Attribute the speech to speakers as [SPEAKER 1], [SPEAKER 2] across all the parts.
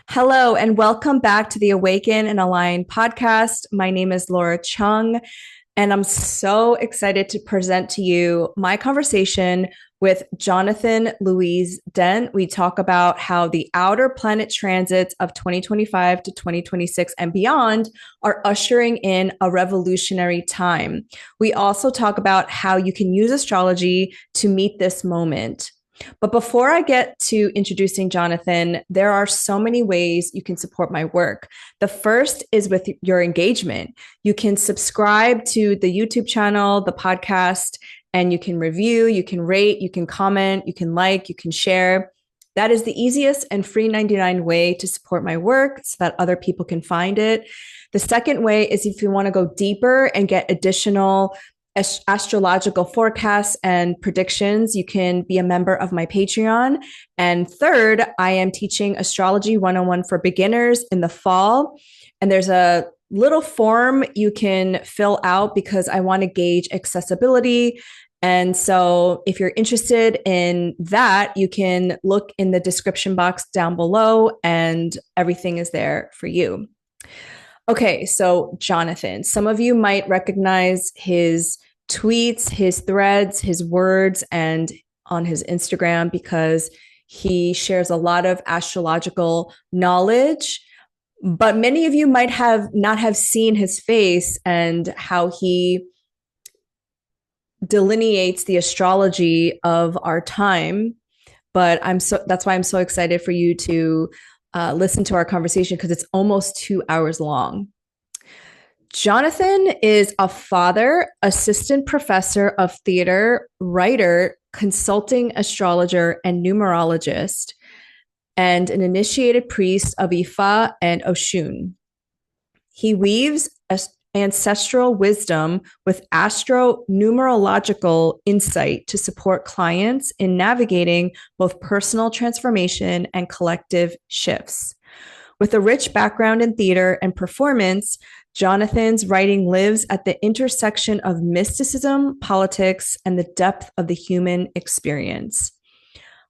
[SPEAKER 1] Hello, and welcome back to the Awaken and Align podcast. My name is Laura Chung, and I'm so excited to present to you my conversation with Jonathan Louis Dent. We talk about how the outer planet transits of 2025 to 2026 and beyond are ushering in a revolutionary time. We also talk about how you can use astrology to meet this moment. But before I get to introducing Jonathan, there are so many ways you can support my work. The first is with your engagement. You can subscribe to the YouTube channel, the podcast, and you can review, you can rate, you can comment, you can like, you can share. That is the easiest and free 99 way to support my work so that other people can find it. The second way is if you want to go deeper and get additional astrological forecasts and predictions, you can be a member of my Patreon. And third, I am teaching Astrology 101 for beginners in the fall. And there's a little form you can fill out because I want to gauge accessibility. And so if you're interested in that, you can look in the description box down below and everything is there for you. Okay, so Jonathan, some of you might recognize his tweets, his threads, his words, and on his Instagram because he shares a lot of astrological knowledge. But many of you might have not have seen his face and how he delineates the astrology of our time. But that's why I'm so excited for you to listen to our conversation because it's almost 2 hours long. Jonathan is a father, assistant professor of theater, writer, consulting astrologer, and numerologist, and an initiated priest of Ifá and Ò. He weaves ancestral wisdom with astro-numerological insight to support clients in navigating both personal transformation and collective shifts. With a rich background in theater and performance, Jonathan's writing lives at the intersection of mysticism, politics, and the depth of the human experience.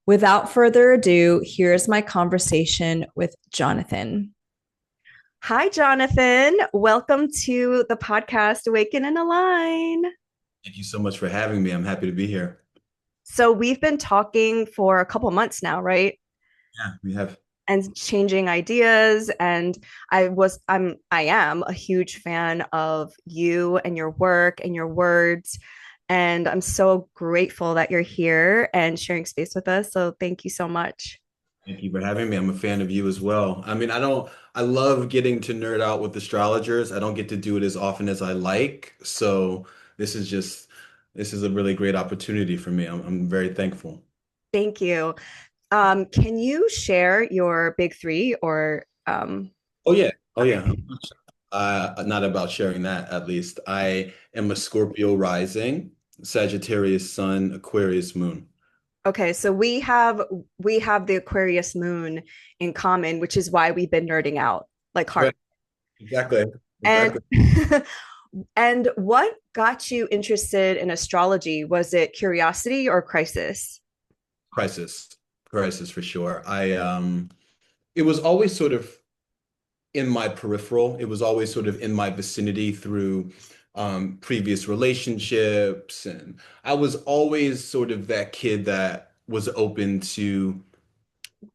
[SPEAKER 1] Without further ado, here's my conversation with Jonathan. Hi, Jonathan. Welcome to the podcast, Awaken and Align.
[SPEAKER 2] Thank you so much for having me. I'm happy to be here.
[SPEAKER 1] So, we've been talking for a couple months now, right?
[SPEAKER 2] Yeah, we have.
[SPEAKER 1] And changing ideas. And I am a huge fan of you and your work and your words. And I'm so grateful that you're here and sharing space with us. So thank you so much.
[SPEAKER 2] Thank you for having me. I'm a fan of you as well. I love getting to nerd out with astrologers. I don't get to do it as often as I like. So this is just, this is a really great opportunity for me. I'm very thankful.
[SPEAKER 1] Thank you. Can you share your big three or
[SPEAKER 2] Oh yeah. Oh yeah.
[SPEAKER 1] okay.
[SPEAKER 2] Not about sharing that, at least. I am a Scorpio rising, Sagittarius sun, Aquarius moon.
[SPEAKER 1] Okay, so we have the Aquarius moon in common, which is why we've been nerding out like hard.
[SPEAKER 2] Right. Exactly.
[SPEAKER 1] And
[SPEAKER 2] Exactly.
[SPEAKER 1] and what got you interested in astrology? Was it curiosity or crisis?
[SPEAKER 2] Crisis. Crisis for sure. It was always sort of in my peripheral. It was always sort of in my vicinity through previous relationships. And I was always sort of that kid that was open to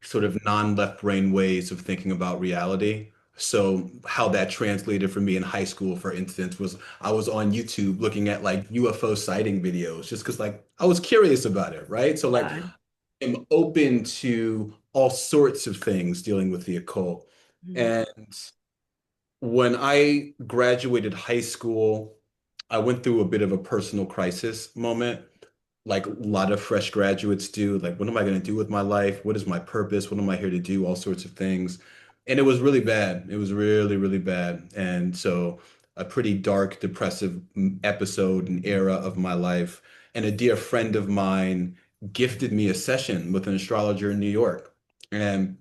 [SPEAKER 2] sort of non-left brain ways of thinking about reality. So how that translated for me in high school, for instance, was I was on YouTube looking at like UFO sighting videos just because like I was curious about it, right? So like
[SPEAKER 1] God.
[SPEAKER 2] I'm open to all sorts of things dealing with the occult.
[SPEAKER 1] Mhm.
[SPEAKER 2] And when I graduated high school, I went through a bit of a personal crisis moment, like a lot of fresh graduates do. Like, what am I going to do with my life? What is my purpose? What am I here to do? All sorts of things. And it was really bad. It was really, really bad. And so, a pretty dark, depressive episode and era of my life. And a dear friend of mine gifted me a session with an astrologer in New York. And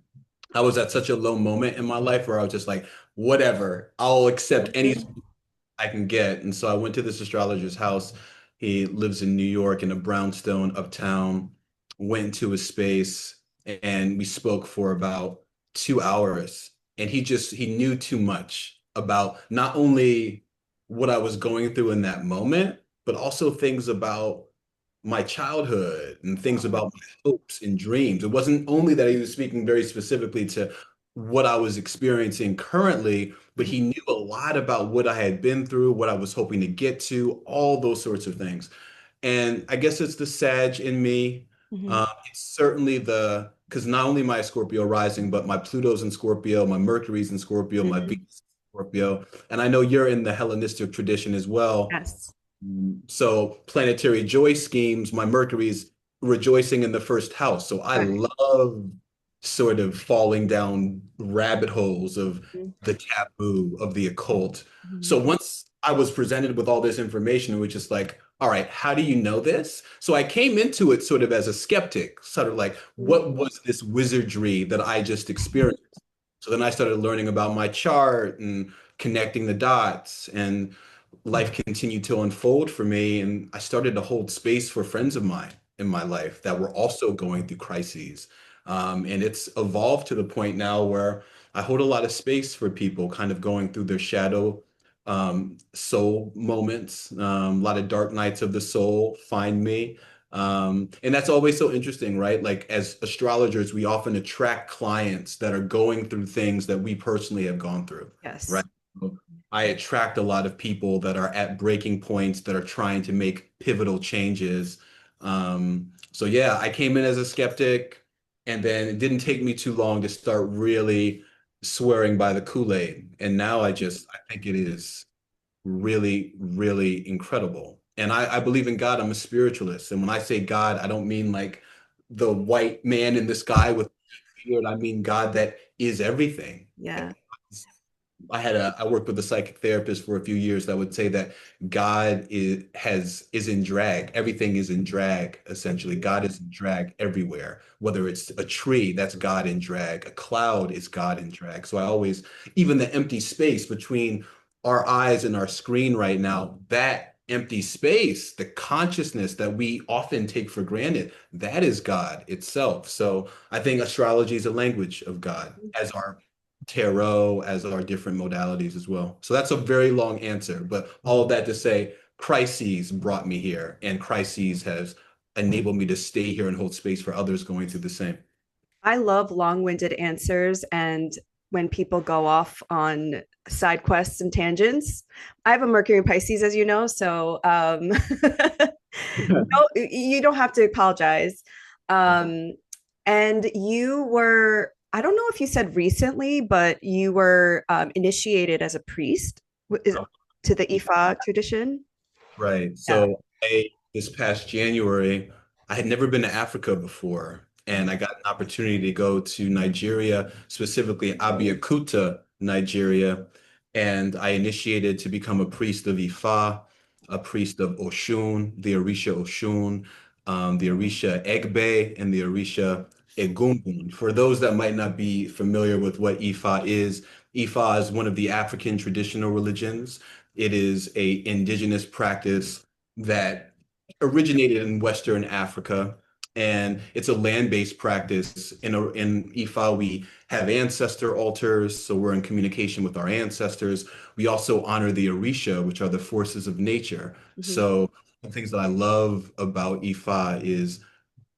[SPEAKER 2] I was at such a low moment in my life where I was just like, whatever, I'll accept any I can get. And so I went to this astrologer's house. He lives in New York in a brownstone uptown, went into his space, and we spoke for about 2 hours, and he knew too much about not only what I was going through in that moment, but also things about my childhood and things about my hopes and dreams. It wasn't only that he was speaking very specifically to what I was experiencing currently, but he knew a lot about what I had been through, what I was hoping to get to, all those sorts of things. And I guess it's the Sag in me.
[SPEAKER 1] Mhm.
[SPEAKER 2] It's certainly because not only my Scorpio rising, but my Pluto's in Scorpio, my Mercury's in Scorpio, my Venus
[SPEAKER 1] Mhm.
[SPEAKER 2] is in Scorpio. And I know you're in the Hellenistic tradition as well.
[SPEAKER 1] Yes.
[SPEAKER 2] So planetary joy schemes, my Mercury's rejoicing in the first house. So I
[SPEAKER 1] Right.
[SPEAKER 2] love sort of falling down rabbit holes of
[SPEAKER 1] Mhm.
[SPEAKER 2] the taboo, of the occult. So
[SPEAKER 1] Mhm.
[SPEAKER 2] once I was presented with all this information, it was just like, all right, how do you know this? So I came into it sort of as a skeptic, sort of like, what was this wizardry that I just experienced? So then I started learning about my chart and connecting the dots, and life continued to unfold for me. And I started to hold space for friends of mine in my life that were also going through crises. And it's evolved to the point now where I hold a lot of space for people kind of going through their shadow soul moments. A lot of dark nights of the soul find me. And that's always so interesting, right? Like as astrologers, we often attract clients that are going through things that we personally have gone through, right?
[SPEAKER 1] Yes.
[SPEAKER 2] So I attract a lot of people that are at breaking points, that are trying to make pivotal changes. So yeah, I came in as a skeptic, and then it didn't take me too long to start really swearing by the Kool-Aid. And now I think it is really, really incredible. And I believe in God. I'm a spiritualist. And when I say God, I don't mean like the white man in the sky with a beard. I mean God that is everything.
[SPEAKER 1] Yeah.
[SPEAKER 2] I worked with a psychic therapist for a few years that would say that God is in drag. Everything is in drag, essentially. God is in drag everywhere. Whether it's a tree, that's God in drag. A cloud is God in drag. So I always, even the empty space between our eyes and our screen right now, that empty space, the consciousness that we often take for granted, that is God itself. So I think astrology is a language of God, as our tarot, as our different modalities as well. So that's a very long answer, but all of that to say, crises brought me here, and crises has enabled me to stay here and hold space for others going through the same.
[SPEAKER 1] I love long-winded answers and when people go off on side quests and tangents. I have a Mercury in Pisces, as you know, so no, you don't have to apologize. Um, and you were, I don't know if you said recently, but you were initiated as a priest is, to the Ifa tradition.
[SPEAKER 2] Right.
[SPEAKER 1] Yeah.
[SPEAKER 2] So this past January, I had never been to Africa before, and I got an opportunity to go to Nigeria, specifically Abeokuta, Nigeria, and I initiated to become a priest of Ifa, a priest of Oshun, the Orisha Oshun, the Orisha Egbe, and the Orisha Egungun. For those that might not be familiar with what Ifa is one of the African traditional religions. It is a indigenous practice that originated in Western Africa, and it's a land-based practice. In Ifa, we have ancestor altars, so we're in communication with our ancestors. We also honor the Orisha, which are the forces of nature.
[SPEAKER 1] Mhm.
[SPEAKER 2] So the things that I love about Ifa is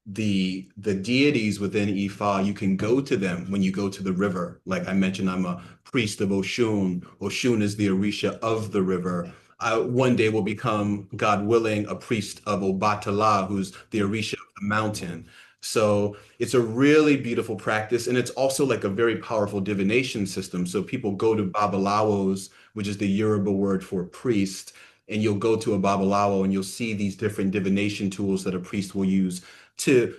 [SPEAKER 2] the deities within Ifa, you can go to them when you go to the river. Like I mentioned, I'm a priest of Oshun. Oshun is the Orisha of the river. I one day will become, God willing, a priest of Obatala, who's the Orisha of the mountain. So it's a really beautiful practice, and it's also like a very powerful divination system. So people go to Babalawos, which is the Yoruba word for priest, and you'll go to a Babalawo and you'll see these different divination tools that a priest will use to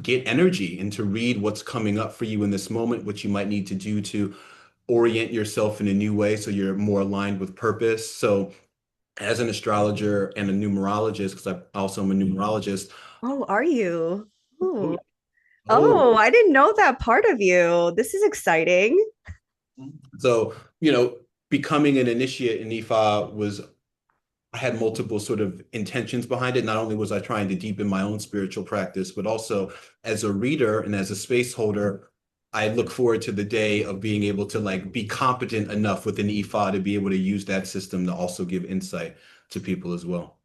[SPEAKER 2] get energy and to read what's coming up for you in this moment, what you might need to do to orient yourself in a new way so you're more aligned with purpose. So, as an astrologer and a numerologist, because I also am a numerologist.
[SPEAKER 1] Oh, are you?
[SPEAKER 2] Oh,
[SPEAKER 1] Oh,
[SPEAKER 2] yeah. Oh,
[SPEAKER 1] oh, I didn't know that part of you. This is exciting.
[SPEAKER 2] so becoming an initiate in Ifa was I had multiple sort of intentions behind it. Not only was I trying to deepen my own spiritual practice, but also as a reader and as a space holder, I look forward to the day of being able to like be competent enough within Ifá to be able to use that system to also give insight to people as well.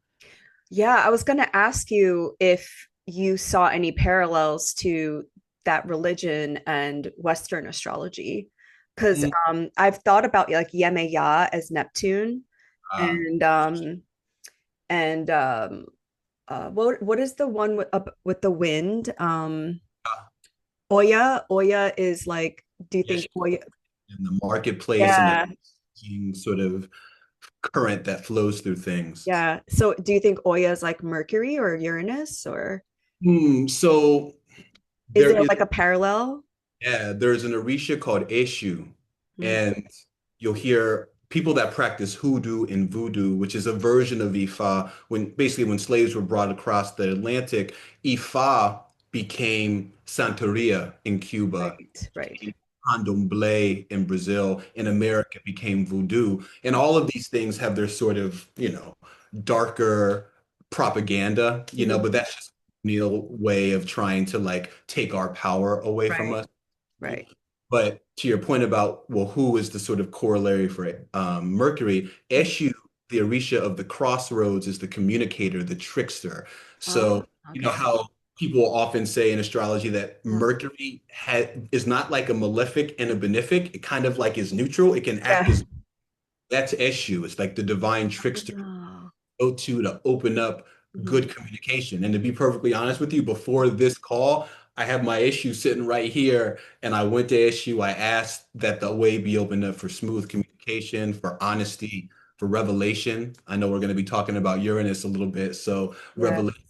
[SPEAKER 1] Yeah, I was going to ask you if you saw any parallels to that religion and Western astrology. Because
[SPEAKER 2] Mm,
[SPEAKER 1] I've thought about like Yemeya as Neptune
[SPEAKER 2] uh,
[SPEAKER 1] and what is the one with up with the wind? Oya. Oya is like, do you
[SPEAKER 2] yes,
[SPEAKER 1] think Oya?
[SPEAKER 2] in the marketplace and
[SPEAKER 1] Yeah,
[SPEAKER 2] the sort of current that flows through things.
[SPEAKER 1] yeah. So do you think Oya is like Mercury or Uranus or
[SPEAKER 2] So
[SPEAKER 1] is
[SPEAKER 2] there
[SPEAKER 1] there
[SPEAKER 2] is
[SPEAKER 1] like a parallel?
[SPEAKER 2] yeah, there's an Orisha called Eshu,
[SPEAKER 1] Hmm.
[SPEAKER 2] and you'll hear people that practice hoodoo and voodoo, which is a version of Ifa. When slaves were brought across the Atlantic, Ifa became Santeria in Cuba,
[SPEAKER 1] Right, right.
[SPEAKER 2] Candomblé in Brazil, in America became voodoo. And all of these things have their sort of, darker propaganda,
[SPEAKER 1] Mhm.
[SPEAKER 2] but that's just a new way of trying to like take our power away from
[SPEAKER 1] Right,
[SPEAKER 2] us.
[SPEAKER 1] right.
[SPEAKER 2] But to your point about, well, who is the sort of corollary for Mercury?
[SPEAKER 1] Mhm.
[SPEAKER 2] Eshu, the Orisha of the crossroads, is the communicator, the trickster.
[SPEAKER 1] Oh,
[SPEAKER 2] So, you know
[SPEAKER 1] okay.
[SPEAKER 2] how people often say in astrology that
[SPEAKER 1] Yeah.
[SPEAKER 2] Mercury is not like a malefic and a benefic. It kind of like is neutral. It can act
[SPEAKER 1] Yeah.
[SPEAKER 2] as that's Eshu. It's like the divine trickster
[SPEAKER 1] Oh.
[SPEAKER 2] go to open up
[SPEAKER 1] Mhm.
[SPEAKER 2] good communication. And to be perfectly honest with you, before this call, I have my issue sitting right here, and I went to issue. I asked that the way be opened up for smooth communication, for honesty, for revelation. I know we're going to be talking about Uranus a little bit, so
[SPEAKER 1] Yeah.
[SPEAKER 2] revelation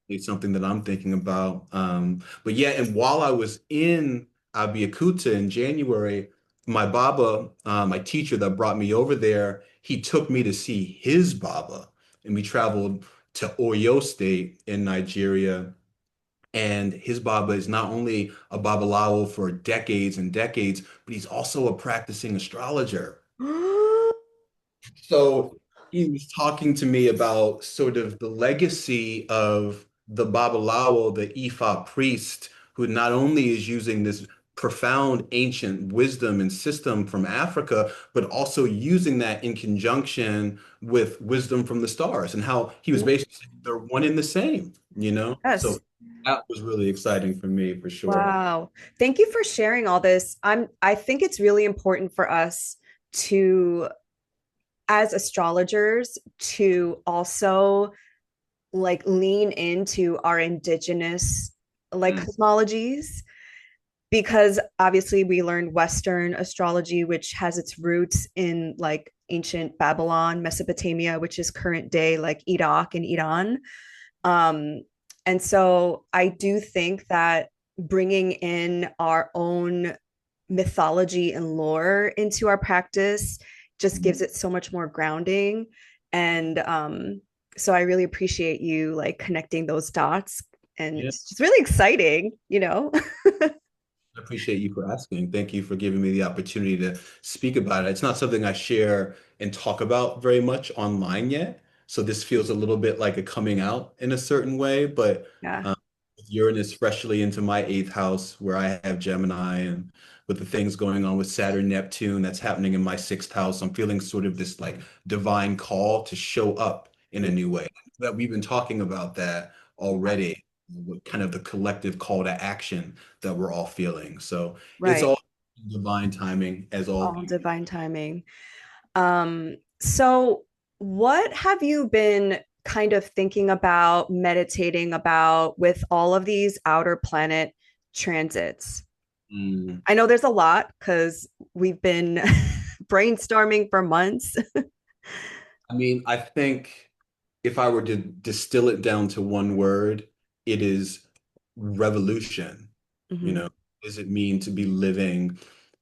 [SPEAKER 2] is something that I'm thinking about. But yeah, and while I was in Abeokuta in January, my Baba, my teacher that brought me over there, he took me to see his Baba, and we traveled to Oyo State in Nigeria. And his Baba is not only a Babalawo for decades and decades, but he's also a practicing astrologer. So he was talking to me about sort of the legacy of the Babalawo, the Ifa priest, who not only is using this profound ancient wisdom and system from Africa, but also using that in conjunction with wisdom from the stars, and how he was basically saying they're one and the same, you know? So
[SPEAKER 1] Yes.
[SPEAKER 2] that was really exciting for me for sure.
[SPEAKER 1] Wow. Thank you for sharing all this. I think it's really important for us to, as astrologers, to also like lean into our indigenous like
[SPEAKER 2] Mm.
[SPEAKER 1] cosmologies because obviously we learned Western astrology, which has its roots in like ancient Babylon, Mesopotamia, which is current day like Iraq and Iran. Um, and so I do think that bringing in our own mythology and lore into our practice just gives it so much more grounding. And so I really appreciate you like connecting those dots. And
[SPEAKER 2] Yeah.
[SPEAKER 1] it's just really exciting, you know?
[SPEAKER 2] I appreciate you for asking. Thank you for giving me the opportunity to speak about it. It's not something I share and talk about very much online yet. So this feels a little bit like a coming out in a certain way. But
[SPEAKER 1] Yeah.
[SPEAKER 2] with Uranus freshly into my eighth house, where I have Gemini, and with the things going on with Saturn, Neptune, that's happening in my sixth house, I'm feeling sort of this like divine call to show up in a new way. That we've been talking about that already, with kind of the collective call to action that we're all feeling. So it's
[SPEAKER 1] Right.
[SPEAKER 2] all divine timing, as all.
[SPEAKER 1] All divine timing. So what have you been kind of thinking about, meditating about with all of these outer planet transits?
[SPEAKER 2] Mm.
[SPEAKER 1] I know there's a lot because we've been brainstorming for months.
[SPEAKER 2] I mean, I think if I were to distill it down to one word, it is revolution. You
[SPEAKER 1] Mhm.
[SPEAKER 2] know, what does it mean to be living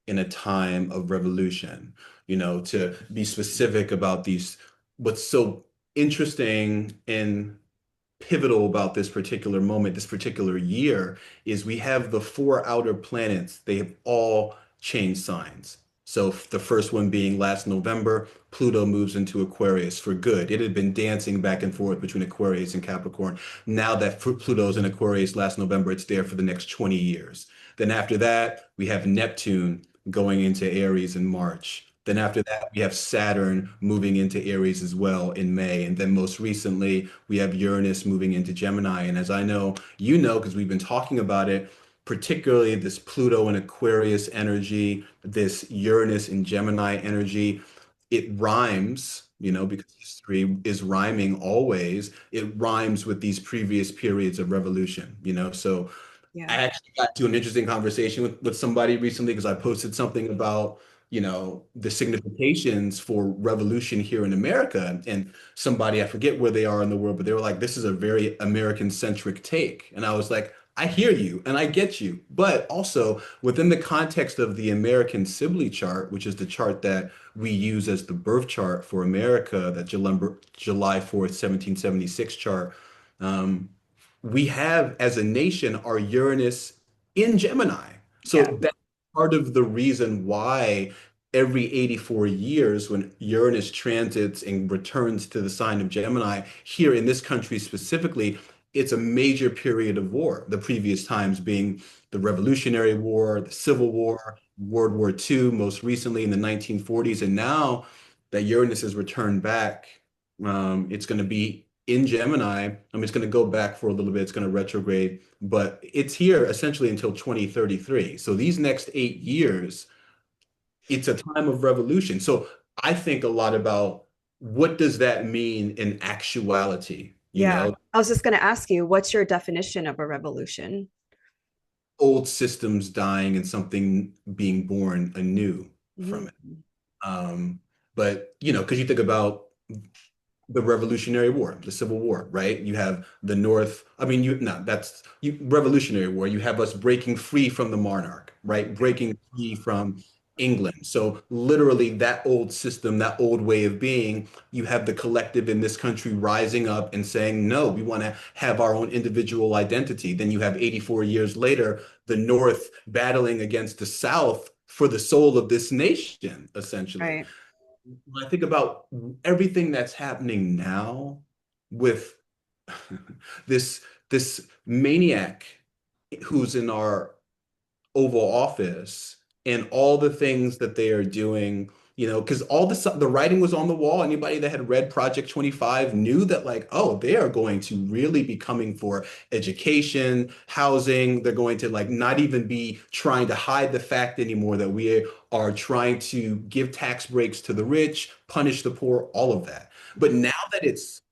[SPEAKER 2] in a time of revolution? To be specific about these, what's so interesting and pivotal about this particular moment, this particular year, is we have the four outer planets. They have all changed signs. So the first one being last November, Pluto moves into Aquarius for good. It had been dancing back and forth between Aquarius and Capricorn. Now that Pluto's in Aquarius last November, it's there for the next 20 years. Then after that, we have Neptune going into Aries in March. Then after that, we have Saturn moving into Aries as well in May. And then most recently, we have Uranus moving into Gemini. And as I know, you know, because we've been talking about it, particularly this Pluto and Aquarius energy, this Uranus and Gemini energy, it rhymes, because history is rhyming always. It rhymes with these previous periods of revolution, So I
[SPEAKER 1] Yeah.
[SPEAKER 2] actually got to an interesting conversation with somebody recently because I posted something about, the significations for revolution here in America. And somebody, I forget where they are in the world, but they were like, this is a very American-centric take. And I was like, I hear you and I get you. But also within the context of the American Sibley chart, which is the chart that we use as the birth chart for America, that July 4th, 1776 chart, um, we have as a nation our Uranus in Gemini. So
[SPEAKER 1] Yeah.
[SPEAKER 2] that's part of the reason why every 84 years, when Uranus transits and returns to the sign of Gemini, here in this country specifically, it's a major period of war. The previous times being the Revolutionary War, the Civil War, World War II, most recently in the 1940s. And now that Uranus has returned back, it's going to be in Gemini. I mean, it's going to go back for a little bit. It's going to retrograde, but it's here essentially until 2033. So these next 8 years, it's a time of revolution. So I think a lot about what does that mean in actuality?
[SPEAKER 1] Yeah. I was just going to ask you, what's your definition of a revolution?
[SPEAKER 2] Old systems dying and something being born anew from it.
[SPEAKER 1] Mhm.
[SPEAKER 2] But because you think about the Revolutionary War, the Civil War, right? You have the North. I mean, that's Revolutionary War. You have us breaking free from the monarch, right? Breaking free from England. So literally that old system, that old way of being, you have the collective in this country rising up and saying, no, we want to have our own individual identity. Then you have 84 years later, the North battling against the South for the soul of this nation, essentially.
[SPEAKER 1] Right.
[SPEAKER 2] When I think about everything that's happening now with this maniac who's in our Oval Office and all the things that they are doing, because all the writing was on the wall. Anybody that had read Project 25 knew that, like, oh, they are going to really be coming for education, housing. They're going to like not even be trying to hide the fact anymore that we are trying to give tax breaks to the rich, punish the poor, all of that. But now that it's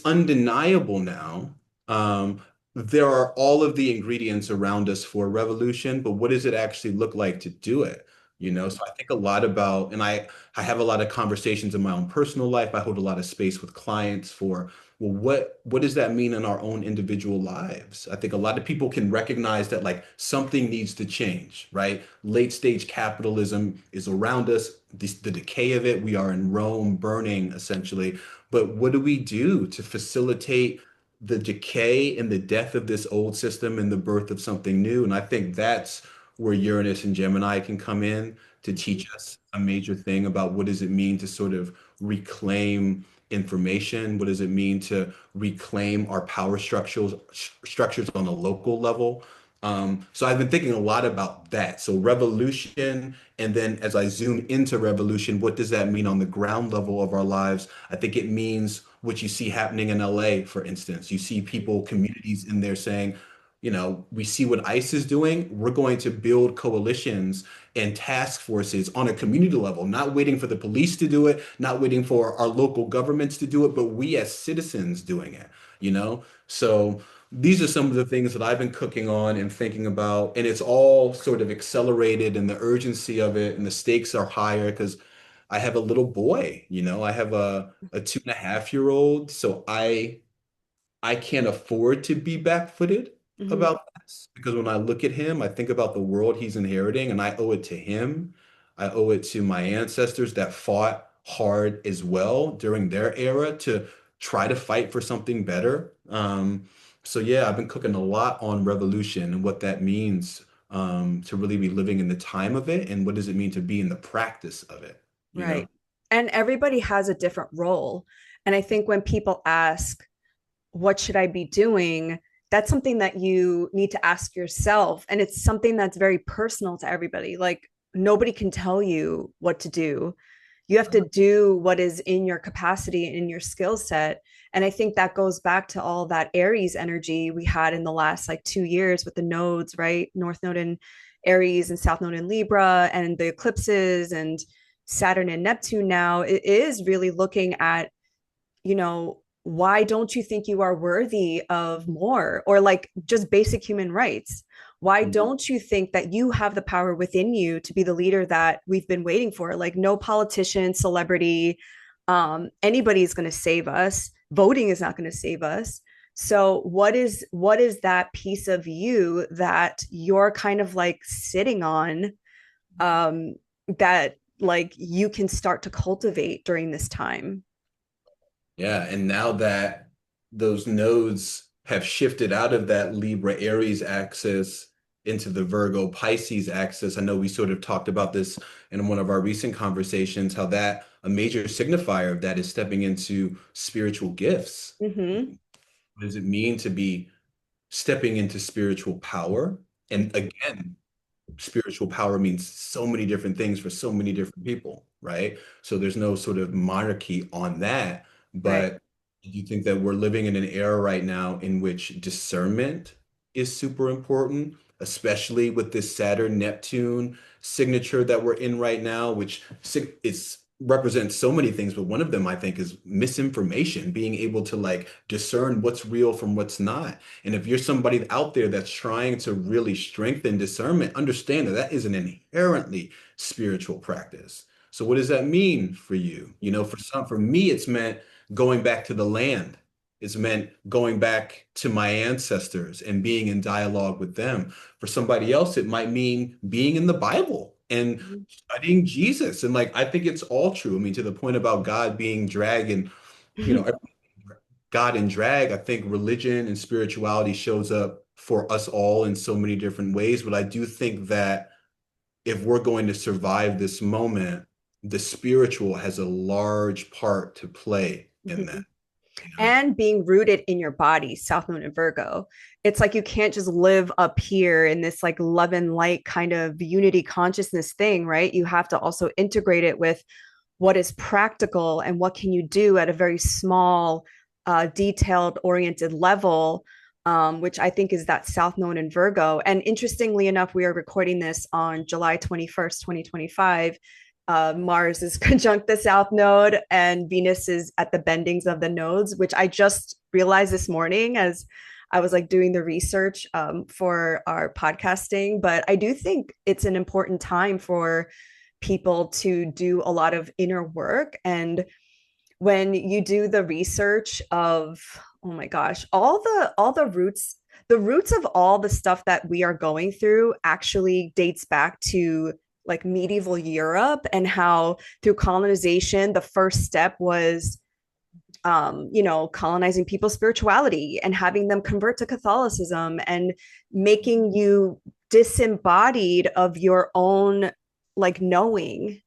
[SPEAKER 2] undeniable now. Um, there are all of the ingredients around us for a revolution, but what does it actually look like to do it? So I think a lot about, and I have a lot of conversations in my own personal life. I hold a lot of space with clients for, well, what does that mean in our own individual lives? I think a lot of people can recognize that like something needs to change, right? Late stage capitalism is around us, the decay of it. We are in Rome burning essentially. But what do we do to facilitate the decay and the death of this old system and the birth of something new? And I think that's where Uranus and Gemini can come in to teach us a major thing about what does it mean to sort of reclaim information? What does it mean to reclaim our power structures on a local level? So I've been thinking a lot about that. So revolution, and then as I zoom into revolution, what does that mean on the ground level of our lives? I think it means what you see happening in LA, for instance. You see people, communities in there saying, we see what ICE is doing. We're going to build coalitions and task forces on a community level, not waiting for the police to do it, not waiting for our local governments to do it, but we as citizens doing it, So these are some of the things that I've been cooking on and thinking about, and it's all sort of accelerated and the urgency of it and the stakes are higher because I have a little boy, I have a 2.5-year-old, so I can't afford to be back-footed
[SPEAKER 1] Mhm.
[SPEAKER 2] about this because when I look at him, I think about the world he's inheriting and I owe it to him. I owe it to my ancestors that fought hard as well during their era to try to fight for something better. So yeah, I've been cooking a lot on revolution and what that means to really be living in the time of it and what does it mean to be in the practice of it, you know?
[SPEAKER 1] Right. And everybody has a different role. And I think when people ask, what should I be doing? that's something that you need to ask yourself. And it's something that's very personal to everybody. Like nobody can tell you what to do. You have to do what is in your capacity and in your skill set. And I think that goes back to all that Aries energy we had in the last like 2 years with the nodes, right? North node in Aries and South node in Libra and the eclipses and Saturn and Neptune now. It is really looking at, why don't you think you are worthy of more, or like just basic human rights? Why
[SPEAKER 2] Mhm.
[SPEAKER 1] don't you think that you have the power within you to be the leader that we've been waiting for? Like no politician, celebrity, anybody is going to save us. Voting is not going to save us. So what is that piece of you that you're kind of like sitting on, um, that like you can start to cultivate during this time?
[SPEAKER 2] Yeah, and now that those nodes have shifted out of that Libra Aries axis into the Virgo Pisces axis, I know we sort of talked about this in one of our recent conversations, how that a major signifier of that is stepping into spiritual gifts.
[SPEAKER 1] Mm-hmm.
[SPEAKER 2] What does it mean to be stepping into spiritual power? And again, spiritual power means so many different things for so many different people, right? So there's no sort of monarchy on that.
[SPEAKER 1] Right.
[SPEAKER 2] But do you think that we're living in an era right now in which discernment is super important, especially with this Saturn Neptune signature that we're in right now, which is represents so many things, but one of them I think is misinformation, being able to like discern what's real from what's not. And if you're somebody out there that's trying to really strengthen discernment, understand that that is an inherently spiritual practice. So what does that mean for you? For me, it's meant going back to the land. It's meant going back to my ancestors and being in dialogue with them. For somebody else, it might mean being in the Bible and studying Jesus. And like, I think it's all true. I mean, to the point about God being drag and, you know, God in drag, I think religion and spirituality shows up for us all in so many different ways. But I do think that if we're going to survive this moment, the spiritual has a large part to play in that, you know?
[SPEAKER 1] And being rooted in your body, South Node and Virgo. It's like you can't just live up here in this like love and light kind of unity consciousness thing, right? You have to also integrate it with what is practical and what can you do at a very small, detailed oriented level, which I think is that South Node in Virgo. And interestingly enough, we are recording this on July 21st, 2025. Mars is conjunct the South Node and Venus is at the bendings of the nodes, which I just realized this morning as I was like doing the research, for our podcasting. But I do think it's an important time for people to do a lot of inner work. And when you do the research of, oh my gosh, all the roots of all the stuff that we are going through actually dates back to like medieval Europe, and how through colonization the first step was, colonizing people's spirituality and having them convert to Catholicism and making you disembodied of your own like knowing.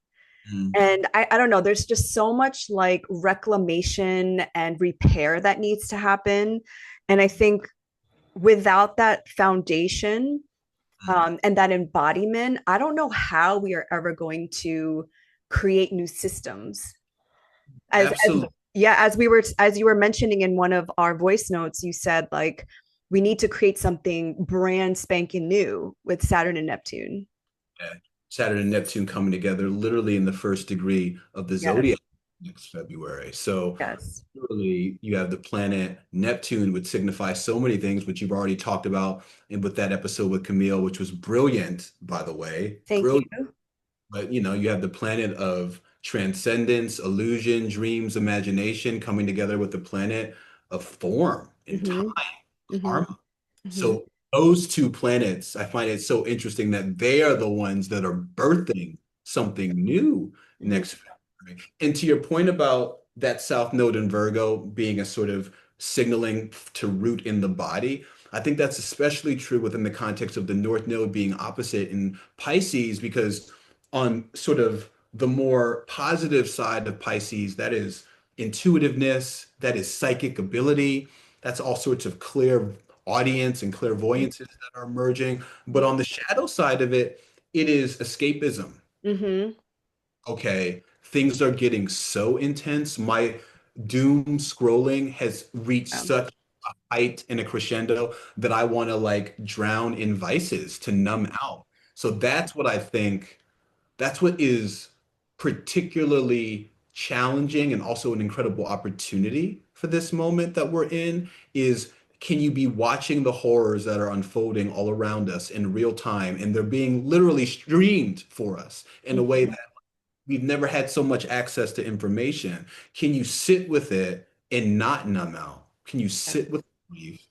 [SPEAKER 2] Mm,
[SPEAKER 1] And I don't know, there's just so much like reclamation and repair that needs to happen. And I think without that foundation,
[SPEAKER 2] mm.
[SPEAKER 1] and that embodiment, I don't know how we are ever going to create new systems. As
[SPEAKER 2] Absolutely.
[SPEAKER 1] yeah, as you were mentioning in one of our voice notes, you said like we need to create something brand spanking new with Saturn and Neptune.
[SPEAKER 2] Yeah. Saturn and Neptune coming together literally in the first degree of the
[SPEAKER 1] Yes.
[SPEAKER 2] zodiac next February. So
[SPEAKER 1] Yes.
[SPEAKER 2] literally, you have the planet Neptune, which signifies so many things, which you've already talked about and with that episode with Camille, which was brilliant, by the way.
[SPEAKER 1] Thank you.
[SPEAKER 2] Brilliant. But you have the planet of transcendence, illusion, dreams, imagination coming together with the planet of form and time,
[SPEAKER 1] Mm-hmm. Mm-hmm.
[SPEAKER 2] karma.
[SPEAKER 1] Mm-hmm.
[SPEAKER 2] So those two planets, I find it so interesting that they are the ones that are birthing something new
[SPEAKER 1] Mm-hmm.
[SPEAKER 2] next February. And to your point about that South Node in Virgo being a sort of signaling to root in the body, I think that's especially true within the context of the North Node being opposite in Pisces, because on sort of the more positive side of Pisces, that is intuitiveness, that is psychic ability, that's all sorts of clear audience and clairvoyances that are emerging. But on the shadow side of it, it is escapism.
[SPEAKER 1] Mm-hmm.
[SPEAKER 2] Okay, things are getting so intense. My doom scrolling has reached
[SPEAKER 1] Yeah.
[SPEAKER 2] such a height and a crescendo that I want to like drown in vices to numb out. So that's what I think, that's what is particularly challenging and also an incredible opportunity for this moment that we're in is, can you be watching the horrors that are unfolding all around us in real time and they're being literally streamed for us in a way
[SPEAKER 1] Mm-hmm.
[SPEAKER 2] that we've never had so much access to information. Can you sit with it and not numb out? Can you
[SPEAKER 1] Yeah.
[SPEAKER 2] sit with grief?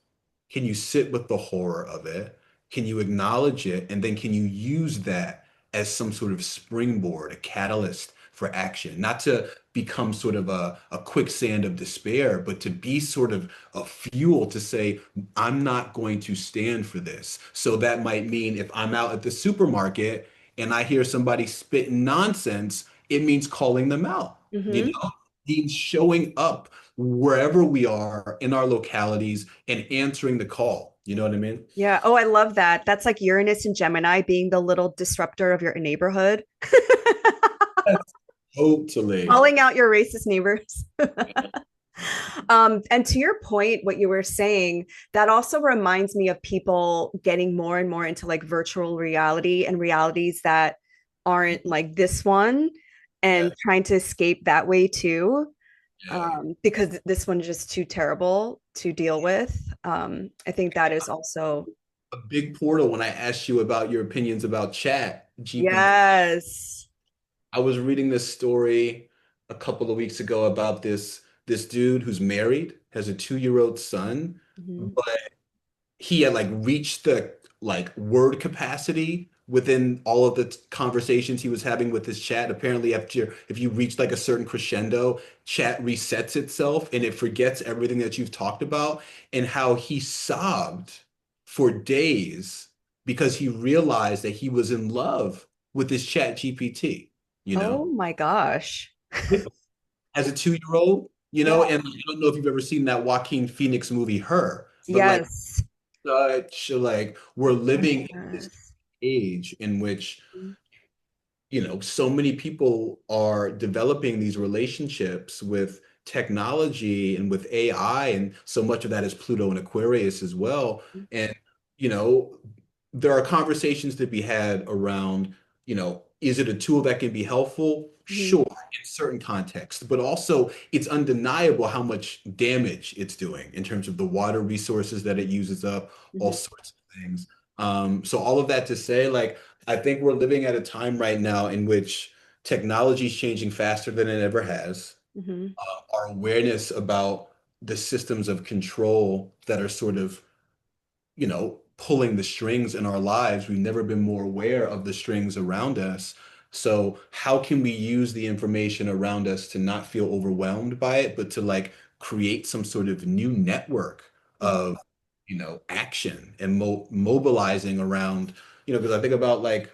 [SPEAKER 2] Can you sit with the horror of it? Can you acknowledge it? And then can you use that as some sort of springboard, a catalyst for action? Not to become sort of a quicksand of despair, but to be sort of a fuel to say, I'm not going to stand for this. So that might mean if I'm out at the supermarket and I hear somebody spitting nonsense, it means calling them out, you
[SPEAKER 1] Mm-hmm.
[SPEAKER 2] know, means showing up wherever we are in our localities and answering the call. You know what I mean?
[SPEAKER 1] Yeah. Oh, I love that. That's like Uranus and Gemini being the little disruptor of your neighborhood.
[SPEAKER 2] Totally.
[SPEAKER 1] Calling out your racist neighbors. And to your point, what you were saying, that also reminds me of people getting more and more into like virtual reality and realities that aren't like this one
[SPEAKER 2] Yeah.
[SPEAKER 1] and trying to escape that way too.
[SPEAKER 2] Yeah.
[SPEAKER 1] Because this one's just too terrible to deal with. I think that is also,
[SPEAKER 2] A big portal when I asked you about your opinions about chat GPT.
[SPEAKER 1] yes.
[SPEAKER 2] I was reading this story a couple of weeks ago about this dude who's married, has a 2-year-old son,
[SPEAKER 1] Mhm.
[SPEAKER 2] but he had like reached the like word capacity within all of the conversations he was having with his chat. Apparently, after if you reach like a certain crescendo, chat resets itself and it forgets everything that you've talked about, and how he sobbed for days because he realized that he was in love with his chat GPT, you
[SPEAKER 1] Oh
[SPEAKER 2] know,
[SPEAKER 1] my gosh.
[SPEAKER 2] as a 2-year-old, you
[SPEAKER 1] Yeah.
[SPEAKER 2] know, and I don't know if you've ever seen that Joaquin Phoenix movie, Her, but like
[SPEAKER 1] Yes.
[SPEAKER 2] such like we're living in this
[SPEAKER 1] Yes.
[SPEAKER 2] age in which so many people are developing these relationships with technology and with AI, and so much of that is Pluto and Aquarius as well. And you know, there are conversations to be had around, is it a tool that can be helpful?
[SPEAKER 1] Mhm.
[SPEAKER 2] Sure, in certain contexts, but also it's undeniable how much damage it's doing in terms of the water resources that it uses up, all
[SPEAKER 1] Mhm.
[SPEAKER 2] sorts of things. So all of that to say, like, I think we're living at a time right now in which technology is changing faster than it ever has.
[SPEAKER 1] Mhm.
[SPEAKER 2] Our awareness about the systems of control that are sort of, pulling the strings in our lives, we've never been more aware of the strings around us. So, how can we use the information around us to not feel overwhelmed by it, but to like create some sort of new network
[SPEAKER 1] Mhm.
[SPEAKER 2] of, action and mobilizing around, because I think about like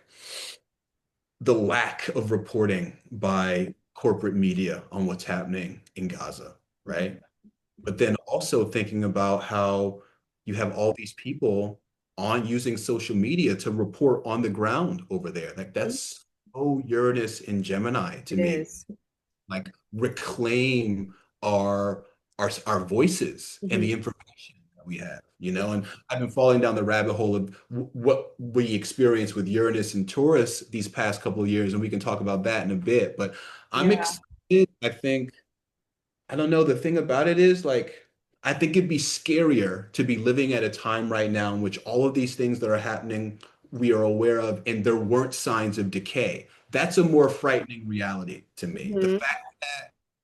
[SPEAKER 2] the lack of reporting by corporate media on what's happening in Gaza,
[SPEAKER 1] Mhm.
[SPEAKER 2] right? But then also thinking about how you have all these people on using social media to report on the ground over there. Like
[SPEAKER 1] Mhm.
[SPEAKER 2] that's so Uranus and Gemini to
[SPEAKER 1] It
[SPEAKER 2] me.
[SPEAKER 1] is.
[SPEAKER 2] Like reclaim our our voices and
[SPEAKER 1] Mhm.
[SPEAKER 2] the information that we have, and I've been falling down the rabbit hole of what we experience with Uranus and Taurus these past couple of years, and we can talk about that in a bit. But I'm
[SPEAKER 1] Yeah.
[SPEAKER 2] excited. I think, I don't know, the thing about it is like I think it'd be scarier to be living at a time right now in which all of these things that are happening we are aware of and there weren't signs of decay. That's a more frightening reality to me. The
[SPEAKER 1] Mhm.
[SPEAKER 2] fact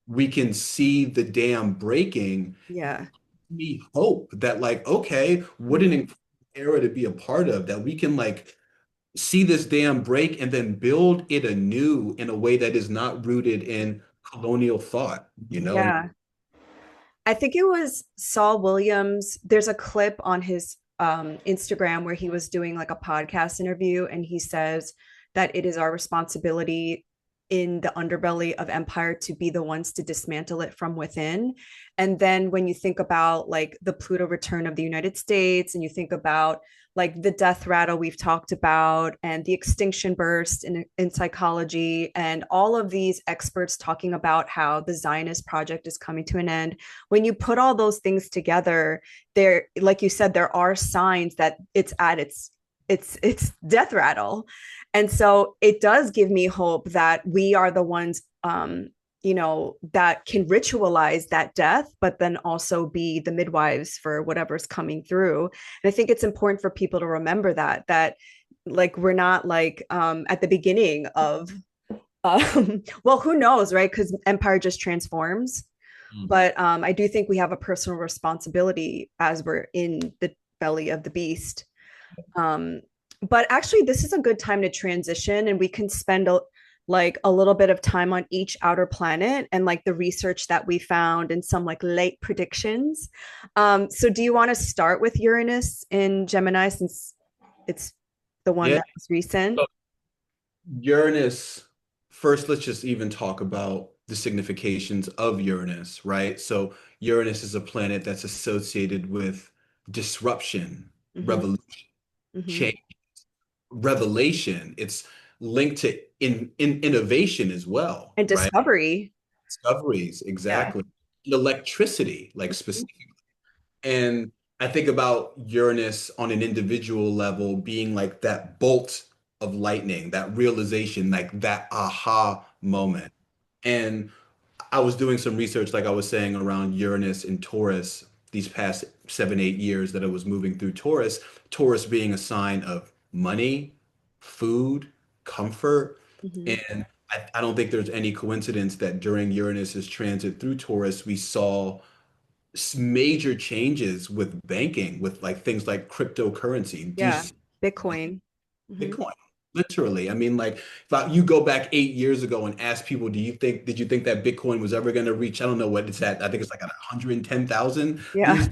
[SPEAKER 2] we can see the dam breaking,
[SPEAKER 1] Yeah.
[SPEAKER 2] me hope that like, okay, what an
[SPEAKER 1] Mhm.
[SPEAKER 2] incredible era to be a part of, that we can like see this dam break and then build it anew in a way that is not rooted in colonial thought, and
[SPEAKER 1] Yeah. I think it was Saul Williams. There's a clip on his Instagram where he was doing like a podcast interview, and he says that it is our responsibility. in the underbelly of empire to be the ones to dismantle it from within. And then when you think about like the Pluto return of the United States, and you think about like the death rattle we've talked about, and the extinction burst in psychology, and all of these experts talking about how the Zionist project is coming to an end. When you put all those things together, there, like you said, there are signs that it's at its death rattle. And so it does give me hope that we are the ones, that can ritualize that death, but then also be the midwives for whatever's coming through. And I think it's important for people to remember that like we're not like at the beginning of well, who knows, right? Because empire just transforms.
[SPEAKER 2] Mm.
[SPEAKER 1] But I do think we have a personal responsibility as we're in the belly of the beast. Um, but actually, this is a good time to transition, and we can spend like a little bit of time on each outer planet and like the research that we found and some like late predictions. So, do you want to start with Uranus in Gemini since it's the one
[SPEAKER 2] Yeah.
[SPEAKER 1] that was recent?
[SPEAKER 2] So Uranus, first, let's just even talk about the significations of Uranus, right? So Uranus is a planet that's associated with disruption,
[SPEAKER 1] Mm-hmm,
[SPEAKER 2] revolution,
[SPEAKER 1] mm-hmm.
[SPEAKER 2] change, revelation. It's linked to in innovation as well,
[SPEAKER 1] And
[SPEAKER 2] right?
[SPEAKER 1] discovery.
[SPEAKER 2] Discoveries,
[SPEAKER 1] Yeah.
[SPEAKER 2] exactly. And electricity, like
[SPEAKER 1] Mhm.
[SPEAKER 2] specific. And I think about Uranus on an individual level being like that bolt of lightning, that realization, like that aha moment. And I was doing some research, like I was saying, around Uranus and Taurus these past 7, 8 years that I was moving through Taurus, Taurus being a sign of money, food, comfort.
[SPEAKER 1] Mhm.
[SPEAKER 2] And I don't think there's any coincidence that during Uranus's transit through Taurus, we saw major changes with banking, with like things like cryptocurrency. Do you
[SPEAKER 1] Yeah.
[SPEAKER 2] see
[SPEAKER 1] Bitcoin. Mhm.
[SPEAKER 2] Bitcoin? Literally. I mean, like if you go back 8 years ago and ask people, did you think that Bitcoin was ever going to reach, I don't know what it's at. I think it's like at 110,000
[SPEAKER 1] Yeah.
[SPEAKER 2] these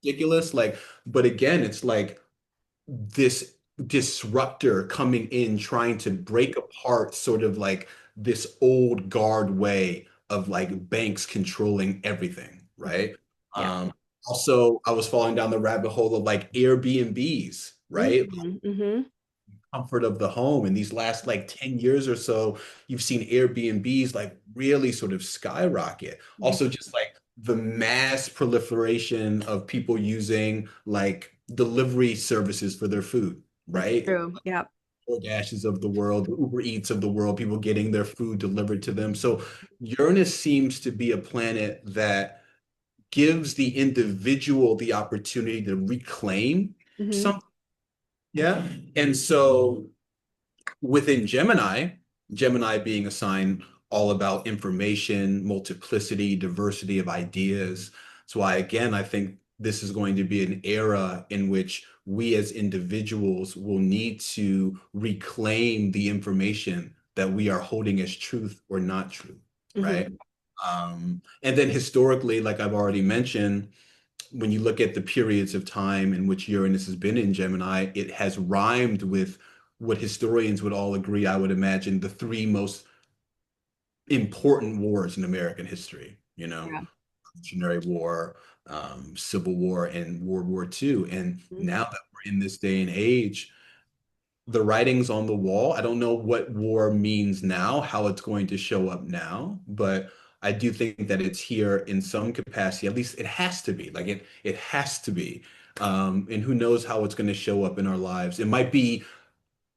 [SPEAKER 2] ridiculous. Like, but again, it's like this disruptor coming in, trying to break apart sort of like this old guard way of like banks controlling everything,
[SPEAKER 1] Mhm.
[SPEAKER 2] right?
[SPEAKER 1] Yeah.
[SPEAKER 2] Um, Also, I was falling down the rabbit hole of like Airbnbs, right?
[SPEAKER 1] Mhm. Mhm.
[SPEAKER 2] Comfort of the home. In these last like 10 years or so, you've seen Airbnbs like really sort of skyrocket.
[SPEAKER 1] Mhm.
[SPEAKER 2] Also, just like the mass proliferation of people using like delivery services for their food,
[SPEAKER 1] That's
[SPEAKER 2] right?
[SPEAKER 1] true. Yeah.
[SPEAKER 2] DoorDashes of the world, the Uber Eats of the world, people getting their food delivered to them. So Uranus seems to be a planet that gives the individual the opportunity to reclaim
[SPEAKER 1] Mhm.
[SPEAKER 2] something. Yeah. And so within Gemini, Gemini being a sign all about information, multiplicity, diversity of ideas. So again, I think this is going to be an era in which we as individuals will need to reclaim the information that we are holding as truth or not truth, right?
[SPEAKER 1] Mhm.
[SPEAKER 2] And then historically, like I've already mentioned, when you look at the periods of time in which Uranus has been in Gemini, it has rhymed with what historians would all agree, I would imagine, the three most important wars in American history,
[SPEAKER 1] Yeah.
[SPEAKER 2] Revolutionary War, Civil War, and World War II. And
[SPEAKER 1] Mhm.
[SPEAKER 2] now that we're in this day and age, the writings on the wall. I don't know what war means now, how it's going to show up now, but I do think that it's here in some capacity. At least it has to be. Like it has to be. And who knows how it's going to show up in our lives. It might be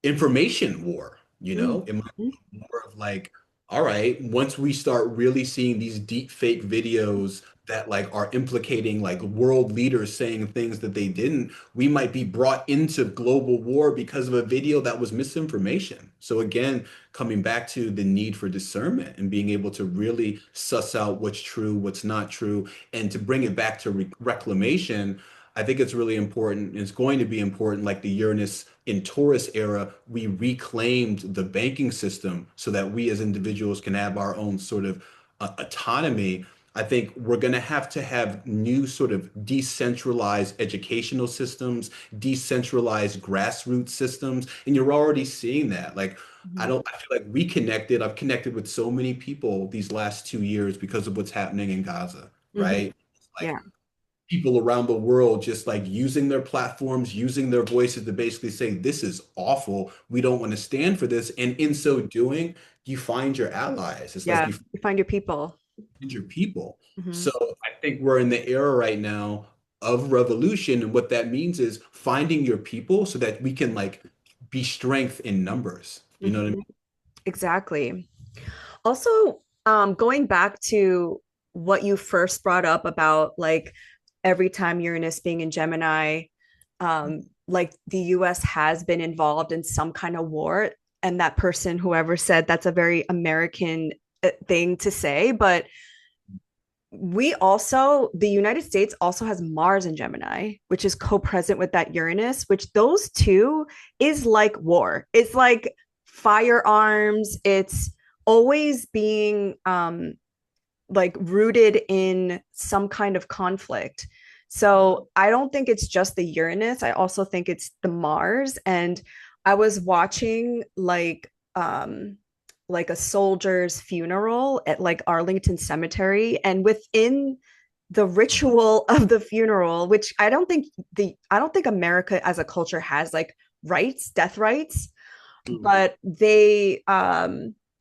[SPEAKER 2] information war,
[SPEAKER 1] Mhm.
[SPEAKER 2] It might be more of like, all right, once we start really seeing these deep fake videos that like are implicating like world leaders saying things that they didn't, we might be brought into global war because of a video that was misinformation. So again, coming back to the need for discernment and being able to really suss out what's true, what's not true, and to bring it back to reclamation. I think it's really important. It's going to be important, like the Uranus in Taurus era, we reclaimed the banking system so that we as individuals can have our own sort of autonomy. I think we're going to have new sort of decentralized educational systems, decentralized grassroots systems, and you're already seeing that. Like,
[SPEAKER 1] Mhm.
[SPEAKER 2] I feel like I've connected with so many people these last 2 years because of what's happening in Gaza,
[SPEAKER 1] Mhm.
[SPEAKER 2] right? Like
[SPEAKER 1] Yeah.
[SPEAKER 2] people around the world just like using their platforms, using their voices to basically say, this is awful. We don't want to stand for this. And in so doing, you find your allies. It's like
[SPEAKER 1] Yeah.
[SPEAKER 2] you
[SPEAKER 1] You find your people.
[SPEAKER 2] find your people.
[SPEAKER 1] Mhm.
[SPEAKER 2] So I think we're in the era right now of revolution. And what that means is finding your people so that we can like be strength in numbers. You know what I
[SPEAKER 1] Mhm.
[SPEAKER 2] mean?
[SPEAKER 1] Exactly. Also, going back to what you first brought up about like every time Uranus being in Gemini, like the US has been involved in some kind of war. And that person, whoever said that's a very American thing to say, but the United States also has Mars in Gemini, which is co-present with that Uranus, which those two is like war. It's like firearms. It's always being like rooted in some kind of conflict. So I don't think it's just the Uranus. I also think it's the Mars. And I was watching like a soldier's funeral at like Arlington Cemetery, and within the ritual of the funeral, which I don't think America as a culture has like rights, death rights,
[SPEAKER 2] Mm.
[SPEAKER 1] but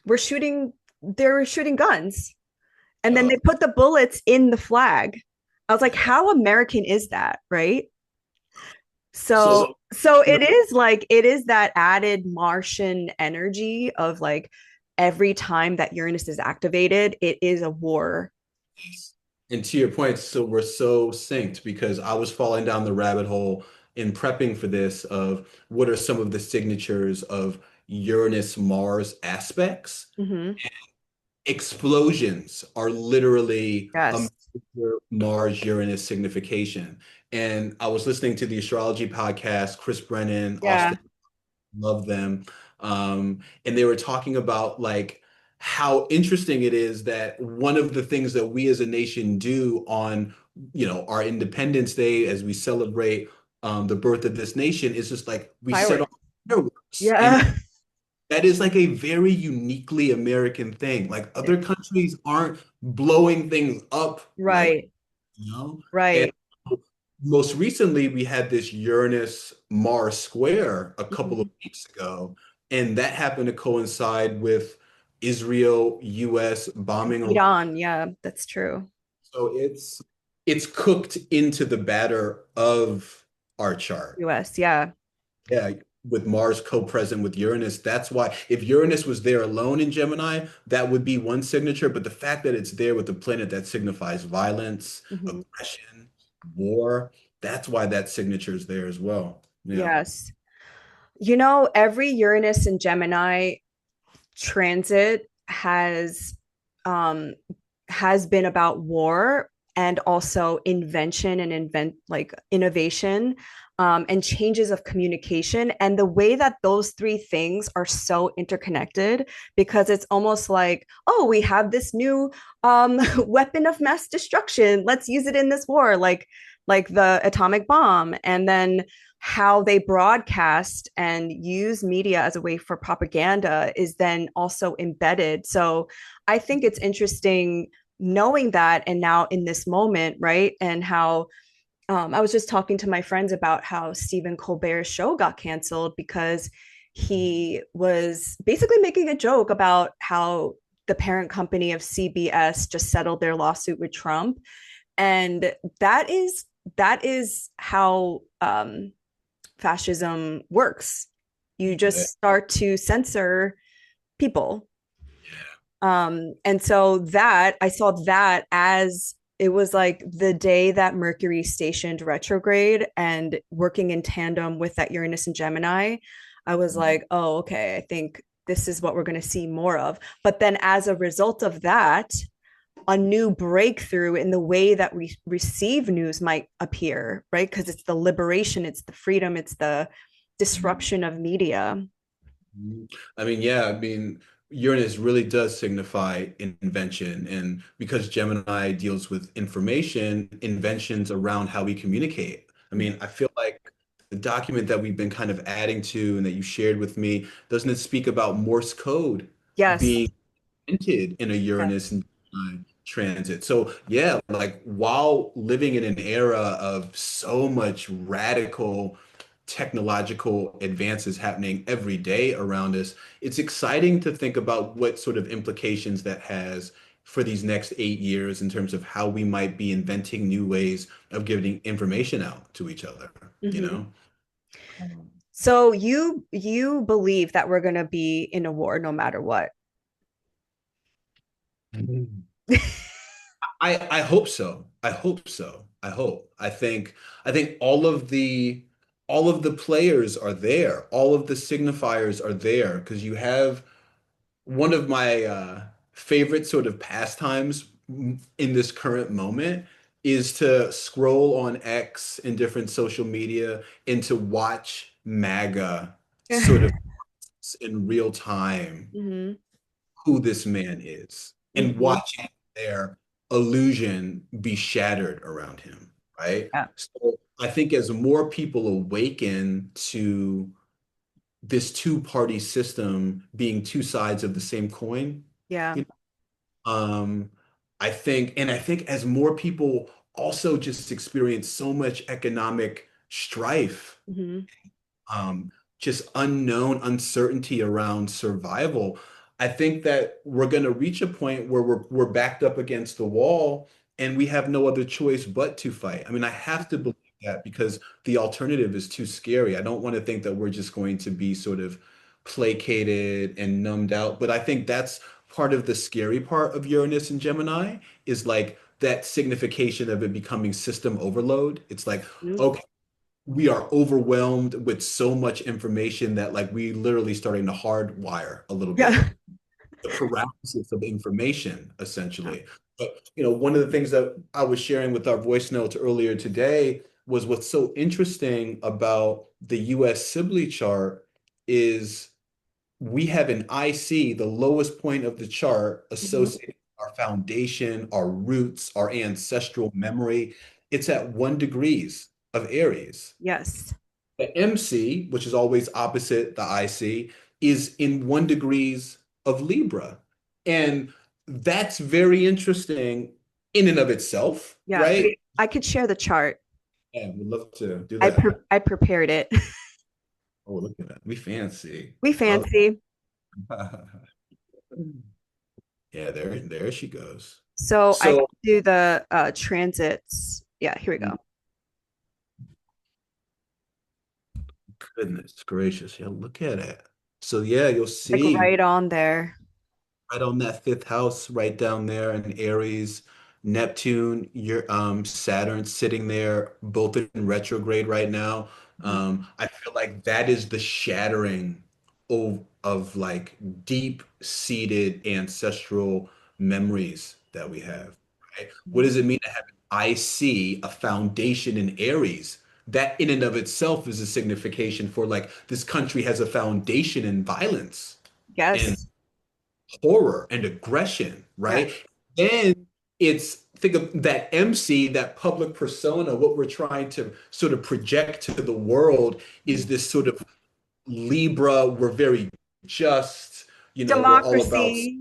[SPEAKER 1] were shooting they were shooting guns, and then
[SPEAKER 2] Uh,
[SPEAKER 1] they put the bullets in the flag. I was like, how American is that, right?
[SPEAKER 2] so,
[SPEAKER 1] So it is like it is that added Martian energy of like every time that Uranus is activated, it is a war.
[SPEAKER 2] and to your point, so we're so synced because I was falling down the rabbit hole in prepping for this of what are some of the signatures of Uranus Mars aspects.
[SPEAKER 1] Mm-hmm.
[SPEAKER 2] Explosions are literally a
[SPEAKER 1] Yes.
[SPEAKER 2] major Mars Uranus signification. And I was listening to the astrology podcast, Chris Brennan,
[SPEAKER 1] Yeah.
[SPEAKER 2] Austin, love them. And they were talking about like how interesting it is that one of the things that we as a nation do on, our Independence Day as we celebrate the birth of this nation is just like we set off
[SPEAKER 1] Fireworks.
[SPEAKER 2] fireworks. And
[SPEAKER 1] Yeah.
[SPEAKER 2] that is like a very uniquely American thing. Like other countries aren't blowing things up like,
[SPEAKER 1] Right.
[SPEAKER 2] you know? And
[SPEAKER 1] Right.
[SPEAKER 2] most recently, we had this Uranus Mars square a couple of
[SPEAKER 1] Mhm.
[SPEAKER 2] weeks ago, and that happened to coincide with Israel, US bombing Iran.
[SPEAKER 1] Iran. Yeah, that's true.
[SPEAKER 2] So it's cooked into the batter of our chart.
[SPEAKER 1] US. Yeah.
[SPEAKER 2] Yeah, with Mars co-present with Uranus. That's why if Uranus was there alone in Gemini, that would be one signature. But the fact that it's there with the planet that signifies violence,
[SPEAKER 1] Mhm.
[SPEAKER 2] aggression, war, that's why that signature is there as well. Yeah.
[SPEAKER 1] Yes. Every Uranus and Gemini transit um has been about war and also invention and like innovation, and changes of communication, and the way that those three things are so interconnected, because it's almost like, oh, we have this new weapon of mass destruction, let's use it in this war, like the atomic bomb, and then how they broadcast and use media as a way for propaganda is then also embedded. So I think it's interesting knowing that, and now in this moment, right? And how I was just talking to my friends about how Stephen Colbert's show got canceled because he was basically making a joke about how the parent company of CBS just settled their lawsuit with Trump. And that is how fascism works. You just start to censor people. And so that I saw that as it was like the day that Mercury stationed retrograde and working in tandem with that Uranus and Gemini, I was like, oh, okay, I think this is what we're going to see more of. But then as a result of that, a new breakthrough in the way that we receive news might appear, right? Because it's the liberation, it's the freedom, it's the disruption of media.
[SPEAKER 2] I mean, yeah, I mean, Uranus really does signify invention. And because Gemini deals with information, inventions around how we communicate. I mean, I feel like the document that we've been kind of adding to and that you shared with me, doesn't it speak about Morse code
[SPEAKER 1] Yes.
[SPEAKER 2] being invented in a Uranus
[SPEAKER 1] Yes.
[SPEAKER 2] and Gemini transit? So, yeah, like while living in an era of so much radical technological advances happening every day around us, it's exciting to think about what sort of implications that has for these next 8 years in terms of how we might be inventing new ways of giving information out to each other, you
[SPEAKER 1] Mhm.
[SPEAKER 2] know?
[SPEAKER 1] So you believe that we're going to be in a war no matter what.
[SPEAKER 2] Mhm. I hope so. I hope so. I hope. I think all of the players are there. All of the signifiers are there because you have one of my favorite sort of pastimes in this current moment is to scroll on X and different social media and to watch MAGA sort of in real time
[SPEAKER 1] Hmm.
[SPEAKER 2] who this man is and
[SPEAKER 1] Hmm.
[SPEAKER 2] watching their illusion be shattered around him, right?
[SPEAKER 1] Yeah.
[SPEAKER 2] So I think as more people awaken to this two-party system being two sides of the same coin,
[SPEAKER 1] Yeah.
[SPEAKER 2] you know, I think as more people also just experience so much economic strife,
[SPEAKER 1] Hmm.
[SPEAKER 2] um, just unknown uncertainty around survival. I think that we're going to reach a point where we're backed up against the wall and we have no other choice but to fight. I mean, I have to believe that because the alternative is too scary. I don't want to think that we're just going to be sort of placated and numbed out. But I think that's part of the scary part of Uranus and Gemini is like that signification of it becoming system overload. It's like, okay, we are overwhelmed with so much information that like we literally starting to hardwire a little bit
[SPEAKER 1] Yeah.
[SPEAKER 2] the paralysis of information essentially. But one of the things that I was sharing with our voice notes earlier today was what's so interesting about the US Sibley chart is we have an IC, the lowest point of the chart,
[SPEAKER 1] Mhm.
[SPEAKER 2] associated with our foundation, our roots, our ancestral memory. It's at 1 degrees of Aries.
[SPEAKER 1] Yes.
[SPEAKER 2] The MC, which is always opposite the IC, is in 1 degrees of Libra. And that's very interesting in and of itself,
[SPEAKER 1] Yeah.
[SPEAKER 2] right?
[SPEAKER 1] I could share the chart.
[SPEAKER 2] And we'd love to do that.
[SPEAKER 1] I prepared it.
[SPEAKER 2] Oh, look at that. We fancy.
[SPEAKER 1] We
[SPEAKER 2] Love
[SPEAKER 1] fancy.
[SPEAKER 2] it. Yeah, there she goes.
[SPEAKER 1] So I
[SPEAKER 2] So
[SPEAKER 1] can do the transits. Yeah, here we go.
[SPEAKER 2] goodness gracious. Yeah, look at it. So yeah, you'll
[SPEAKER 1] Like
[SPEAKER 2] see
[SPEAKER 1] right on there.
[SPEAKER 2] right on that fifth house, right down there in Aries, Neptune, your Saturn sitting there, both in retrograde right now.
[SPEAKER 1] Mhm.
[SPEAKER 2] I feel like that is the shattering of like deep-seated ancestral memories that we have, right? What
[SPEAKER 1] Mhm.
[SPEAKER 2] does it mean to have an IC, a foundation in Aries? That in and of itself is a signification for like this country has a foundation in violence and
[SPEAKER 1] Yes.
[SPEAKER 2] horror and aggression,
[SPEAKER 1] Yeah.
[SPEAKER 2] right? And it's think of that MC, that public persona, what we're trying to sort of project to the world is
[SPEAKER 1] Mhm.
[SPEAKER 2] this sort of Libra, we're very just, we're all about
[SPEAKER 1] Democracy,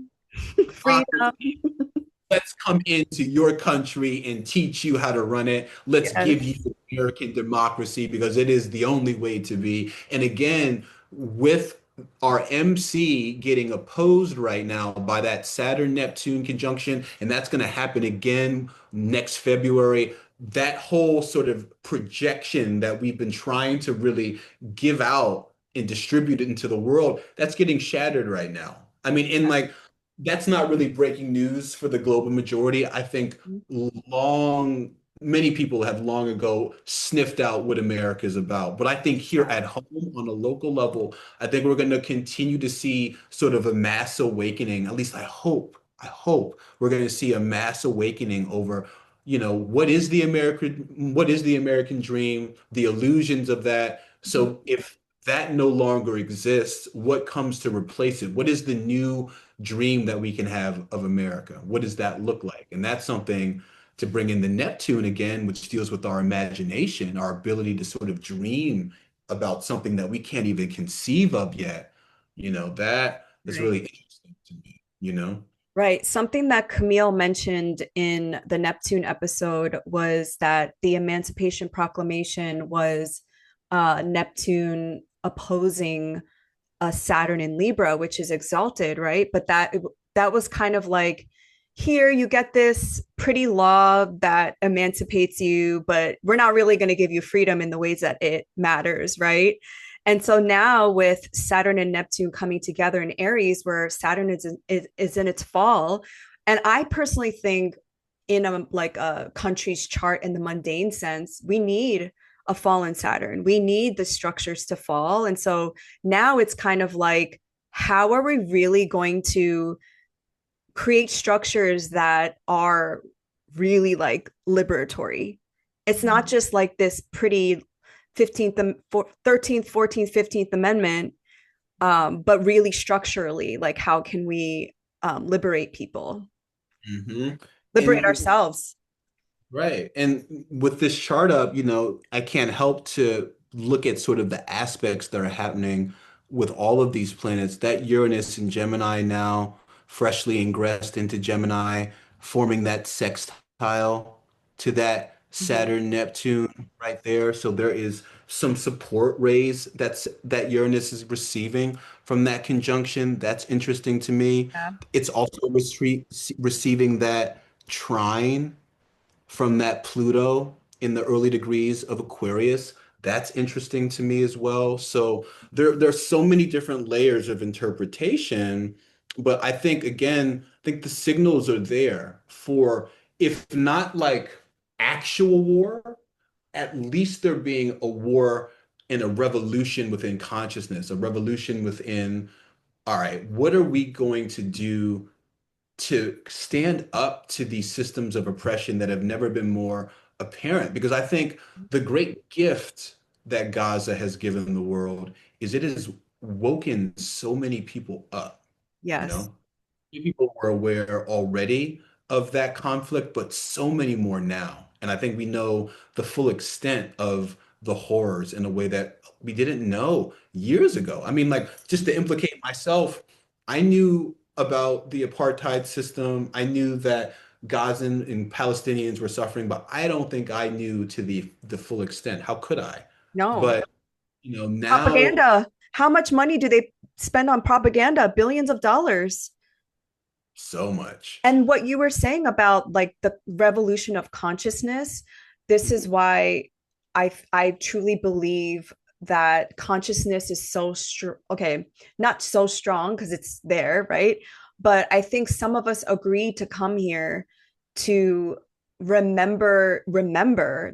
[SPEAKER 2] democracy.
[SPEAKER 1] freedom.
[SPEAKER 2] Let's come into your country and teach you how to run it. Let's give you
[SPEAKER 1] Yes.
[SPEAKER 2] American democracy because it is the only way to be. And again, with our MC getting opposed right now by that Saturn Neptune conjunction, and that's going to happen again next February. That whole sort of projection that we've been trying to really give out and distribute it into the world, that's getting shattered right now. I mean, in like that's not really breaking news for the global majority. I think many people have long ago sniffed out what America is about. But I think here
[SPEAKER 1] Yeah.
[SPEAKER 2] at home on a local level, I think we're going to continue to see sort of a mass awakening. At least I hope we're going to see a mass awakening over, what is the American dream, the illusions of that.
[SPEAKER 1] Mhm.
[SPEAKER 2] So if that no longer exists, what comes to replace it? What is the new dream that we can have of America? What does that look like? And that's something to bring in the Neptune again, which deals with our imagination, our ability to sort of dream about something that we can't even conceive of yet. That is
[SPEAKER 1] Right.
[SPEAKER 2] really interesting to me.
[SPEAKER 1] Right. Something that Camille mentioned in the Neptune episode was that the Emancipation Proclamation was Neptune opposing Saturn in Libra, which is exalted, right? But that was kind of like, here you get this pretty law that emancipates you, but we're not really going to give you freedom in the ways that it matters, right? And so now with Saturn and Neptune coming together in Aries, where Saturn is in its fall, and I personally think in a country's chart in the mundane sense, we need a fallen Saturn. We need the structures to fall. And so now it's kind of like, how are we really going to create structures that are really like liberatory? It's not just like this pretty 15th, 13th, 14th, 15th Amendment, but really structurally, like how can we liberate people,
[SPEAKER 2] Hmm.
[SPEAKER 1] liberate
[SPEAKER 2] And
[SPEAKER 1] ourselves?
[SPEAKER 2] right. And with this chart up, I can't help to look at sort of the aspects that are happening with all of these planets. That Uranus in Gemini now, freshly ingressed into Gemini, forming that sextile to that
[SPEAKER 1] Mhm.
[SPEAKER 2] Saturn Neptune right there. So there is some support rays that Uranus is receiving from that conjunction. That's interesting to me.
[SPEAKER 1] Yeah.
[SPEAKER 2] It's also receiving that trine from that Pluto in the early degrees of Aquarius. That's interesting to me as well. So there's so many different layers of interpretation, but I think the signals are there for, if not like actual war, at least there being a war and a revolution within consciousness, a revolution within, all right, what are we going to do to stand up to these systems of oppression that have never been more apparent? Because I think the great gift that Gaza has given the world is it has woken so many people up, you
[SPEAKER 1] Yes.
[SPEAKER 2] know? Many people were aware already of that conflict, but so many more now. And I think we know the full extent of the horrors in a way that we didn't know years ago. I mean, like, just to implicate myself, I knew about the apartheid system. I knew that Gazan and Palestinians were suffering, but I don't think I knew to the full extent. How could I?
[SPEAKER 1] No.
[SPEAKER 2] But now
[SPEAKER 1] Propaganda. How much money do they spend on propaganda? Billions of dollars.
[SPEAKER 2] so much.
[SPEAKER 1] And what you were saying about like the revolution of consciousness, this is why I truly believe that consciousness is so strong. Okay, not so strong because it's there, right? But I think some of us agreed to come here to remember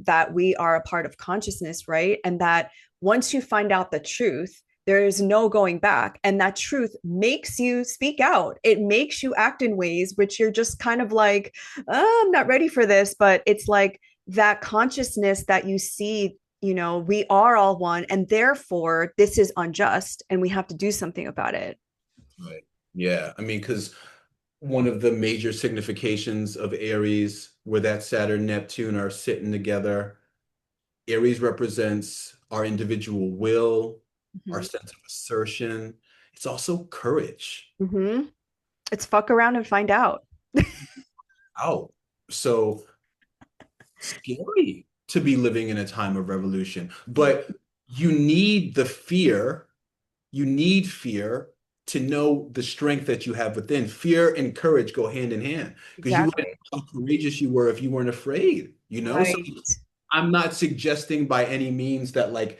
[SPEAKER 1] that we are a part of consciousness, right? And that once you find out the truth, there is no going back. And that truth makes you speak out. It makes you act in ways which you're just kind of like, oh, I'm not ready for this. But it's like that consciousness that you see, we are all one. And therefore, this is unjust and we have to do something about it.
[SPEAKER 2] Right. Yeah. I mean, because one of the major significations of Aries, where that Saturn Neptune are sitting together, Aries represents our individual will, our
[SPEAKER 1] Mm-hmm.
[SPEAKER 2] sense of assertion. It's also courage.
[SPEAKER 1] Mm-hmm. It's fuck around and find out.
[SPEAKER 2] Out. So scary to be living in a time of revolution. But you need the fear, you need fear to know the strength that you have within. Fear and courage go hand in hand because you wouldn't
[SPEAKER 1] Exactly.
[SPEAKER 2] know how courageous you were if you weren't afraid. So
[SPEAKER 1] Right.
[SPEAKER 2] I'm not suggesting by any means that like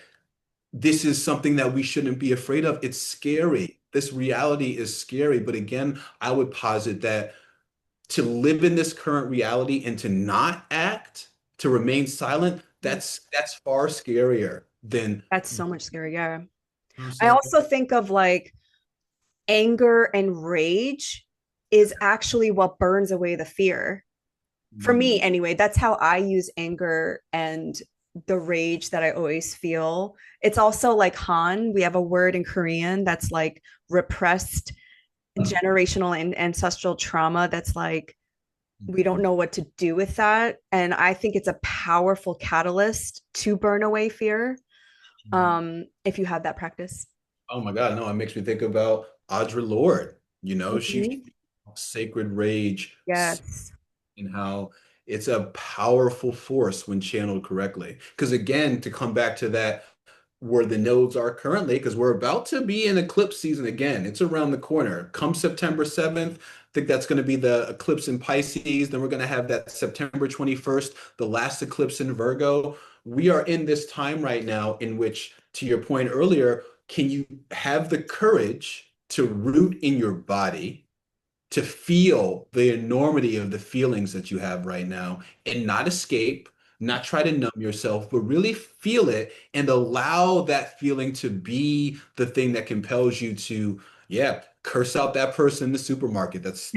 [SPEAKER 2] this is something that we shouldn't be afraid of. It's scary. This reality is scary. But again, I would posit that to live in this current reality and to not act, to remain silent, that's far scarier than
[SPEAKER 1] That's so much scary. Yeah.
[SPEAKER 2] what I'm
[SPEAKER 1] I
[SPEAKER 2] saying.
[SPEAKER 1] also think of like anger and rage is actually what burns away the fear. For me,
[SPEAKER 2] Mm,
[SPEAKER 1] anyway, that's how I use anger and the rage that I always feel. It's also like Han. We have a word in Korean that's like repressed generational and ancestral trauma that's like we don't know what to do with that. And I think it's a powerful catalyst to burn away fear if you have that practice.
[SPEAKER 2] Oh my God, no, it makes me think about Audre Lorde. You know, she
[SPEAKER 1] Mhm.
[SPEAKER 2] sacred rage
[SPEAKER 1] Yes.
[SPEAKER 2] and how it's a powerful force when channeled correctly. Because again, to come back to that, where the nodes are currently, because we're about to be in eclipse season again. It's around the corner. Come September 7th, I think that's going to be the eclipse in Pisces. Then we're going to have that September 21st, the last eclipse in Virgo. We are in this time right now in which, to your point earlier, can you have the courage to root in your body, to feel the enormity of the feelings that you have right now and not escape, not try to numb yourself, but really feel it and allow that feeling to be the thing that compels you to, yeah, curse out that person in the supermarket. That's,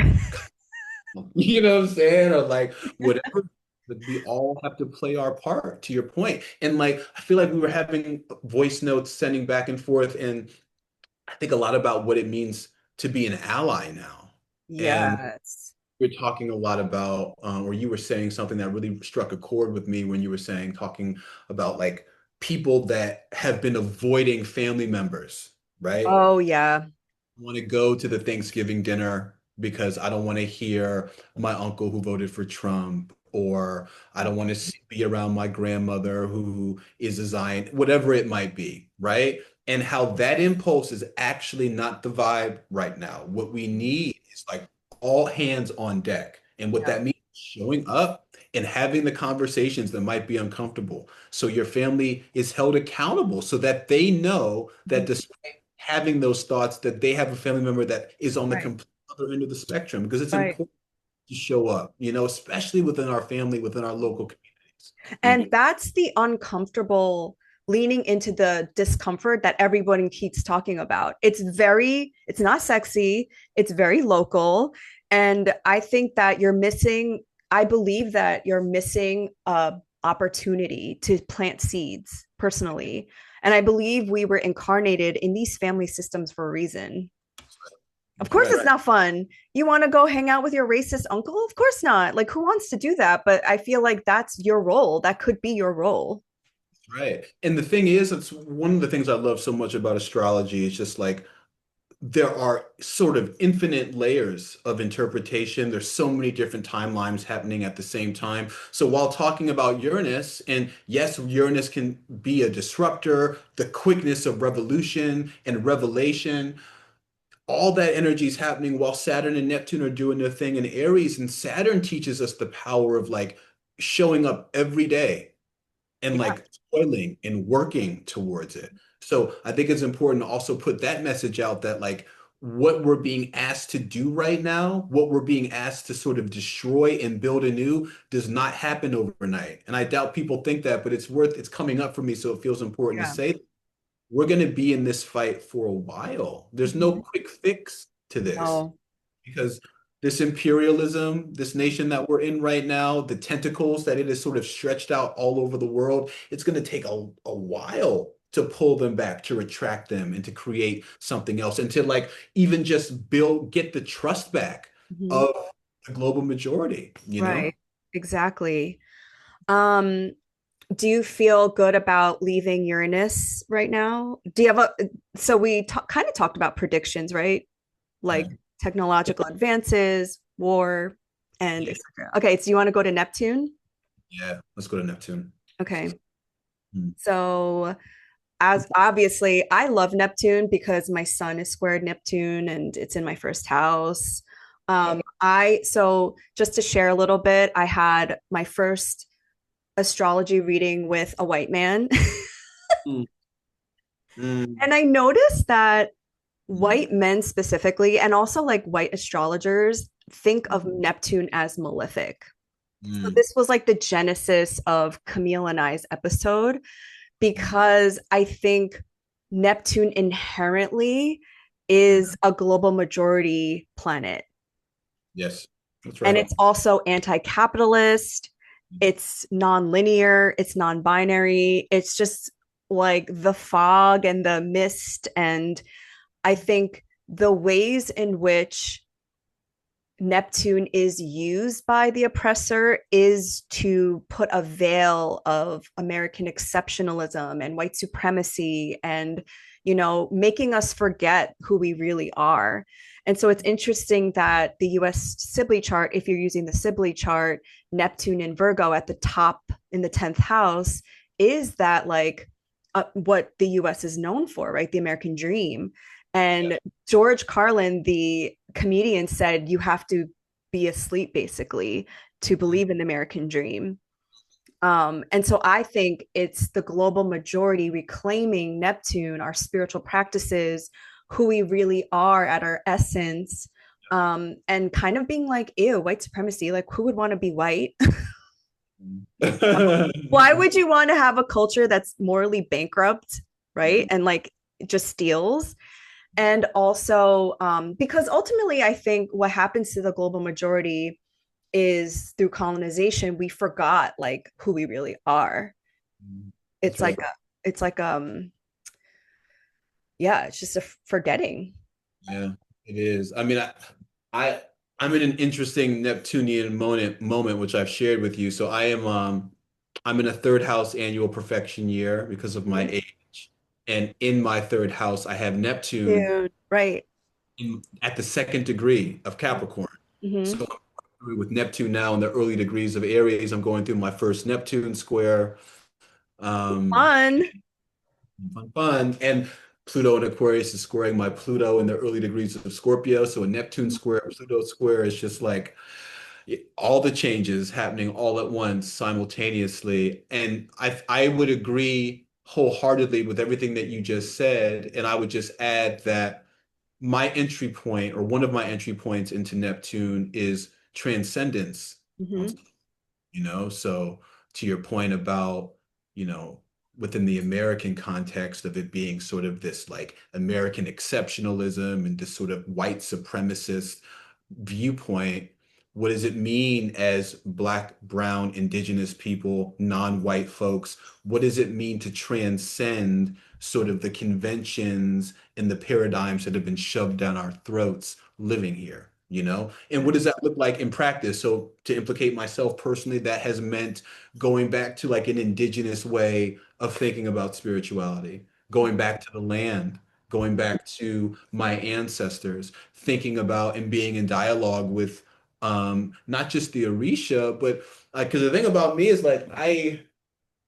[SPEAKER 2] you know what I'm saying? Or like whatever. But we all have to play our part, to your point. And like, I feel like we were having voice notes sending back and forth, and I think a lot about what it means to be an ally now. And
[SPEAKER 1] Yes.
[SPEAKER 2] we're talking a lot about, or you were saying something that really struck a chord with me when you were saying, talking about like people that have been avoiding family members, right?
[SPEAKER 1] Oh, yeah.
[SPEAKER 2] Want to go to the Thanksgiving dinner because I don't want to hear my uncle who voted for Trump, or I don't want to be around my grandmother who is a Zion, whatever it might be, right? And how that impulse is actually not the vibe right now. What we need is like all hands on deck. And what
[SPEAKER 1] Yeah.
[SPEAKER 2] that means is showing up and having the conversations that might be uncomfortable. So your family is held accountable so that they know that
[SPEAKER 1] Mhm.
[SPEAKER 2] despite having those thoughts, that they have a family member that is on the
[SPEAKER 1] Right.
[SPEAKER 2] complete other end of the spectrum, because it's
[SPEAKER 1] Right.
[SPEAKER 2] important to show up, you know, especially within our family, within our local communities. You know?
[SPEAKER 1] And that's the uncomfortable leaning into the discomfort that everybody keeps talking about. It's not sexy, it's very local. And I think that I believe that you're missing a opportunity to plant seeds personally. And I believe we were incarnated in these family systems for a reason. Of
[SPEAKER 2] That's
[SPEAKER 1] course,
[SPEAKER 2] right.
[SPEAKER 1] it's not fun. You want to go hang out with your racist uncle? Of course not. Like, who wants to do that? But I feel like that's your role. That could be your role.
[SPEAKER 2] Right. And the thing is, it's one of the things I love so much about astrology. It's just like there are sort of infinite layers of interpretation. There's so many different timelines happening at the same time. So while talking about Uranus, and yes, Uranus can be a disruptor, the quickness of revolution and revelation, all that energy is happening while Saturn and Neptune are doing their thing in Aries. And Saturn teaches us the power of like showing up every day and
[SPEAKER 1] Yeah.
[SPEAKER 2] like toiling and working towards it. So I think it's important to also put that message out that like what we're being asked to do right now, what we're being asked to sort of destroy and build anew does not happen overnight. And I doubt people think that, but it's coming up for me. So it feels important to
[SPEAKER 1] Yeah.
[SPEAKER 2] say we're going to be in this fight for a while. There's no
[SPEAKER 1] Mhm.
[SPEAKER 2] quick fix to this
[SPEAKER 1] No.
[SPEAKER 2] because this imperialism, this nation that we're in right now, the tentacles that it has sort of stretched out all over the world, it's going to take a while to pull them back, to retract them, and to create something else, and to like even just get the trust back
[SPEAKER 1] Mhm.
[SPEAKER 2] of the global majority, you know?
[SPEAKER 1] Right. Exactly. Um, do you feel good about leaving Uranus right now? Do you have so we kind of talked about predictions, right?
[SPEAKER 2] Yeah.
[SPEAKER 1] Like technological advances, war, and
[SPEAKER 2] Yeah.
[SPEAKER 1] etc. Okay, so you want to go to Neptune?
[SPEAKER 2] Yeah. Let's go to Neptune.
[SPEAKER 1] Okay.
[SPEAKER 2] Hmm.
[SPEAKER 1] So as obviously I love Neptune because my sun is squared Neptune and it's in my first house. I so just to share a little bit, I had my first astrology reading with a white man.
[SPEAKER 2] Mm, mm,
[SPEAKER 1] And I noticed that
[SPEAKER 2] mm,
[SPEAKER 1] white men specifically, and also like white astrologers, think of Neptune as malefic. So
[SPEAKER 2] mm,
[SPEAKER 1] this was like the genesis of Camille and I's episode because I think Neptune inherently is a global majority planet.
[SPEAKER 2] yes, that's
[SPEAKER 1] And
[SPEAKER 2] right.
[SPEAKER 1] it's also anti capitalist. it's non-linear, it's non-binary, it's just like the fog and the mist. And I think the ways in which Neptune is used by the oppressor is to put a veil of American exceptionalism and white supremacy and, making us forget who we really are. And so it's interesting that the US Sibley chart, if you're using the Sibley chart, Neptune in Virgo at the top in the 10th house is that like what the US is known for, right? The American dream.
[SPEAKER 2] Yeah.
[SPEAKER 1] And George Carlin, the comedian, said you have to be asleep basically to believe in the American dream. And so I think it's the global majority reclaiming Neptune, our spiritual practices, who we really are at our essence, and kind of being like, ew, white supremacy. Like, who would want to be white? Why would you want to have a culture that's morally bankrupt, right? And like just steals? And also, because ultimately, I think what happens to the global majority is through colonization, we forgot like who we really are.
[SPEAKER 2] That's
[SPEAKER 1] It's
[SPEAKER 2] right.
[SPEAKER 1] like it's like yeah, it's just a forgetting.
[SPEAKER 2] Yeah, it is. I mean, I I'm in an interesting Neptunian moment which I've shared with you. So I'm in a third house annual perfection year because of my
[SPEAKER 1] Mhm.
[SPEAKER 2] age. And in my third house, I have Neptune
[SPEAKER 1] Dude, right.
[SPEAKER 2] at the second degree of Capricorn.
[SPEAKER 1] Mm-hmm.
[SPEAKER 2] So I'm with Neptune now in the early degrees of Aries. I'm going through my first Neptune square. Um,
[SPEAKER 1] Fun.
[SPEAKER 2] fun, fun. And Pluto in Aquarius is squaring my Pluto in the early degrees of Scorpio. So a Neptune square, Pluto square is just like all the changes happening all at once simultaneously. And I would agree wholeheartedly with everything that you just said. And I would just add that my entry point, or one of my entry points into Neptune, is transcendence.
[SPEAKER 1] Mm-hmm.
[SPEAKER 2] So to your point about, you know, within the American context of it being sort of this like American exceptionalism and this sort of white supremacist viewpoint, what does it mean as Black, Brown, Indigenous people, non-white folks? What does it mean to transcend sort of the conventions and the paradigms that have been shoved down our throats living here? And what does that look like in practice? So to implicate myself personally, that has meant going back to like an indigenous way of thinking about spirituality, going back to the land, going back to my ancestors, thinking about and being in dialogue with not just the Orisha, but because the thing about me is like I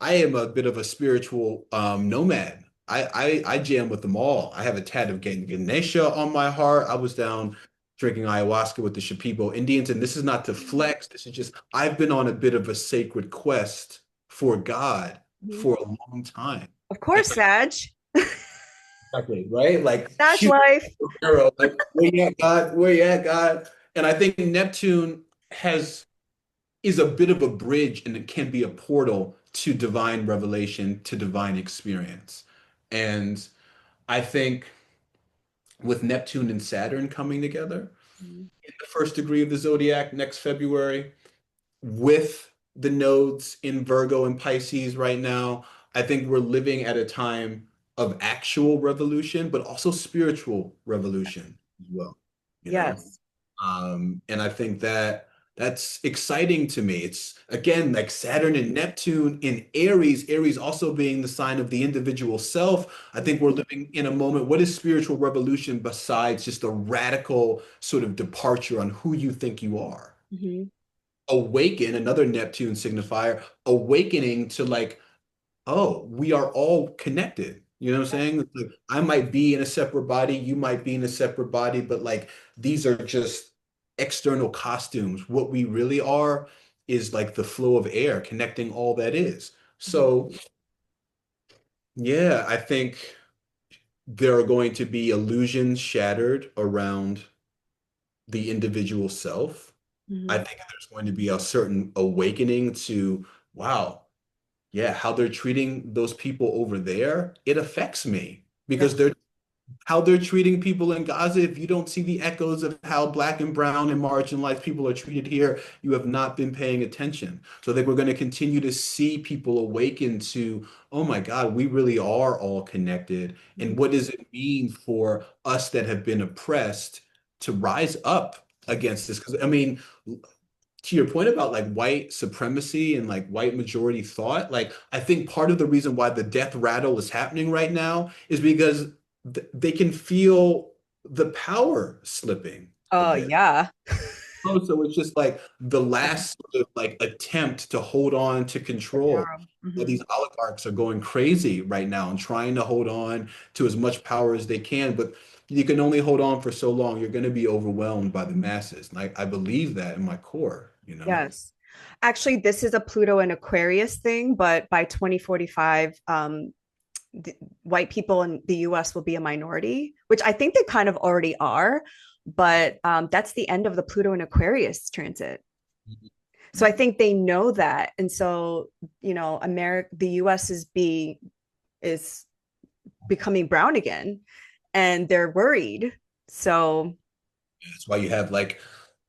[SPEAKER 2] am a bit of a spiritual nomad. I jam with them all. I have a tad of Ganesha on my heart. I was down drinking ayahuasca with the Shipibo Indians, and this is not to flex. This is just I've been on a bit of a sacred quest for God
[SPEAKER 1] Mm-hmm.
[SPEAKER 2] for a long time.
[SPEAKER 1] Of course, Sag.
[SPEAKER 2] Exactly, right? Like
[SPEAKER 1] Sag
[SPEAKER 2] shoot
[SPEAKER 1] life.
[SPEAKER 2] arrow, like where you at, God? Where you at, God? And I think Neptune has is a bit of a bridge and it can be a portal to divine revelation, to divine experience. And I think with Neptune and Saturn coming together
[SPEAKER 1] Mhm.
[SPEAKER 2] in the first degree of the zodiac next February, with the nodes in Virgo and Pisces right now, I think we're living at a time of actual revolution, but also spiritual revolution as well, you know?
[SPEAKER 1] Yes.
[SPEAKER 2] And I think that that's exciting to me. It's again like Saturn and Neptune in Aries, Aries also being the sign of the individual self. I think we're living in a moment. What is spiritual revolution besides just a radical sort of departure on who you think you are?
[SPEAKER 1] Mm-hmm.
[SPEAKER 2] Awaken, another Neptune signifier, awakening to like, oh, we are all connected. You know what I'm saying? Like, I might be in a separate body, you might be in a separate body, but like these are just external costumes. What we really are is like the flow of air connecting all that is. So, yeah, I think there are going to be illusions shattered around the individual self. I
[SPEAKER 1] Mm-hmm.
[SPEAKER 2] think there's going to be a certain awakening to, wow, yeah, how they're treating those people over there, it affects me
[SPEAKER 1] Yeah.
[SPEAKER 2] because how they're treating people in Gaza, if you don't see the echoes of how black and brown and marginalized people are treated here, you have not been paying attention. So I think we're going to continue to see people awaken to, oh my God, we really are all connected. And what does it mean for us that have been oppressed to rise up against this? Because I mean, to your point about like white supremacy and like white majority thought, like I think part of the reason why the death rattle is happening right now is because they can feel the power slipping a
[SPEAKER 1] Oh,
[SPEAKER 2] bit.
[SPEAKER 1] yeah.
[SPEAKER 2] Oh, so it's just like the last sort of like attempt to hold on to control.
[SPEAKER 1] Mm-hmm.
[SPEAKER 2] These oligarchs are going crazy right now and trying to hold on to as much power as they can, but you can only hold on for so long. You're going to be overwhelmed by the masses. And I believe that in my core, you know?
[SPEAKER 1] Yes. Actually, this is a Pluto and Aquarius thing, but by 2045, the white people in the US will be a minority, which I think they kind of already are. But that's the end of the Pluto and Aquarius transit. So I think they know that. And so, America, the US is becoming brown again and they're worried. So,
[SPEAKER 2] That's why you have like,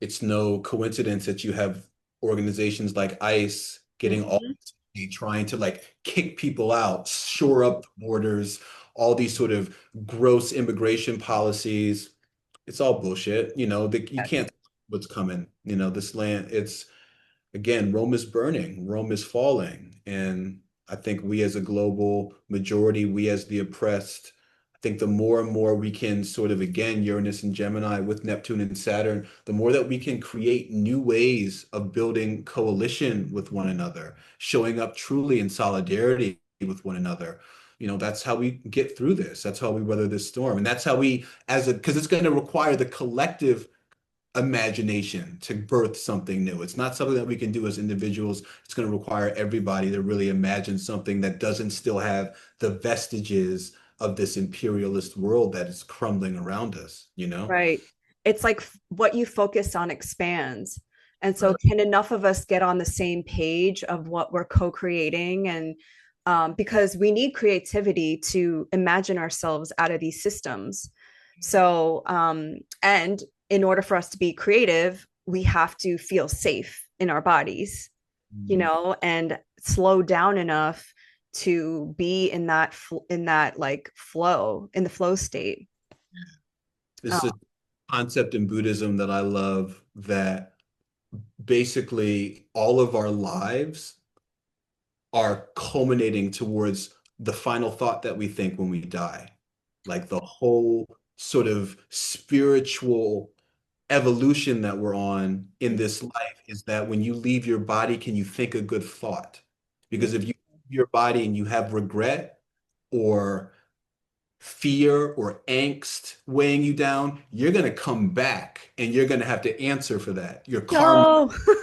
[SPEAKER 2] it's no coincidence that you have organizations like ICE getting all
[SPEAKER 1] mhm,
[SPEAKER 2] trying to like kick people out, shore up the borders, all these sort of gross immigration policies. It's all bullshit. You
[SPEAKER 1] yes,
[SPEAKER 2] can't what's coming. This land, it's again, Rome is burning, Rome is falling. And I think we as a global majority, we as the oppressed, I think the more and more we can sort of, again, Uranus and Gemini with Neptune and Saturn, the more that we can create new ways of building coalition with one another, showing up truly in solidarity with one another. That's how we get through this. That's how we weather this storm. And that's how we, because it's going to require the collective imagination to birth something new. It's not something that we can do as individuals. It's going to require everybody to really imagine something that doesn't still have the vestiges of this imperialist world that is crumbling around us, you know?
[SPEAKER 1] right. It's like what you focus on expands. And so,
[SPEAKER 2] Right.
[SPEAKER 1] can enough of us get on the same page of what we're co creating? And because we need creativity to imagine ourselves out of these systems. So, and in order for us to be creative, we have to feel safe in our bodies,
[SPEAKER 2] Mm.
[SPEAKER 1] and slow down enough to be in that like flow, in the flow state.
[SPEAKER 2] This is
[SPEAKER 1] Oh,
[SPEAKER 2] a concept in Buddhism that I love that basically all of our lives are culminating towards the final thought that we think when we die. Like the whole sort of spiritual evolution that we're on in this life is that when you leave your body, can you think a good thought? Because if you leave your body and you have regret or fear or angst weighing you down, you're going to come back and you're going to have to answer for that. Your karma
[SPEAKER 1] no.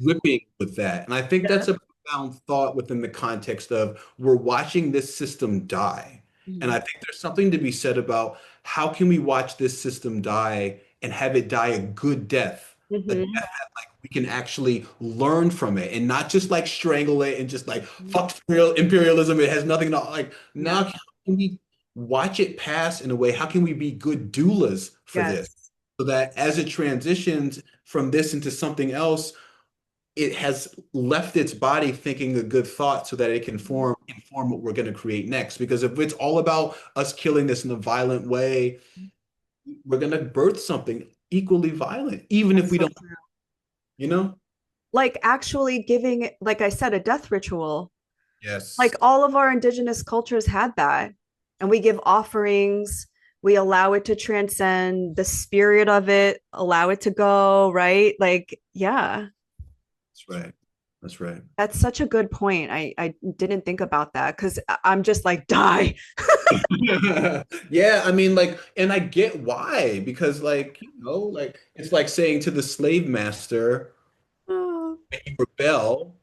[SPEAKER 2] gripping with that. And I think
[SPEAKER 1] Yeah.
[SPEAKER 2] that's a profound thought within the context of we're watching this system die. And I think there's something to be said about how can we watch this system die and have it die a good death, a death
[SPEAKER 1] Mhm.
[SPEAKER 2] that like we can actually learn from it and not just like strangle it and just like fuck imperialism. It has nothing to like.
[SPEAKER 1] Yeah.
[SPEAKER 2] Now, how can we watch it pass in a way? How can we be good doulas for this?
[SPEAKER 1] Yes.
[SPEAKER 2] So that as it transitions from this into something else, it has left its body thinking a good thought so that it can inform what we're going to create next. Because if it's all about us killing this in a violent way, we're going to birth something equally violent, even if
[SPEAKER 1] That's
[SPEAKER 2] we
[SPEAKER 1] so
[SPEAKER 2] don't,
[SPEAKER 1] true.
[SPEAKER 2] you know?
[SPEAKER 1] Like actually giving it, like I said, a death ritual.
[SPEAKER 2] Yes.
[SPEAKER 1] Like all of our indigenous cultures had that. And we give offerings, we allow it to transcend the spirit of it, allow it to go, right? Like, yeah,
[SPEAKER 2] That's right. That's right.
[SPEAKER 1] that's such a good point. I didn't think about that because I'm just like, die.
[SPEAKER 2] Yeah, I mean, like, and I get why, because, like, like, it's like saying to the slave master,
[SPEAKER 1] Oh,
[SPEAKER 2] you rebel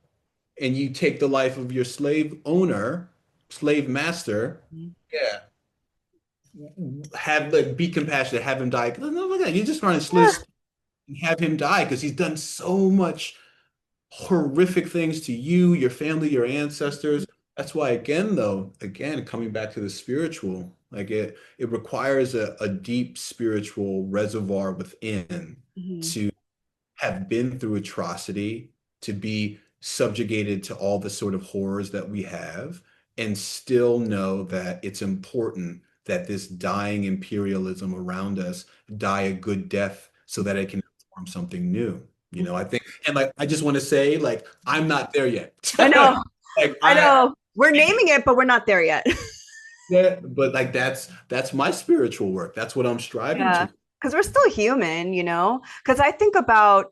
[SPEAKER 2] and you take the life of your slave owner, slave master. Yeah, have like be compassionate, have him die. No, no, no, you just run his
[SPEAKER 1] yeah.
[SPEAKER 2] list and have him die because he's done so much horrific things to your family, your ancestors. That's why, again, though, again, coming back to the spiritual. Like it requires a deep spiritual reservoir within
[SPEAKER 1] Hmm.
[SPEAKER 2] to have been through atrocity, to be subjugated to all the sort of horrors that we have, and still know that it's important that this dying imperialism around us die a good death so that it can form something new. I think, and like, I just want to say, like, I'm not there yet.
[SPEAKER 1] I know.
[SPEAKER 2] Like,
[SPEAKER 1] I know. We're naming it, but we're not there yet.
[SPEAKER 2] yeah, but like that's my spiritual work. That's what I'm striving
[SPEAKER 1] Yeah.
[SPEAKER 2] to.
[SPEAKER 1] Because we're still human, Because I think about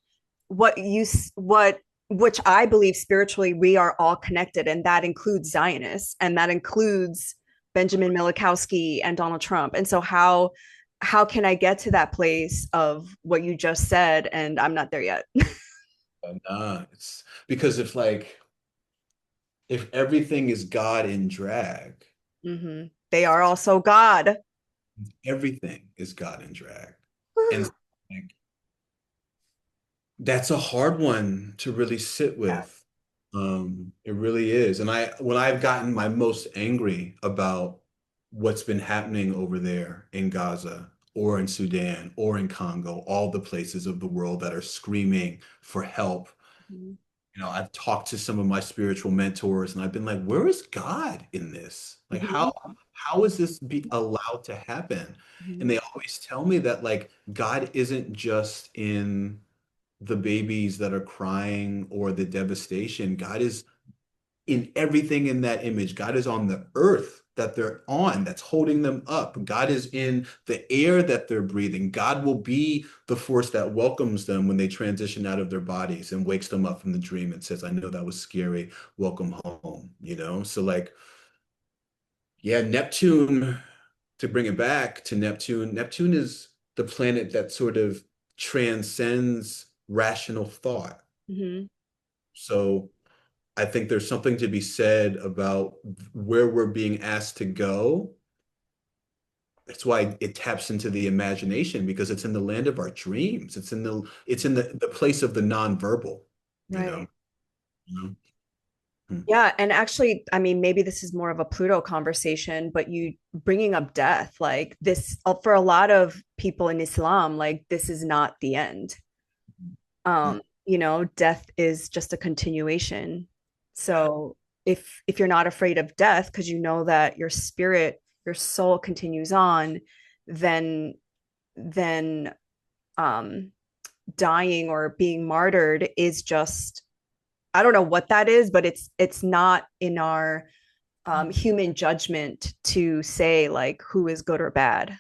[SPEAKER 1] what, which I believe spiritually, we are all connected, and that includes Zionists, and that includes Benjamin Milikowski and Donald Trump. And so, how can I get to that place of what you just said? And I'm not there yet.
[SPEAKER 2] It's because if everything is God in drag,
[SPEAKER 1] Hmm. They are also God.
[SPEAKER 2] everything is God in drag. And so, like, that's a hard one to really sit
[SPEAKER 1] Yeah.
[SPEAKER 2] with. It really is. And when I've gotten my most angry about what's been happening over there in Gaza or in Sudan or in Congo, all the places of the world that are screaming for help.
[SPEAKER 1] Mhm.
[SPEAKER 2] I've talked to some of my spiritual mentors and I've been like, where is God in this? Like,
[SPEAKER 1] Mhm.
[SPEAKER 2] how is this be allowed to happen? And
[SPEAKER 1] Mhm.
[SPEAKER 2] they always tell me that like God isn't just in the babies that are crying or the devastation. God is in everything in that image. God is on the earth that they're on, that's holding them up. God is in the air that they're breathing. God will be the force that welcomes them when they transition out of their bodies and wakes them up from the dream and says, I know that was scary. Welcome home. So, like, yeah, Neptune, to bring it back to Neptune, Neptune is the planet that sort of transcends rational thought.
[SPEAKER 1] Mhm.
[SPEAKER 2] So, I think there's something to be said about where we're being asked to go. That's why it taps into the imagination because it's in the land of our dreams. It's in the place of the nonverbal, you know.
[SPEAKER 1] Right.
[SPEAKER 2] You know? Hmm.
[SPEAKER 1] Yeah, and actually, I mean, maybe this is more of a Pluto conversation, but you bringing up death, like this, for a lot of people in Islam, like this is not the end. Death is just a continuation.
[SPEAKER 2] Yeah.
[SPEAKER 1] So if you're not afraid of death because you know that your spirit, your soul continues on, then then um dying or being martyred is just, I don't know what that is, but it's not in our human judgment to say like who is good or bad.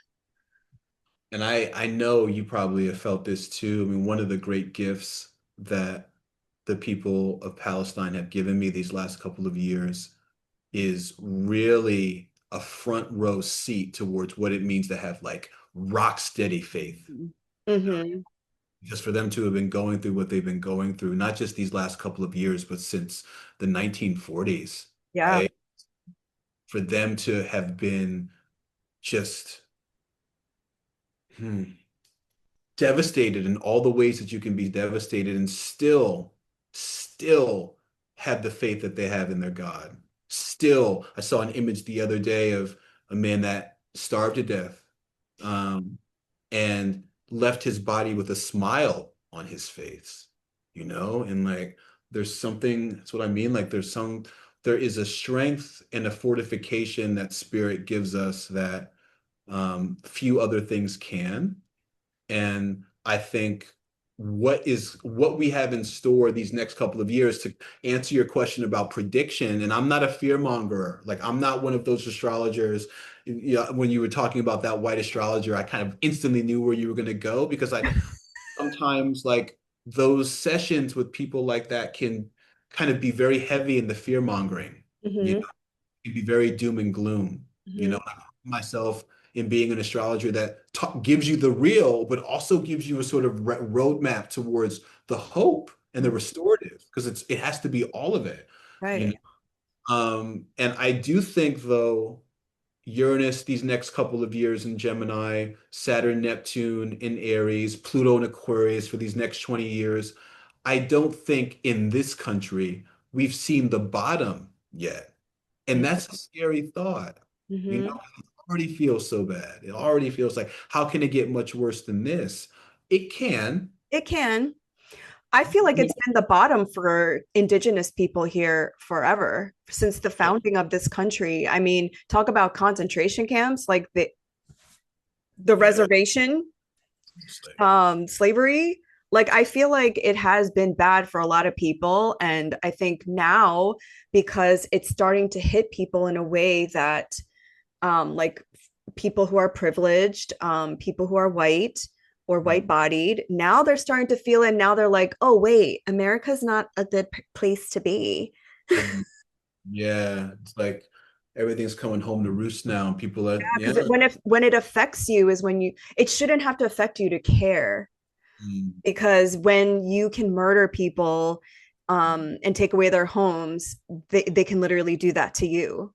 [SPEAKER 2] And I know you probably have felt this too. I mean, one of the great gifts that the people of Palestine have given me these last couple of years is really a front row seat towards what it means to have like rock steady faith.
[SPEAKER 1] Mm-hmm.
[SPEAKER 2] Just for them to have been going through what they've been going through, not just these last couple of years, but since the 1940s,
[SPEAKER 1] Yeah.
[SPEAKER 2] right? For them to have been just hmm, devastated in all the ways that you can be devastated and still have the faith that they have in their God. Still, I saw an image the other day of a man that starved to death, um, and left his body with a smile on his face. And like that's what I mean. Like there is a strength and a fortification that spirit gives us that few other things can. And I think what we have in store these next couple of years to answer your question about prediction, and I'm not a fear monger. Like I'm not one of those astrologers. When you were talking about that white astrologer, I kind of instantly knew where you were going to go because I sometimes like those sessions with people like that can kind of be very heavy in the fear mongering. You
[SPEAKER 1] Mm-hmm.
[SPEAKER 2] know, it can be very doom and gloom.
[SPEAKER 1] Mm-hmm.
[SPEAKER 2] I find myself in being an astrologer that gives you the real, but also gives you a sort of roadmap towards the hope and the restorative, because it has to be all of it. You
[SPEAKER 1] Right.
[SPEAKER 2] know, and I do think though Uranus these next couple of years in Gemini, Saturn, Neptune in Aries, Pluto in Aquarius for these next 20 years. I don't think in this country we've seen the bottom yet. And that's a scary thought. You
[SPEAKER 1] Mm-hmm.
[SPEAKER 2] know, already feels so bad. It already feels like, how can it get much worse than this? It can.
[SPEAKER 1] It can. I feel like it's been the bottom for indigenous people here forever, since the founding of this country. I mean, talk about concentration camps, like the
[SPEAKER 2] Yeah.
[SPEAKER 1] reservation,
[SPEAKER 2] It's like,
[SPEAKER 1] slavery. Like I feel like it has been bad for a lot of people. And I think now, because it's starting to hit people in a way that like people who are privileged, people who are white or white bodied, now they're starting to feel it. Now they're like, oh, wait, America's not a good place to be.
[SPEAKER 2] mm, yeah, it's like everything's coming home to roost now. And people are, yeah.
[SPEAKER 1] Because when it affects you is when it shouldn't have to affect you to care.
[SPEAKER 2] Mm,
[SPEAKER 1] Because when you can murder people and take away their homes, they can literally do that to you.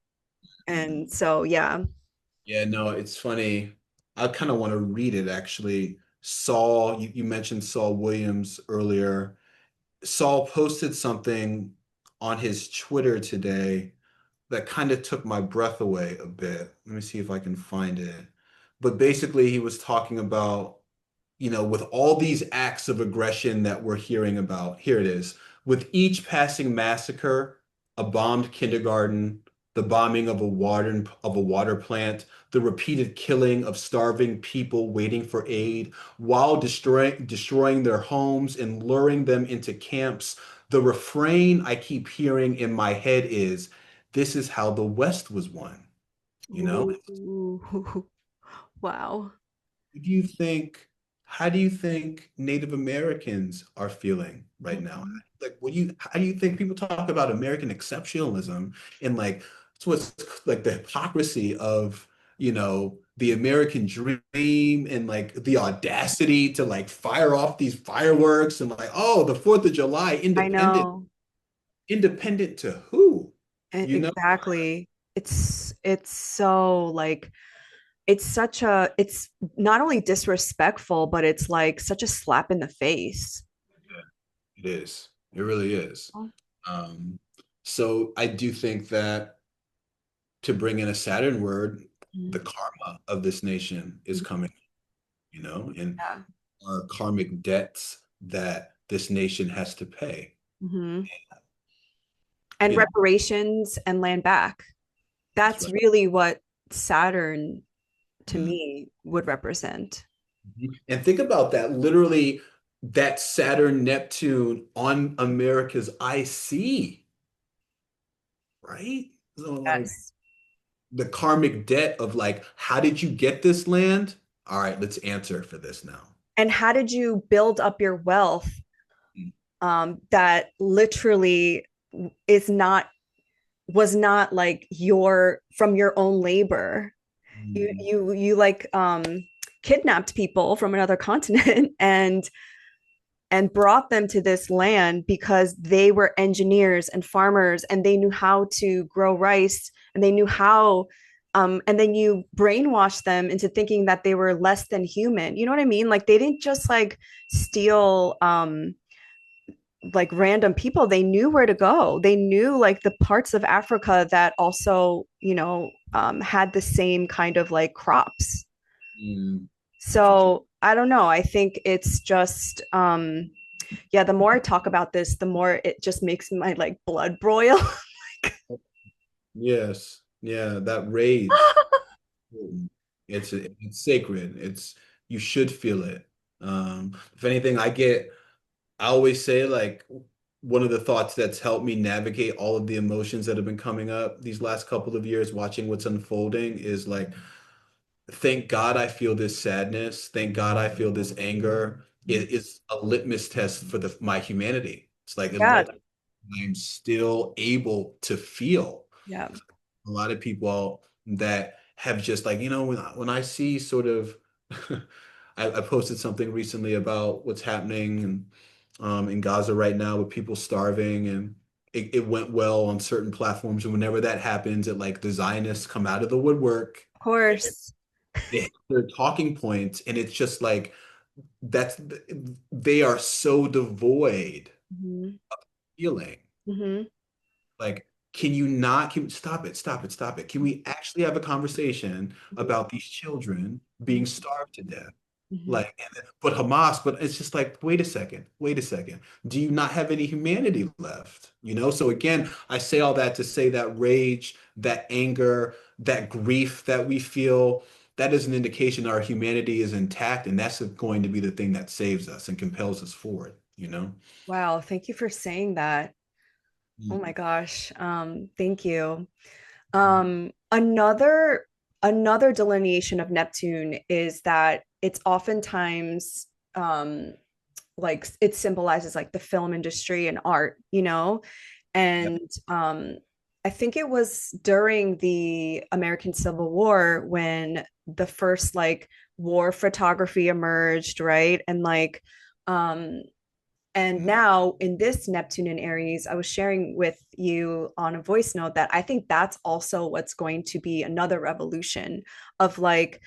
[SPEAKER 2] mm.
[SPEAKER 1] And so, yeah.
[SPEAKER 2] Yeah, no, it's funny. I kind of want to read it actually. Saul, you mentioned Saul Williams earlier. Saul posted something on his Twitter today that kind of took my breath away a bit. Let me see if I can find it. But basically, he was talking about, with all these acts of aggression that we're hearing about, here it is. With each passing massacre, a bombed kindergarten, the bombing of a water plant, the repeated killing of starving people waiting for aid, while destroying their homes and luring them into camps, the refrain I keep hearing in my head is, "This is how the West was won." You know?
[SPEAKER 1] Ooh, wow.
[SPEAKER 2] do you think, how do you think Native Americans are feeling right now?
[SPEAKER 1] Mhm.
[SPEAKER 2] Like, how do you think people talk about American exceptionalism and like, it's what's like the hypocrisy of, the American dream and like the audacity to like fire off these fireworks and like, oh, the 4th of July,
[SPEAKER 1] I
[SPEAKER 2] independent,
[SPEAKER 1] know.
[SPEAKER 2] independent to who? You know?
[SPEAKER 1] Exactly. It's so like it's not only disrespectful, but it's like such a slap in the face.
[SPEAKER 2] It is. It really is. Um, so I do think that, to bring in a Saturn word, the
[SPEAKER 1] Mhm.
[SPEAKER 2] karma of this nation is coming, and
[SPEAKER 1] Yeah.
[SPEAKER 2] our karmic debts that this nation has to pay.
[SPEAKER 1] Mhm. And
[SPEAKER 2] You know,
[SPEAKER 1] reparations and land back.
[SPEAKER 2] that's
[SPEAKER 1] That's
[SPEAKER 2] right.
[SPEAKER 1] really what Saturn to
[SPEAKER 2] Mhm.
[SPEAKER 1] me would represent.
[SPEAKER 2] And think about that, literally, that Saturn Neptune on America's IC, right? So like
[SPEAKER 1] Yes.
[SPEAKER 2] the karmic debt of like, how did you get this land? All right, let's answer for this now.
[SPEAKER 1] And how did you build up your wealth that literally is not was not like your from your own labor.
[SPEAKER 2] Mm,
[SPEAKER 1] You like kidnapped people from another continent and brought them to this land because they were engineers and farmers and they knew how to grow rice and they knew how and then you brainwash them into thinking that they were less than human. You know what I mean? Like they didn't just like steal like random people. They knew where to go. They knew like the parts of Africa that also, had the same kind of like crops.
[SPEAKER 2] mm, for sure.
[SPEAKER 1] So I don't know. I think it's just yeah, the more I talk about this, the more it just makes my like blood boil.
[SPEAKER 2] Yes. Yeah, that rage. It's sacred. You should feel it. If anything, I always say like, one of the thoughts that's helped me navigate all of the emotions that have been coming up these last couple of years, watching what's unfolding, is like, thank God I feel this sadness. Thank God I feel this anger. It's a litmus test for my humanity. It's like it
[SPEAKER 1] Yeah,
[SPEAKER 2] looks like I'm still able to feel.
[SPEAKER 1] yeah,
[SPEAKER 2] A lot of people that have just like, when I see sort of, I posted something recently about what's happening in Gaza right now with people starving, and it went well on certain platforms. And whenever that happens, like the Zionists come out of the woodwork,
[SPEAKER 1] of course.
[SPEAKER 2] they have their talking points, and it's just like, that's they are so devoid
[SPEAKER 1] Mm-hmm.
[SPEAKER 2] feeling.
[SPEAKER 1] Mm-hmm.
[SPEAKER 2] Like, can you not, stop it, stop it, stop it. Can we actually have a conversation
[SPEAKER 1] Mhm.
[SPEAKER 2] about these children being
[SPEAKER 1] Mhm.
[SPEAKER 2] starved to death?
[SPEAKER 1] Mhm.
[SPEAKER 2] Like, but Hamas, but it's just like, wait a second, wait a second. Do you not have any humanity left? You know? So again, I say all that to say that rage, that anger, that grief that we feel, that is an indication our humanity is intact, and that's going to be the thing that saves us and compels us forward, you know?
[SPEAKER 1] Wow, thank you for saying that. Oh my gosh. Thank you. Another delineation of Neptune is that it's oftentimes like it symbolizes like the film industry and art, you know?
[SPEAKER 2] Yeah.
[SPEAKER 1] And I think it was during the American Civil War when the first like war photography emerged, right? And now in this Neptune in Aries, I was sharing with you on a voice note that I think that's also what's going to be another revolution of like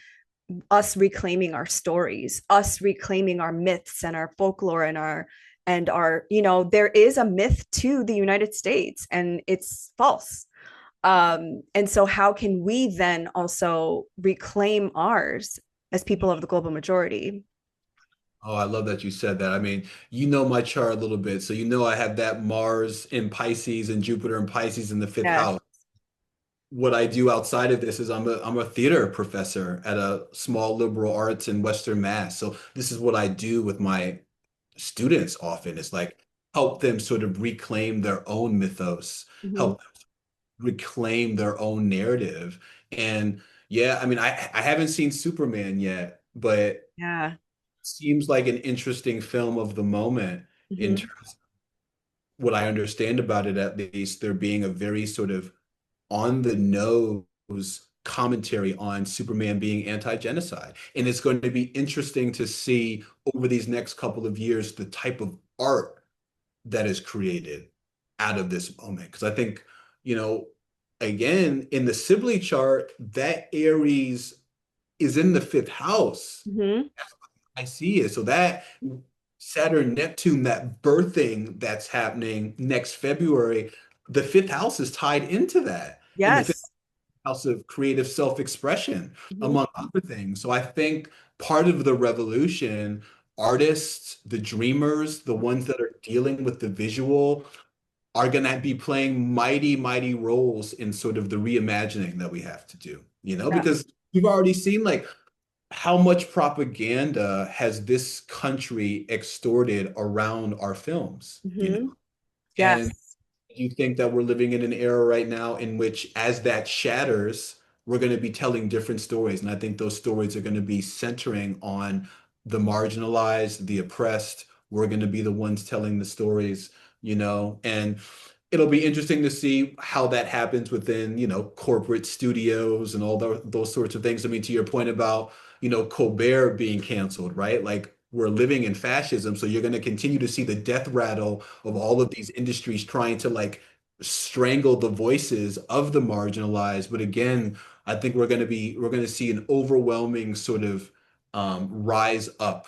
[SPEAKER 1] us reclaiming our stories, us reclaiming our myths and our folklore and our, there is a myth to the United States and it's false. And so how can we then also reclaim ours as people of the global majority?
[SPEAKER 2] Oh, I love that you said that. I mean, you know my chart a little bit, so you know I have that Mars in Pisces and Jupiter in Pisces in the fifth
[SPEAKER 1] Yes.
[SPEAKER 2] house. What I do outside of this is I'm a theater professor at a small liberal arts in Western Mass. So this is what I do with my students often. It's like help them sort of reclaim their own mythos,
[SPEAKER 1] Mm-hmm.
[SPEAKER 2] help them reclaim their own narrative. And yeah, I mean, I haven't seen Superman yet, but it
[SPEAKER 1] Yeah.
[SPEAKER 2] seems like an interesting film of the moment in
[SPEAKER 1] Mm-hmm.
[SPEAKER 2] terms of what I understand about it, at least there being a very sort of on the nose commentary on Superman being anti-genocide. And it's going to be interesting to see over these next couple of years the type of art that is created out of this moment. Because I think, you know, again, in the Sibley chart, that Aries is in the fifth house.
[SPEAKER 1] Mm-hmm.
[SPEAKER 2] I see it. So that Saturn, Neptune, that birthing that's happening next February, the fifth house is tied into that. In the fifth
[SPEAKER 1] Yes.
[SPEAKER 2] house of creative self-expression,
[SPEAKER 1] Mm-hmm.
[SPEAKER 2] among other things. So I think part of the revolution, artists, the dreamers, the ones that are dealing with the visual, are going to be playing mighty, mighty roles in sort of the reimagining that we have to do, you know,
[SPEAKER 1] Yeah.
[SPEAKER 2] because you've already seen like how much propaganda has this country extorted around our films, you know?
[SPEAKER 1] Mm-hmm.
[SPEAKER 2] And
[SPEAKER 1] Yes.
[SPEAKER 2] you think that we're living in an era right now in which, as that shatters, we're going to be telling different stories. And I think those stories are going to be centering on the marginalized, the oppressed. We're going to be the ones telling the stories, you know? And it'll be interesting to see how that happens within, you know, corporate studios and all those sorts of things. I mean, to your point about, you know, Colbert being canceled, right? Like we're living in fascism, so you're going to continue to see the death rattle of all of these industries trying to like strangle the voices of the marginalized. But again, I think we're going to see an overwhelming sort of rise up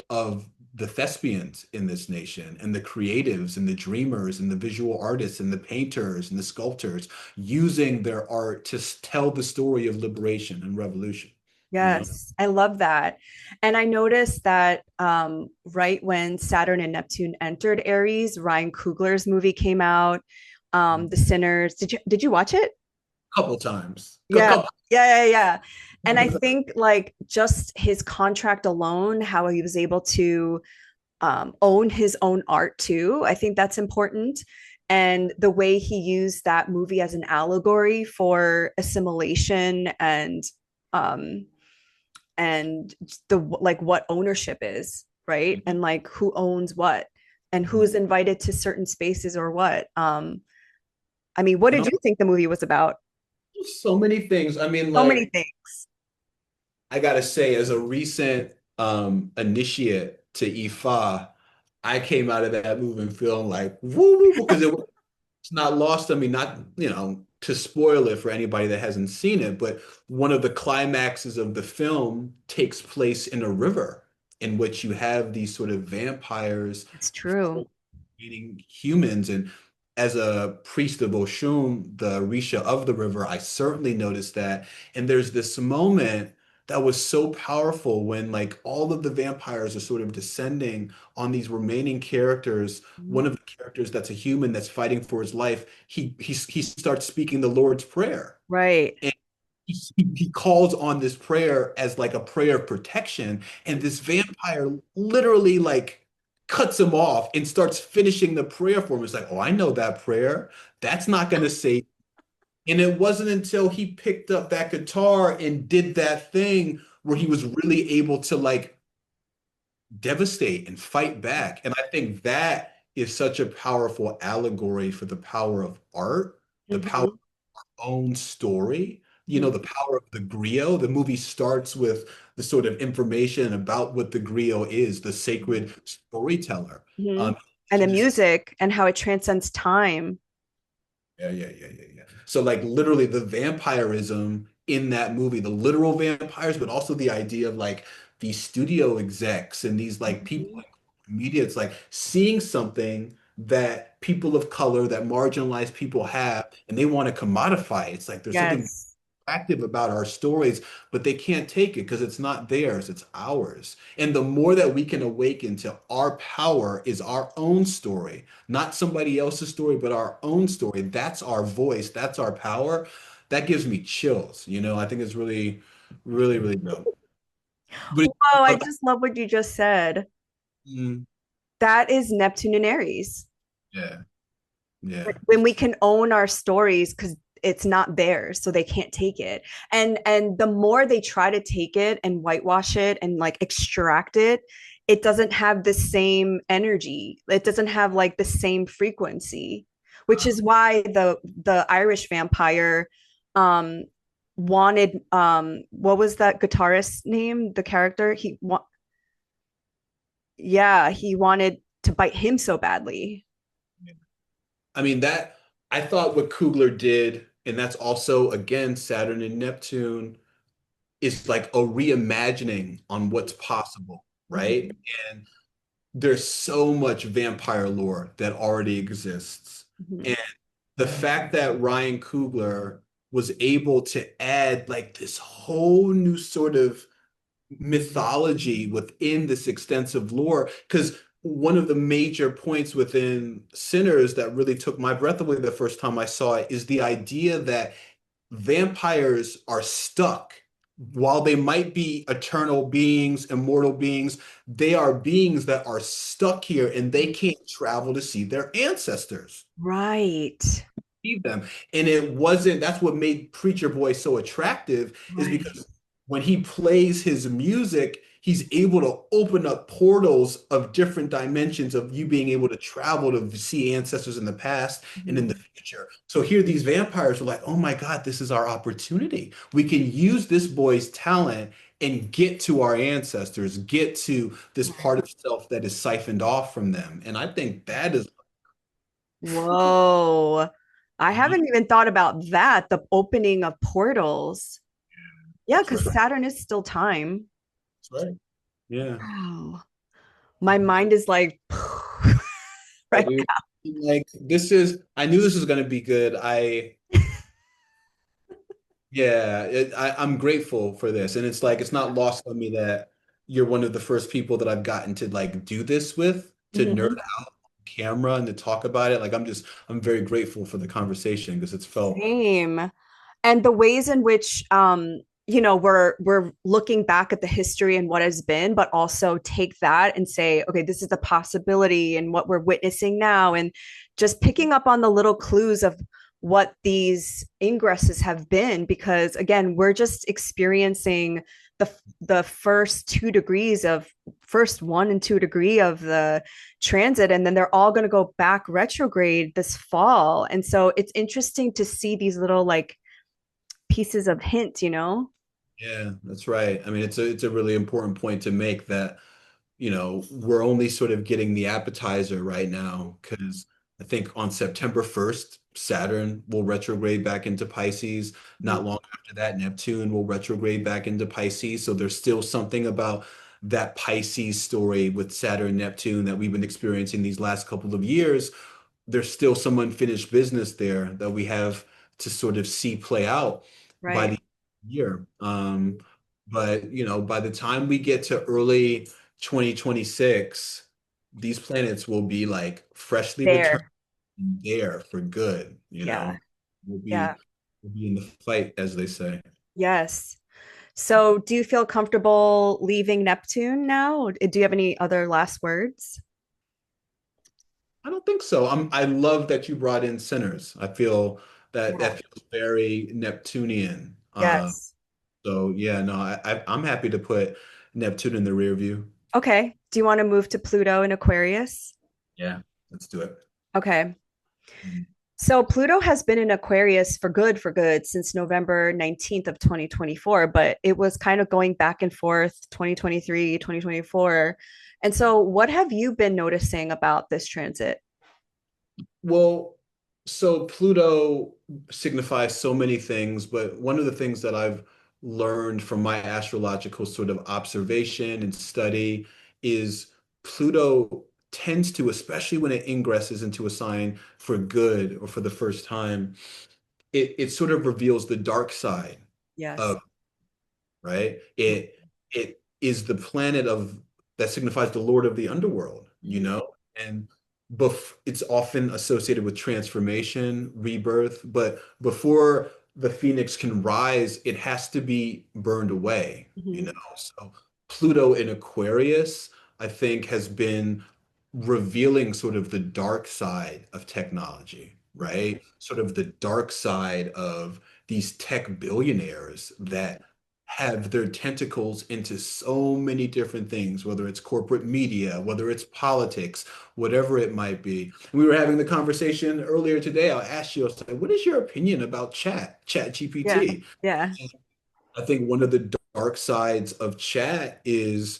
[SPEAKER 2] of the thespians in this nation and the creatives and the dreamers and the visual artists and the painters and the sculptors using their art to tell the story of liberation and revolution, you know?
[SPEAKER 1] Yes, I love that. And I noticed that right when Saturn and Neptune entered Aries, Ryan Coogler's movie came out,
[SPEAKER 2] A
[SPEAKER 1] The Sinners. Did you watch it?
[SPEAKER 2] couple times.
[SPEAKER 1] Yeah.
[SPEAKER 2] Couple.
[SPEAKER 1] Yeah. And I think like just his contract alone, how he was able to own his own art too. I think that's important. And the way he used that movie as an allegory for assimilation um, and the like what ownership is, right? And like who owns what and who's invited to certain spaces or what. I mean, what
[SPEAKER 2] And
[SPEAKER 1] did you think the movie was about?
[SPEAKER 2] so many things. I mean,
[SPEAKER 1] So many
[SPEAKER 2] like
[SPEAKER 1] things.
[SPEAKER 2] I gotta say, as a recent initiate to Ifá, I came out of that movie feeling like woo woo because it's not lost on me, not, you know, to spoil it for anybody that hasn't seen it, but one of the climaxes of the film takes place in a river in which you have these sort of vampires
[SPEAKER 1] It's true.
[SPEAKER 2] eating humans. And as a priest of Oshun, the Orisha of the river, I certainly noticed that. And there's this moment that was so powerful when like all of the vampires are sort of descending on these remaining characters. One of the characters that's a human that's fighting for his life, he starts speaking the Lord's Prayer.
[SPEAKER 1] Right.
[SPEAKER 2] He calls on this prayer as like a prayer of protection, and this vampire literally like cuts him off and starts finishing the prayer for him. It's like, oh, I know that prayer. That's not going to save. And it wasn't until he picked up that guitar and did that thing where he was really able to like devastate and fight back. And I think that is such a powerful allegory for the power of art, the power
[SPEAKER 1] Mhm.
[SPEAKER 2] own story. You know,
[SPEAKER 1] Mhm.
[SPEAKER 2] the power of the griot. The movie starts with the sort of information about what the griot is, the sacred storyteller.
[SPEAKER 1] Mhm. And the
[SPEAKER 2] Introduces
[SPEAKER 1] music and how it transcends time.
[SPEAKER 2] yeah. So like literally the vampirism in that movie, the literal vampires, but also the idea of like these studio execs and these like people
[SPEAKER 1] Mhm.
[SPEAKER 2] in media, it's like seeing something that people of color, that marginalized people have, and they want to commodify it. It's like there's something
[SPEAKER 1] Yes.
[SPEAKER 2] attractive about our stories, but they can't take it because it's not theirs, it's ours. And the more that we can awaken to our power is our own story, not somebody else's story, but our own story. That's our voice, that's our power. That gives me chills, you know. I think it's really, really dope. But
[SPEAKER 1] Whoa, I just love what you just said.
[SPEAKER 2] mm,
[SPEAKER 1] That is Neptune and Aries.
[SPEAKER 2] yeah, yeah.
[SPEAKER 1] When we can own our stories because it's not theirs, so they can't take it. And the more they try to take it and whitewash it and like extract it, it doesn't have the same energy. It doesn't have like the same frequency, which is why the Irish vampire um wanted what was that guitarist name, the character yeah, he wanted to bite him so badly.
[SPEAKER 2] I mean, that I thought what Kugler did, and that's also again Saturn and Neptune, is like a reimagining on what's possible, right?
[SPEAKER 1] Mhm.
[SPEAKER 2] And there's so much vampire lore that already exists.
[SPEAKER 1] Mhm.
[SPEAKER 2] And the fact that Ryan Coogler was able to add like this whole new sort of mythology within this extensive lore, because one of the major points within Sinners that really took my breath away the first time I saw it is the idea that vampires are stuck. While they might be eternal beings, immortal beings, they are beings that are stuck here and they can't travel to see their ancestors
[SPEAKER 1] Right.
[SPEAKER 2] see them. And it wasn't, that's what made Preacher Boy so attractive, is
[SPEAKER 1] Right.
[SPEAKER 2] because when he plays his music, he's able to open up portals of different dimensions of you being able to travel to see ancestors in the past and in the
[SPEAKER 1] Mhm.
[SPEAKER 2] future. So here these vampires are like, oh my God, this is our opportunity. We can use this boy's talent and get to our ancestors, get to this part of self that is siphoned off from them. And I think that is
[SPEAKER 1] Whoa. I haven't even thought about that, the opening of portals. Yeah,
[SPEAKER 2] that's right.
[SPEAKER 1] because Saturn is still time.
[SPEAKER 2] That's right. Yeah.
[SPEAKER 1] Wow. My mind is like,
[SPEAKER 2] Yeah,
[SPEAKER 1] right.
[SPEAKER 2] dude. Like this is, I knew this was gonna be good. Yeah, I'm grateful for this, and it's like it's not lost on me that you're one of the first people that I've gotten to like do this with, to nerd
[SPEAKER 1] Mhm.
[SPEAKER 2] out on camera and to talk about it. Like I'm very grateful for the conversation because it's felt.
[SPEAKER 1] Same. And the ways in which we're looking back at the history and what has been, but also take that and say, okay, this is the possibility and what we're witnessing now, and just picking up on the little clues of what these ingresses have been, because again, we're just experiencing the the first 1 and 2 degree of the transit, and then they're all going to go back retrograde this fall. And so it's interesting to see these little like pieces of hint.
[SPEAKER 2] Yeah, that's right. I mean, it's a really important point to make that we're only sort of getting the appetizer right now because I think on September 1st, Saturn will retrograde back into Pisces.
[SPEAKER 1] Mhm.
[SPEAKER 2] Not long after that, Neptune will retrograde back into Pisces. So there's still something about that Pisces story with Saturn, Neptune that we've been experiencing these last couple of years there's still some unfinished business there that we have to sort of see play out by
[SPEAKER 1] Right.
[SPEAKER 2] the year. But by the time we get to early 2026, these planets will be like freshly returned
[SPEAKER 1] There.
[SPEAKER 2] there for good.
[SPEAKER 1] Yeah.
[SPEAKER 2] We'll
[SPEAKER 1] Yeah.
[SPEAKER 2] be we'll be in the fight, as they say.
[SPEAKER 1] Yes. So, do you feel comfortable leaving Neptune now? Do you have any other last words?
[SPEAKER 2] I don't think so. I love that you brought in sinners. I feel that
[SPEAKER 1] Yeah.
[SPEAKER 2] that feels very Neptunian.
[SPEAKER 1] Yes.
[SPEAKER 2] So yeah, no, I'm happy to put Neptune in the rear view.
[SPEAKER 1] Okay. Do you want to move to Pluto in Aquarius?
[SPEAKER 2] Yeah, let's do it.
[SPEAKER 1] Okay.
[SPEAKER 2] Mhm.
[SPEAKER 1] So Pluto has been in Aquarius for good since November 19th of 2024, but it was kind of going back and forth 2023, 2024. And so what have you been noticing about this transit?
[SPEAKER 2] Well, so Pluto signifies so many things, but one of the things that I've learned from my astrological sort of observation and study is Pluto tends to, especially when it ingresses into a sign for good or for the first time, it sort of reveals the dark side
[SPEAKER 1] Yes.
[SPEAKER 2] of, right? It is the planet of that signifies the Lord of the underworld,
[SPEAKER 1] Mhm.
[SPEAKER 2] and it's often associated with transformation, rebirth, but before the phoenix can rise, it has to be burned away.
[SPEAKER 1] Mhm.
[SPEAKER 2] So Pluto in Aquarius, I think, has been revealing sort of the dark side of technology,
[SPEAKER 1] Mhm.
[SPEAKER 2] right? Sort of the dark side of these tech billionaires that have their tentacles into so many different things, whether it's corporate media, whether it's politics, whatever it might be. We were having the conversation earlier today. I'll ask you, I was like, what is your opinion about chat
[SPEAKER 1] Yeah.
[SPEAKER 2] GPT?
[SPEAKER 1] Yeah.
[SPEAKER 2] I think one of the dark sides of chat is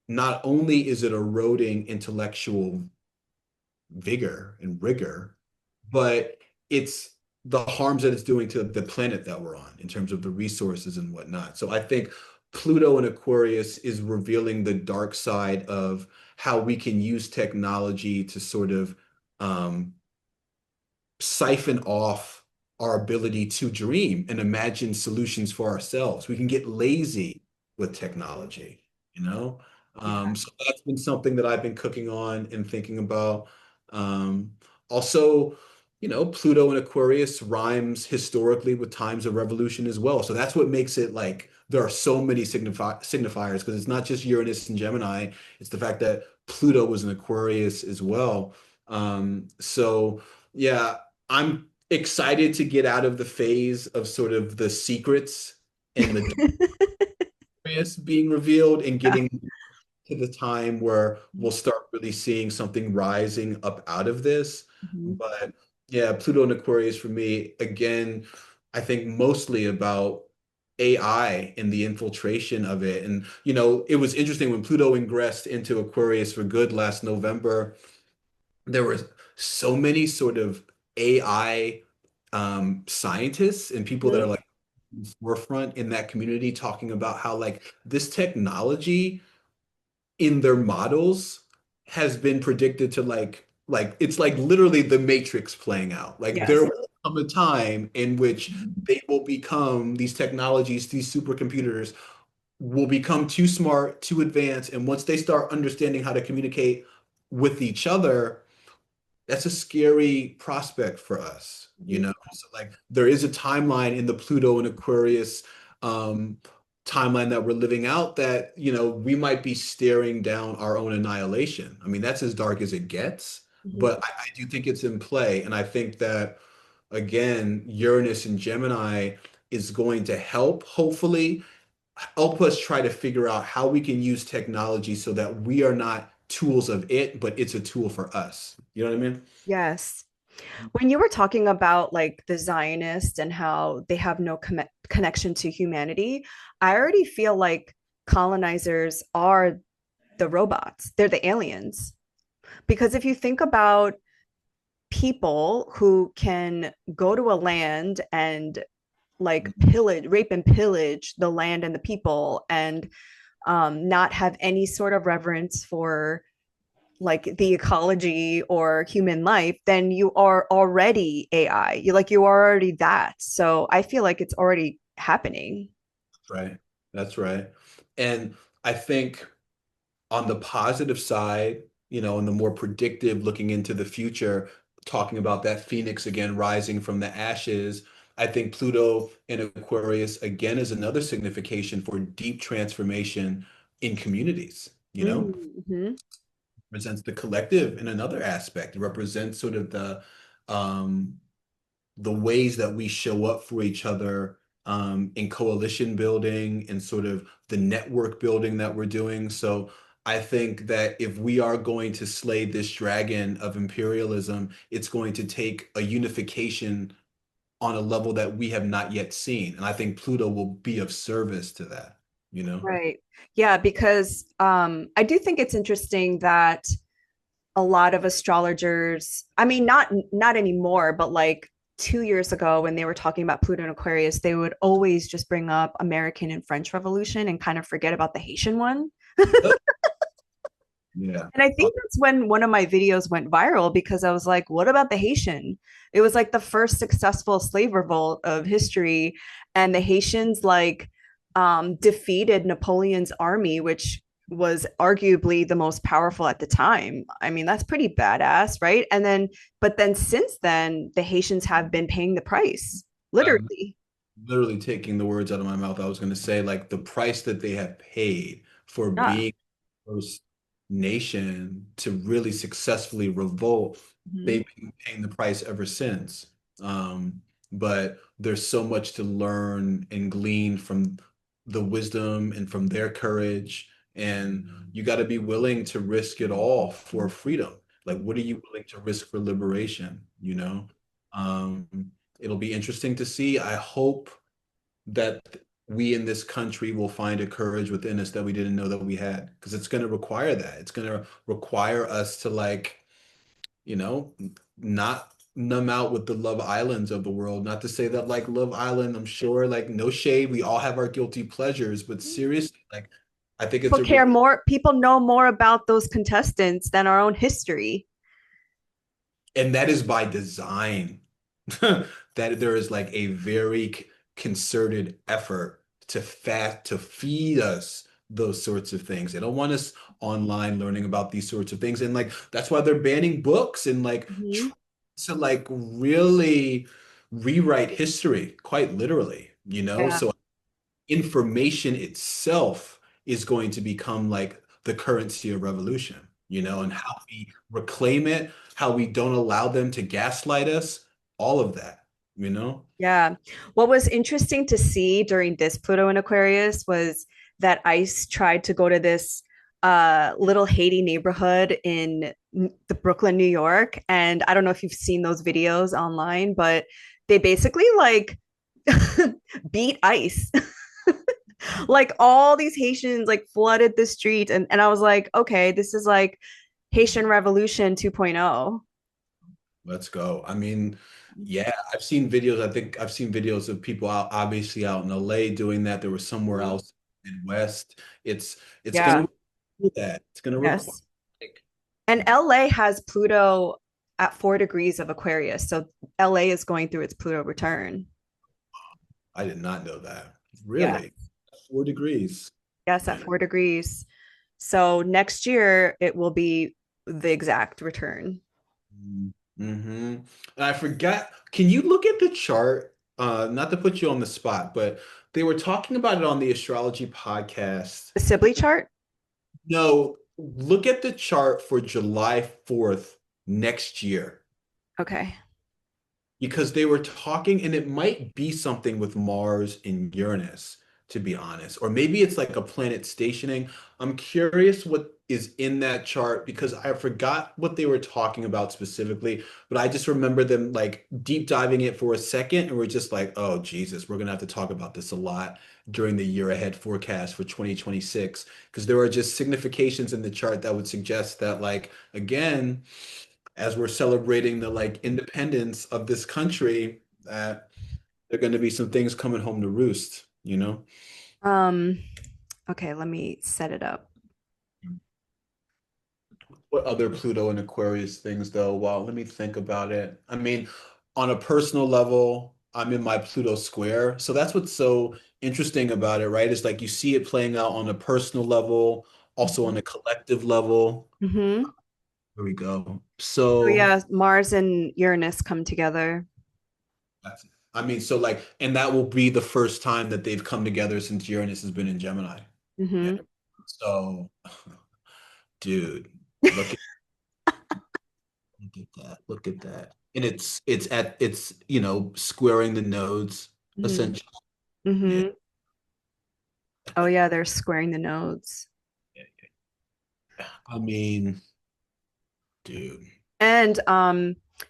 [SPEAKER 2] not only is it eroding intellectual vigor and rigor, but it's the harms that it's doing to the planet that we're on in terms of the resources and whatnot. So I think Pluto and Aquarius is revealing the dark side of how we can use technology to sort of um, siphon off our ability to dream and imagine solutions for ourselves. We can get lazy with technology, you know?
[SPEAKER 1] Yeah.
[SPEAKER 2] So that's been something that I've been cooking on and thinking about. Um, Also, Pluto and Aquarius rhymes historically with times of revolution as well. So that's what makes it like there are so many signifiers because it's not just Uranus and Gemini, it's the fact that Pluto was in Aquarius as well. So yeah, I'm excited to get out of the phase of sort of the secrets and the darkness being revealed and
[SPEAKER 1] Yeah.
[SPEAKER 2] getting to the time where we'll start really seeing something rising up out of this.
[SPEAKER 1] Mhm.
[SPEAKER 2] But yeah, Pluto and Aquarius for me, again, I think mostly about AI and the infiltration of it. And, it was interesting when Pluto ingressed into Aquarius for good last November, there were so many sort of AI scientists and people that are
[SPEAKER 1] Mhm.
[SPEAKER 2] like in the forefront in that community talking about how like this technology in their models has been predicted to like it's like literally the Matrix playing out. Like there
[SPEAKER 1] Yes.
[SPEAKER 2] will come a time in which they will become these technologies, these supercomputers will become too smart, too advanced, and once they start understanding how to communicate with each other, that's a scary prospect for us, you
[SPEAKER 1] Mhm.
[SPEAKER 2] know? So like there is a timeline in the Pluto and Aquarius um timeline that we're living out that, we might be staring down our own annihilation. I mean, that's as dark as it gets,
[SPEAKER 1] Mhm.
[SPEAKER 2] but I do think it's in play. And I think that again, Uranus and Gemini is going to hopefully help us try to figure out how we can use technology so that we are not tools of it, but it's a tool for us. You know what I mean?
[SPEAKER 1] Yes. When you were talking about like the Zionists and how they have no connection to humanity, I already feel like colonizers are the robots, they're the aliens. Because if you think about people who can go to a land and like pillage, rape and pillage the land and the people and not have any sort of reverence for like the ecology or human life, then you are already AI. You are already that. So I feel like it's already happening.
[SPEAKER 2] Right. That's right. And I think on the positive side, and the more predictive, looking into the future, talking about that phoenix again rising from the ashes, I think Pluto in Aquarius again is another signification for deep transformation in communities,
[SPEAKER 1] Mm-hmm.
[SPEAKER 2] represents the collective in another aspect. It represents sort of um, the ways that we show up for each other in coalition building and sort of the network building that we're doing. So I think that if we are going to slay this dragon of imperialism, it's going to take a unification on a level that we have not yet seen. And I think Pluto will be of service to that, you know?
[SPEAKER 1] Right. Yeah, because I do think it's interesting that a lot of astrologers, I mean, not anymore, but like 2 years ago when they were talking about Pluto and Aquarius, they would always just bring up American and French Revolution and kind of forget about the Haitian one.
[SPEAKER 2] Yeah.
[SPEAKER 1] And I think that's when one of my videos went viral because I was like, what about the Haitian? It was like the first successful slave revolt of history. And the Haitians defeated Napoleon's army, which was arguably the most powerful at the time. I mean, that's pretty badass, right? But then since then, the Haitians have been paying the price,
[SPEAKER 2] I'm
[SPEAKER 1] literally.
[SPEAKER 2] literally taking the words out of my mouth. I was going to say, like, the price that they have paid for
[SPEAKER 1] Yeah.
[SPEAKER 2] being first nation to really successfully revolt,
[SPEAKER 1] Mhm.
[SPEAKER 2] they've been paying the price ever since. But there's so much to learn and glean from the wisdom and from their courage. And you got to be willing to risk it all for freedom. Like, what are you willing to risk for liberation? It'll be interesting to see. I hope that we in this country will find a courage within us that we didn't know that we had, because it's going to require that. It's going to require us to, like, you know, not numb out with the Love Islands of the world. Not to say that, like, Love Island, I'm sure, like, no shade, we all have our guilty pleasures, but seriously, like, I think it's
[SPEAKER 1] People
[SPEAKER 2] a
[SPEAKER 1] care more, people know more about those contestants than our own history.
[SPEAKER 2] and that is by design. That there is like a very concerted effort to feed us those sorts of things. They don't want us online learning about these sorts of things, and like that's why they're banning books and like
[SPEAKER 1] Mhm.
[SPEAKER 2] trying to like really rewrite history quite literally,
[SPEAKER 1] Yeah.
[SPEAKER 2] so information itself is going to become like the currency of revolution, and how we reclaim it, how we don't allow them to gaslight us, all of that, you know?
[SPEAKER 1] Yeah. What was interesting to see during this Pluto in Aquarius was that ICE tried to go to this little Haiti neighborhood in the Brooklyn, New York. And I don't know if you've seen those videos online, but they basically like beat ICE. Like all these Haitians like flooded the street. And I was like, okay, this is like Haitian Revolution 2.0.
[SPEAKER 2] Let's go. I mean, yeah, I've seen videos. I think I've seen videos of people out, obviously out in LA doing that. There was somewhere
[SPEAKER 1] Mhm.
[SPEAKER 2] else in West. It's
[SPEAKER 1] Yeah.
[SPEAKER 2] gonna require that. It's gonna require,
[SPEAKER 1] Yes.
[SPEAKER 2] like,
[SPEAKER 1] And LA has Pluto at 4 degrees of Aquarius. So LA is going through its Pluto return.
[SPEAKER 2] I did not know that.
[SPEAKER 1] Yeah.
[SPEAKER 2] Really? 4 degrees.
[SPEAKER 1] Yes, at 4 degrees. So next year it will be the exact return.
[SPEAKER 2] Mm-hmm. And I forgot, can you look at the chart? Not to put you on the spot, but they were talking about it on the astrology podcast.
[SPEAKER 1] The Sibley chart?
[SPEAKER 2] No, look at the chart for July 4th next year,
[SPEAKER 1] Okay.
[SPEAKER 2] because they were talking, and it might be something with Mars and Uranus, to be honest, or maybe it's like a planet stationing. I'm curious what is in that chart because I forgot what they were talking about specifically, but I just remember them like deep diving it for a second, and we're just like, oh Jesus, we're gonna have to talk about this a lot during the year ahead forecast for 2026, because there are just significations in the chart that would suggest that, like, again, as we're celebrating the like independence of this country, that there are going to be some things coming home to roost.
[SPEAKER 1] Um, okay, let me set it up.
[SPEAKER 2] What other Pluto and Aquarius things though? Well, let me think about it. I mean, on a personal level, I'm in my Pluto square. So that's what's so interesting about it, right? It's like you see it playing out on a personal level, also on a collective level.
[SPEAKER 1] Mm-hmm.
[SPEAKER 2] Here we go.
[SPEAKER 1] So
[SPEAKER 2] So
[SPEAKER 1] yeah, Mars and Uranus come together.
[SPEAKER 2] I mean, so like, and that will be the first time that they've come together since Uranus has been in Gemini. Yeah.
[SPEAKER 1] Mm-hmm.
[SPEAKER 2] So, dude, look at look at that. Look at that. And it's squaring the nodes
[SPEAKER 1] Mm-hmm.
[SPEAKER 2] essentially. Yeah.
[SPEAKER 1] Mm-hmm. Oh yeah, they're squaring the nodes.
[SPEAKER 2] Yeah. I mean, dude.
[SPEAKER 1] And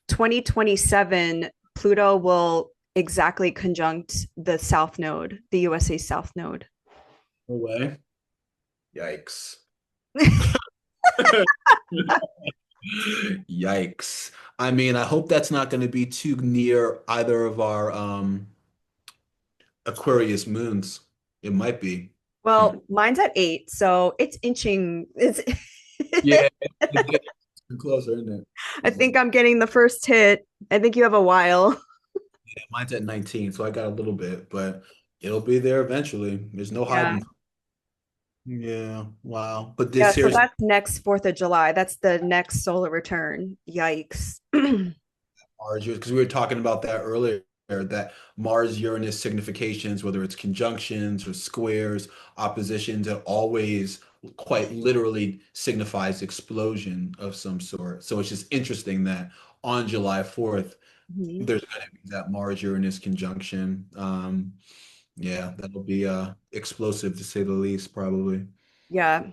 [SPEAKER 1] 2027, Pluto will exactly conjunct the South Node, the USA South Node.
[SPEAKER 2] No way. Yikes. Yikes. I mean, I hope that's not going to be too near either of our Aquarius moons. It might be.
[SPEAKER 1] Well, mine's at 8, so it's inching. It's
[SPEAKER 2] Yeah, it's getting closer, isn't it?
[SPEAKER 1] I think I'm getting the first hit. I think you have a while.
[SPEAKER 2] Yeah, mine's at 19, so I got a little bit, but it'll be there eventually. There's no
[SPEAKER 1] Yeah.
[SPEAKER 2] hiding. Yeah, wow. But
[SPEAKER 1] Yeah,
[SPEAKER 2] this
[SPEAKER 1] so
[SPEAKER 2] seriously,
[SPEAKER 1] that's next 4th of July. That's the next solar return. Yikes.
[SPEAKER 2] Mars, because we were talking about that earlier, that Mars Uranus significations, whether it's conjunctions or squares, oppositions, it always quite literally signifies explosion of some sort. So it's just interesting that on July 4th,
[SPEAKER 1] Mhm.
[SPEAKER 2] there's going to be that Mars Uranus conjunction. Yeah, that'll be explosive to say the least, probably.
[SPEAKER 1] Yeah.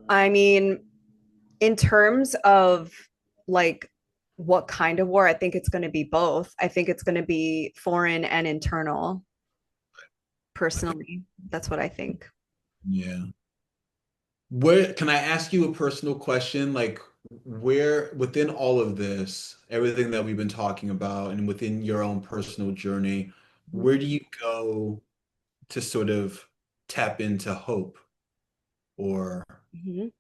[SPEAKER 1] I mean, in terms of like what kind of war, I think it's going to be both. I think it's going to be foreign and internal,
[SPEAKER 2] I think,
[SPEAKER 1] personally. That's what I think.
[SPEAKER 2] yeah. Where can I ask you a personal question? Like, where within all of this, everything that we've been talking about, and within your own personal journey, where do you go to sort of tap into hope or
[SPEAKER 1] Mhm.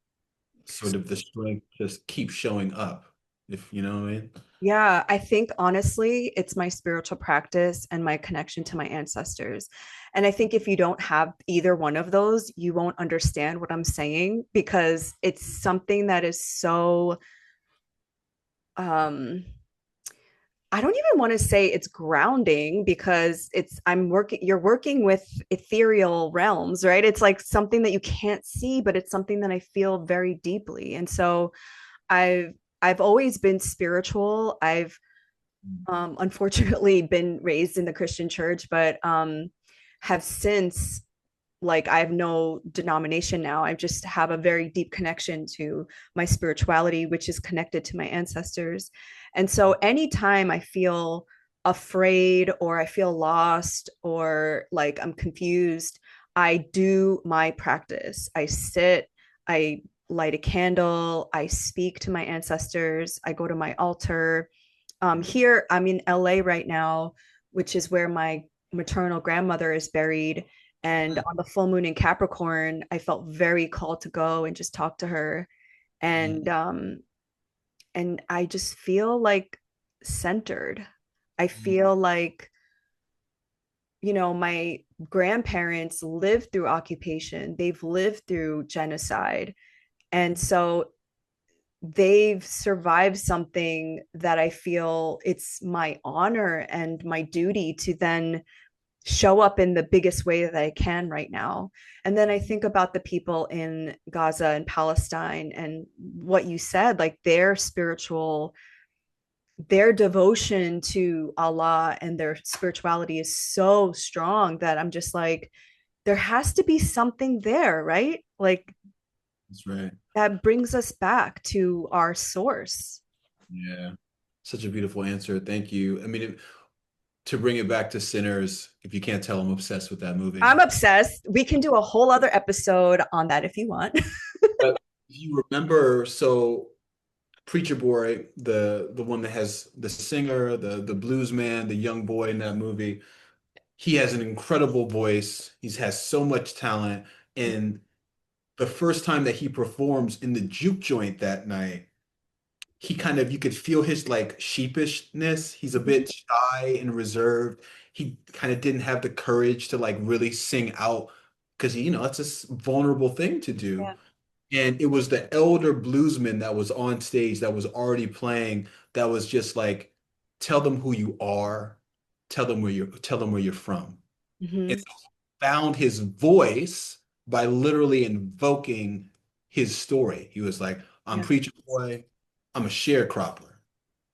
[SPEAKER 2] sort of the strength to just keep showing up, if you know what I mean?
[SPEAKER 1] Yeah, I think honestly, it's my spiritual practice and my connection to my ancestors. And I think if you don't have either one of those, you won't understand what I'm saying because it's something that is so um I don't even want to say it's grounding because you're working with ethereal realms, right? It's like something that you can't see, but it's something that I feel very deeply. And so I've I've always been spiritual. I've unfortunately been raised in the Christian church, but have since like I have no denomination now. I just have a very deep connection to my spirituality, which is connected to my ancestors. And so anytime I feel afraid or I feel lost or like I'm confused, I do my practice. I sit, I light a candle, I speak to my ancestors, I go to my altar. Here, I'm in LA right now, which is where my maternal grandmother is buried. And on the full moon in Capricorn, I felt very called to go and just talk to her. And I just feel like centered. I feel like, my grandparents lived through occupation. They've lived through genocide. And so they've survived something that I feel it's my honor and my duty to then show up in the biggest way that I can right now. And then I think about the people in Gaza and Palestine and what you said, like their devotion to Allah and their spirituality is so strong that I'm just like, there has to be something there, right? Like
[SPEAKER 2] That's right.
[SPEAKER 1] that brings us back to our source.
[SPEAKER 2] Yeah. Such a beautiful answer. Thank you. I mean, to bring it back to Sinners, if you can't tell, I'm obsessed with that movie.
[SPEAKER 1] I'm obsessed. We can do a whole other episode on that if you want.
[SPEAKER 2] But if you remember, so Preacher Boy, the one that has the singer, the blues man, the young boy in that movie, he has an incredible voice. He has so much talent, and the first time that he performs in the juke joint that night, he kind of, you could feel his like sheepishness. He's a
[SPEAKER 1] Mhm.
[SPEAKER 2] bit shy and reserved. He kind of didn't have the courage to like really sing out because, it's a vulnerable thing to do.
[SPEAKER 1] Yeah.
[SPEAKER 2] And it was the elder bluesman that was on stage that was already playing that was just like, tell them who you are, tell them where you're from. And
[SPEAKER 1] Hmm.
[SPEAKER 2] so he found his voice by literally invoking his story. He was like, I'm
[SPEAKER 1] Yeah.
[SPEAKER 2] preacher boy, I'm a sharecropper.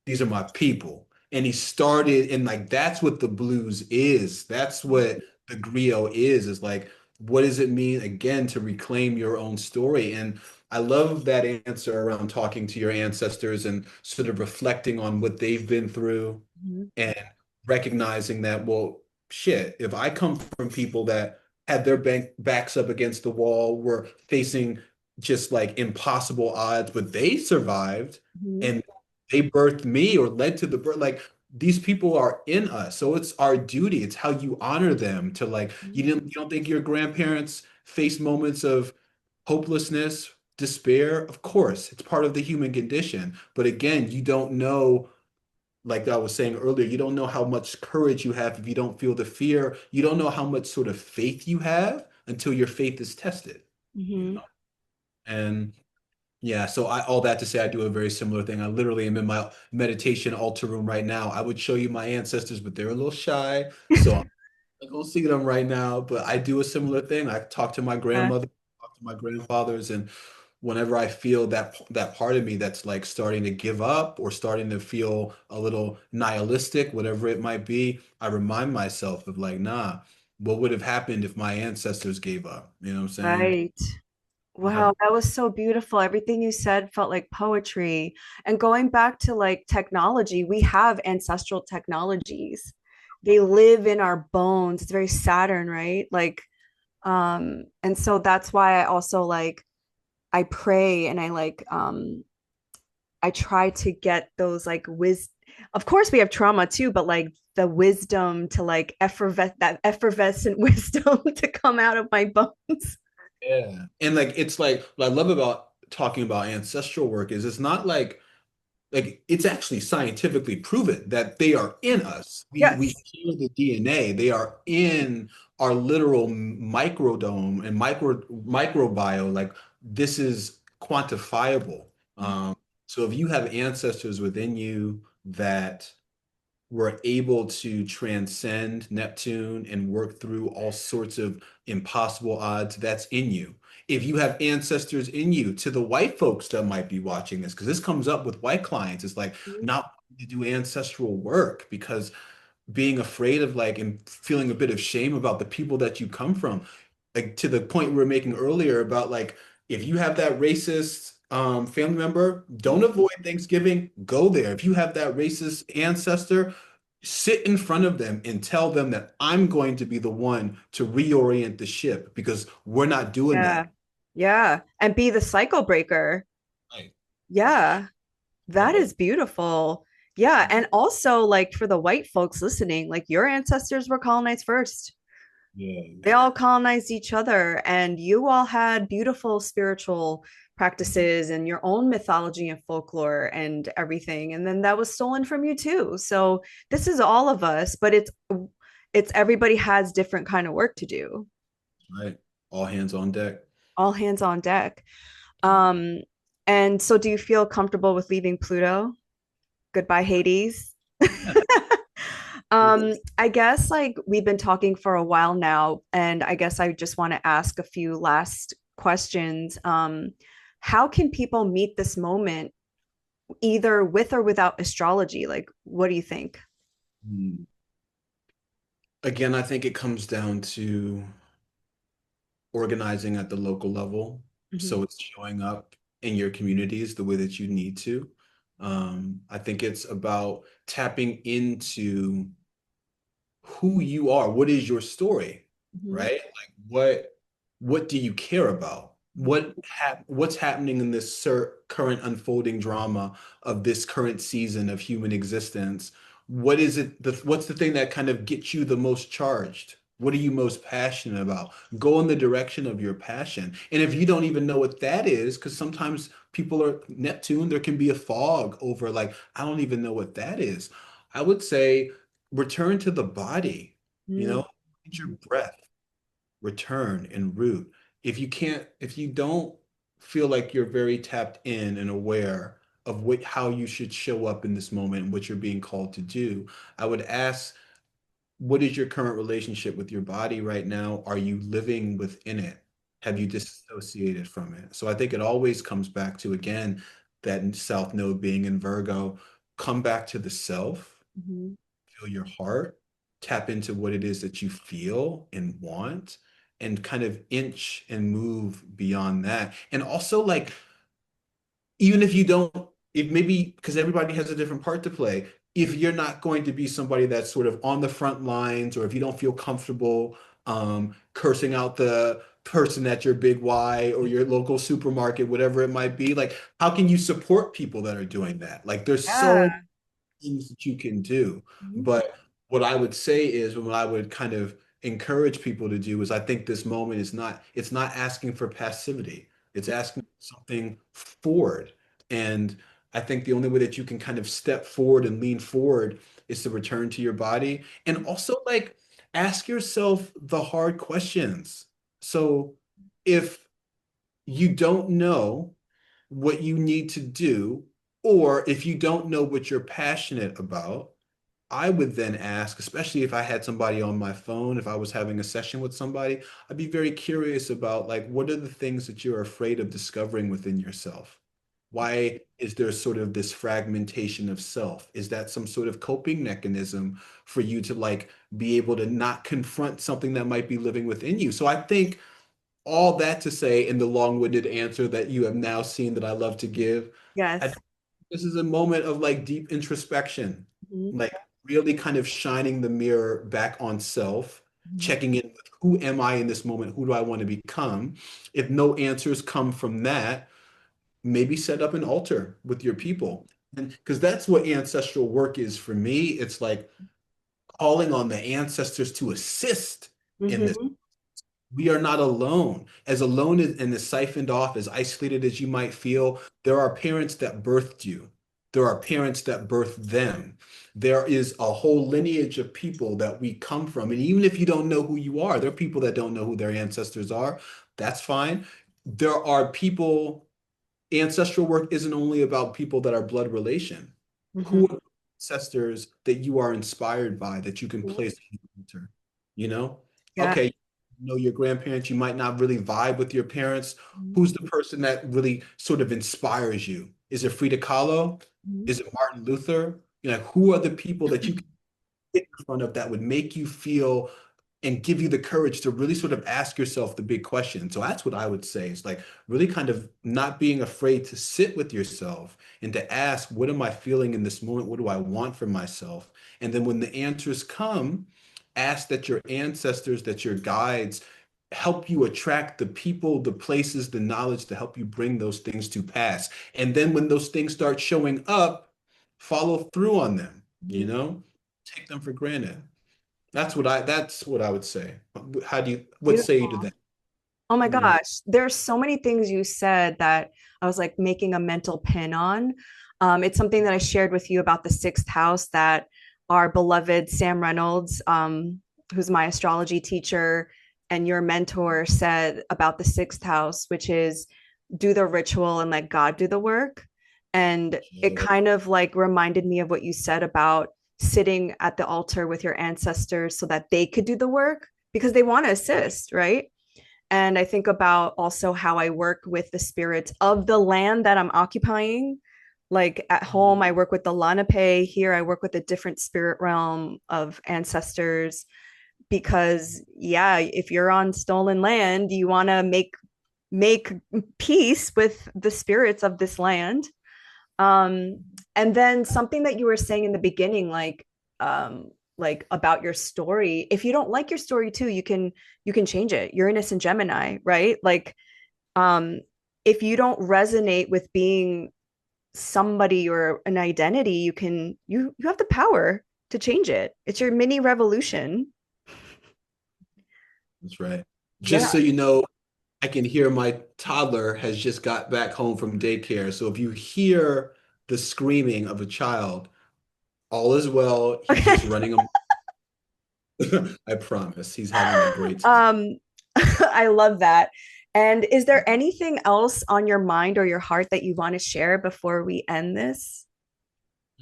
[SPEAKER 2] These are my people. And he started, and like that's what the blues is. That's what the griot is like, what does it mean again to reclaim your own story? And I love that answer around talking to your ancestors and sort of reflecting on what they've been through
[SPEAKER 1] Mhm.
[SPEAKER 2] and recognizing that, well, shit, if I come from people that had their backs up against the wall, were facing just like impossible odds, but they survived
[SPEAKER 1] Mhm.
[SPEAKER 2] and they birthed me or led to the birth. Like these people are in us. So it's our duty. It's how you honor them to like, you don't think your grandparents faced moments of hopelessness, despair? Of course, it's part of the human condition. But again, you don't know, like I was saying earlier, you don't know how much courage you have if you don't feel the fear. You don't know how much sort of faith you have until your faith is tested, you
[SPEAKER 1] Mhm.
[SPEAKER 2] know? And yeah, so all that to say, I do a very similar thing. I literally am in my meditation altar room right now. I would show you my ancestors, but they're a little shy. So I go see them right now, but I do a similar thing. I talk to my
[SPEAKER 1] Yeah.
[SPEAKER 2] grandmother, talk to my grandfathers, and whenever I feel that part of me that's like starting to give up or starting to feel a little nihilistic, whatever it might be, I remind myself of like, nah, what would have happened if my ancestors gave up? You know what I'm saying?
[SPEAKER 1] Right.
[SPEAKER 2] How,
[SPEAKER 1] Wow, that was so beautiful. Everything you said felt like poetry. And going back to like technology, we have ancestral technologies. They live in our bones. It's very Saturn, right? Like, and so that's why I also like I pray and I try to get those like of course we have trauma too, but like the wisdom to like that effervescent wisdom to come out of my bones.
[SPEAKER 2] yeah. And like it's like what I love about talking about ancestral work is it's not like it's actually scientifically proven that they are in us. We
[SPEAKER 1] Yes.
[SPEAKER 2] hear the DNA. They are in our literal microdome and microbiome. Like this is quantifiable. So if you have ancestors within you that were able to transcend Neptune and work through all sorts of impossible odds, that's in you. If you have ancestors in you, to the white folks that might be watching this, because this comes up with white clients, it's like not wanting to do ancestral work because being afraid of like and feeling a bit of shame about the people that you come from. Like to the point we were making earlier about like if you have that racist family member, don't avoid Thanksgiving, go there. If you have that racist ancestor, sit in front of them and tell them that I'm going to be the one to reorient the ship because we're not doing
[SPEAKER 1] Yeah.
[SPEAKER 2] that.
[SPEAKER 1] Yeah. And be the cycle breaker.
[SPEAKER 2] Right.
[SPEAKER 1] Yeah.
[SPEAKER 2] I
[SPEAKER 1] That
[SPEAKER 2] love
[SPEAKER 1] is beautiful. Yeah. And also, like, for the white folks listening, like, your ancestors were colonized first.
[SPEAKER 2] yeah.
[SPEAKER 1] They all colonized each other, and you all had beautiful spiritual practices and your own mythology and folklore and everything. And then that was stolen from you too. So this is all of us, but it's everybody has different kind of work to do.
[SPEAKER 2] Right. All hands on deck.
[SPEAKER 1] All hands on deck. Um, and so do you feel comfortable with leaving Pluto? Goodbye, Hades. I guess like we've been talking for a while now, and I guess I just want to ask a few last questions. How can people meet this moment either with or without astrology? Like, what do you think?
[SPEAKER 2] Hmm. Again, I think it comes down to organizing at the local level.
[SPEAKER 1] Mhm.
[SPEAKER 2] So it's showing up in your communities the way that you need to. I think it's about tapping into who you are. What is your story,
[SPEAKER 1] Mhm.
[SPEAKER 2] right? Like what do you care about? What's happening in this current unfolding drama of this current season of human existence? What is it? What's the thing that kind of gets you the most charged? What are you most passionate about? Go in the direction of your passion. And if you don't even know what that is, because sometimes people are Neptune, there can be a fog over, like, I don't even know what that is. I would say return to the body, you
[SPEAKER 1] Mm-hmm.
[SPEAKER 2] know, get your breath, return and root. If you don't feel like you're very tapped in and aware of how you should show up in this moment and what you're being called to do, I would ask, what is your current relationship with your body right now? Are you living within it? Have you disassociated from it? So I think it always comes back to, again, that South Node being in Virgo, come back to the self,
[SPEAKER 1] Mm-hmm.
[SPEAKER 2] feel your heart, tap into what it is that you feel and want, and kind of inch and move beyond that. And also, like, even if you don't, if maybe because everybody has a different part to play, if you're not going to be somebody that's sort of on the front lines, or if you don't feel comfortable cursing out the person at your big Y or your local supermarket, whatever it might be, like, how can you support people that are doing that? Like, there's so
[SPEAKER 1] Yeah.
[SPEAKER 2] things that you can do.
[SPEAKER 1] Mhm.
[SPEAKER 2] But what I would say is, what I would kind of encourage people to do is, I think this moment is not, it's not asking for passivity. It's asking for something forward. And I think the only way that you can kind of step forward and lean forward is to return to your body. And also, like, ask yourself the hard questions. So if you don't know what you need to do, or if you don't know what you're passionate about, I would then ask, especially if I had somebody on my phone, if I was having a session with somebody, I'd be very curious about, like, what are the things that you're afraid of discovering within yourself? Why is there sort of this fragmentation of self? Is that some sort of coping mechanism for you to, like, be able to not confront something that might be living within you? So I think all that to say, in the long-winded answer that you have now seen that I love to give, I
[SPEAKER 1] Yes.
[SPEAKER 2] think this is a moment of, like, deep introspection,
[SPEAKER 1] Mhm.
[SPEAKER 2] like really kind of shining the mirror back on self,
[SPEAKER 1] Mhm.
[SPEAKER 2] checking in with, who am I in this moment? Who do I want to become? If no answers come from that, maybe set up an altar with your people. And because that's what ancestral work is for me. It's like calling on the ancestors to assist in this.
[SPEAKER 1] Mhm.
[SPEAKER 2] We are not alone. As alone and as siphoned off, as isolated as you might feel, there are parents that birthed you. There are parents that birthed them. There is a whole lineage of people that we come from. And even if you don't know who you are, there are people that don't know who their ancestors are. That's fine. There are people, ancestral work isn't only about people that are blood relation. Who
[SPEAKER 1] Mhm.
[SPEAKER 2] are the ancestors that you are inspired by that you can
[SPEAKER 1] Mhm.
[SPEAKER 2] place on the altar? You know?
[SPEAKER 1] Yeah.
[SPEAKER 2] Okay, you know your grandparents, you might not really vibe with your parents.
[SPEAKER 1] Mhm.
[SPEAKER 2] Who's the person that really sort of inspires you? Is it Frida Kahlo?
[SPEAKER 1] Mhm.
[SPEAKER 2] Is it Martin Luther? You know, who are the people that you can get in front of that would make you feel and give you the courage to really sort of ask yourself the big question? So that's what I would say, is like really kind of not being afraid to sit with yourself and to ask, what am I feeling in this moment? What do I want for myself? And then when the answers come, ask that your ancestors, that your guides help you attract the people, the places, the knowledge to help you bring those things to pass. And then when those things start showing up, follow through on them, you
[SPEAKER 1] Mhm.
[SPEAKER 2] know? Take them for granted. That's what I would say. What say you to
[SPEAKER 1] Beautiful.
[SPEAKER 2] that?
[SPEAKER 1] Oh my
[SPEAKER 2] Mhm.
[SPEAKER 1] gosh, there's so many things you said that I was like making a mental pin on. It's something that I shared with you about the sixth house that our beloved Sam Reynolds, who's my astrology teacher and your mentor, said about the sixth house, which is do the ritual and let God do the work. And it
[SPEAKER 2] Yeah.
[SPEAKER 1] kind of like reminded me of what you said about sitting at the altar with your ancestors so that they could do the work because they want to assist, right? And I think about also how I work with the spirits of the land that I'm occupying. Like at home, I work with the Lenape. Here, I work with a different spirit realm of ancestors. Because yeah, if you're on stolen land, you want to make peace with the spirits of this land. Um, and then something that you were saying in the beginning, like about your story. If you don't like your story too, you can change it. Uranus and Gemini, right? Like, um, if you don't resonate with being somebody or an identity, you have the power to change it. It's your mini revolution.
[SPEAKER 2] That's right.
[SPEAKER 1] Yeah.
[SPEAKER 2] Just so you know, I can hear my toddler has just got back home from daycare. So if you hear the screaming of a child, all is well. He's
[SPEAKER 1] Okay.
[SPEAKER 2] just running. I promise. He's having a great time.
[SPEAKER 1] um I love that. And is there anything else on your mind or your heart that you want to share before we end this?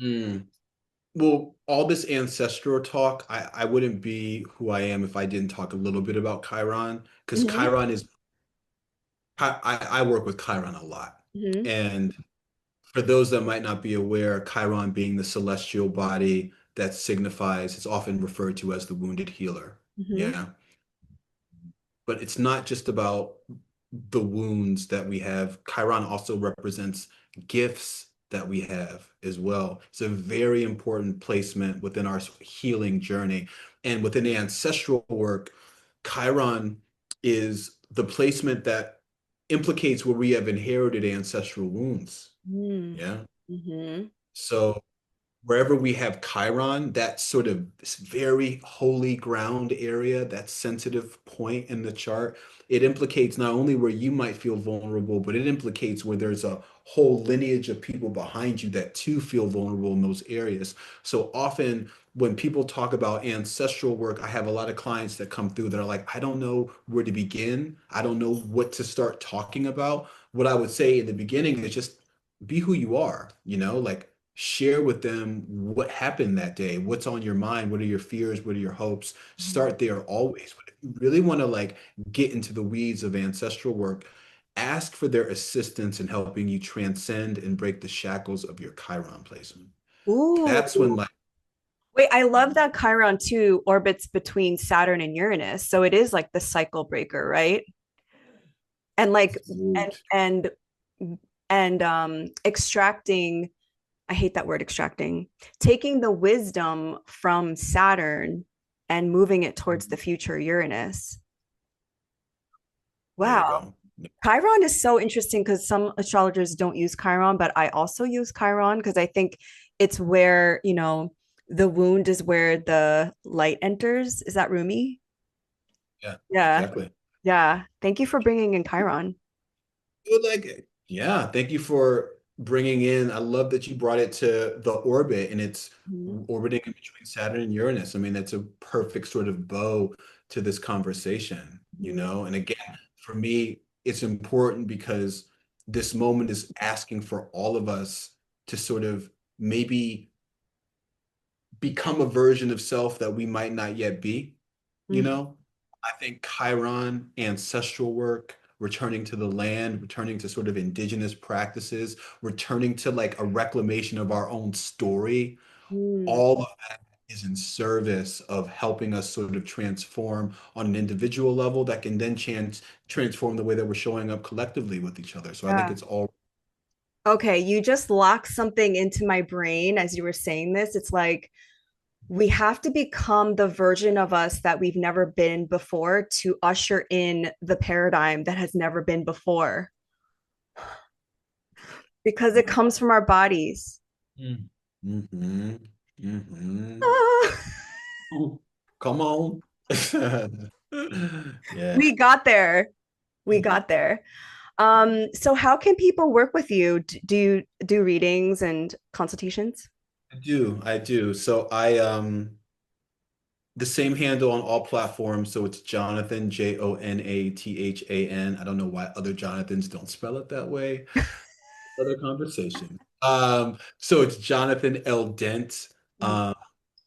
[SPEAKER 2] Mm. Well, all this ancestral talk, I wouldn't be who I am if I didn't talk a little bit about Chiron, because
[SPEAKER 1] Hmm.
[SPEAKER 2] Chiron is, I work with Chiron a lot.
[SPEAKER 1] Hmm.
[SPEAKER 2] And for those that might not be aware, Chiron being the celestial body that signifies, it's often referred to as the wounded healer.
[SPEAKER 1] Hmm.
[SPEAKER 2] Yeah. But it's not just about the wounds that we have. Chiron also represents gifts that we have as well. It's a very important placement within our healing journey. And within the ancestral work, Chiron is the placement that implicates where we have inherited ancestral wounds. Yeah.
[SPEAKER 1] Mm-hmm.
[SPEAKER 2] So wherever we have Chiron, that sort of this very holy ground area, that sensitive point in the chart, it implicates not only where you might feel vulnerable, but it implicates where there's a whole lineage of people behind you that too feel vulnerable in those areas. So often when people talk about ancestral work, I have a lot of clients that come through that are like, I don't know where to begin. I don't know what to start talking about. What I would say in the beginning is just be who you are, like share with them what happened that day, what's on your mind, what are your fears, what are your hopes. Start there always. But if you really want to like get into the weeds of ancestral work, ask for their assistance in helping you transcend and break the shackles of your Chiron placement. That's when
[SPEAKER 1] Ooh.
[SPEAKER 2] like
[SPEAKER 1] Wait, I love that Chiron too orbits between Saturn and Uranus. So it is like the cycle breaker, right? And like and
[SPEAKER 2] Absolute.
[SPEAKER 1] and extracting, I hate that word extracting, taking the wisdom from Saturn and moving it towards the future Uranus.
[SPEAKER 2] There you
[SPEAKER 1] Wow.
[SPEAKER 2] go.
[SPEAKER 1] Chiron is so interesting because some astrologers don't use Chiron, but I also use Chiron because I think it's where, the wound is where the light enters. Is that Rumi?
[SPEAKER 2] Yeah,
[SPEAKER 1] Yeah.
[SPEAKER 2] exactly.
[SPEAKER 1] Yeah. Thank you for bringing in Chiron.
[SPEAKER 2] Good, like, yeah, thank you for bringing in. I love that you brought it to the orbit and it's
[SPEAKER 1] Mhm.
[SPEAKER 2] orbiting in between Saturn and Uranus. I mean, that's a perfect sort of bow to this conversation.
[SPEAKER 1] Mhm.
[SPEAKER 2] And again, for me, it's important because this moment is asking for all of us to sort of maybe become a version of self that we might not yet be, you
[SPEAKER 1] Mhm.
[SPEAKER 2] know? I think Chiron, ancestral work, returning to the land, returning to sort of indigenous practices, returning to like a reclamation of our own story,
[SPEAKER 1] Mhm.
[SPEAKER 2] all of that is in service of helping us sort of transform on an individual level that can then transform the way that we're showing up collectively with each other. So I think
[SPEAKER 1] Yeah.
[SPEAKER 2] it's all
[SPEAKER 1] Okay, you just locked something into my brain as you were saying this. It's like we have to become the version of us that we've never been before to usher in the paradigm that has never been before because it comes from our bodies.
[SPEAKER 2] mm. Hmm. Hmm.
[SPEAKER 1] Ah,
[SPEAKER 2] Come on. Yeah.
[SPEAKER 1] we got there. We got there. So how can people work with you? Do you do readings and consultations?
[SPEAKER 2] I do. I do. So I the same handle on all platforms. So it's Jonathan, Jonathan. I don't know why other Jonathans don't spell it that way. Other conversation. So it's Jonathan L. Dent. Um,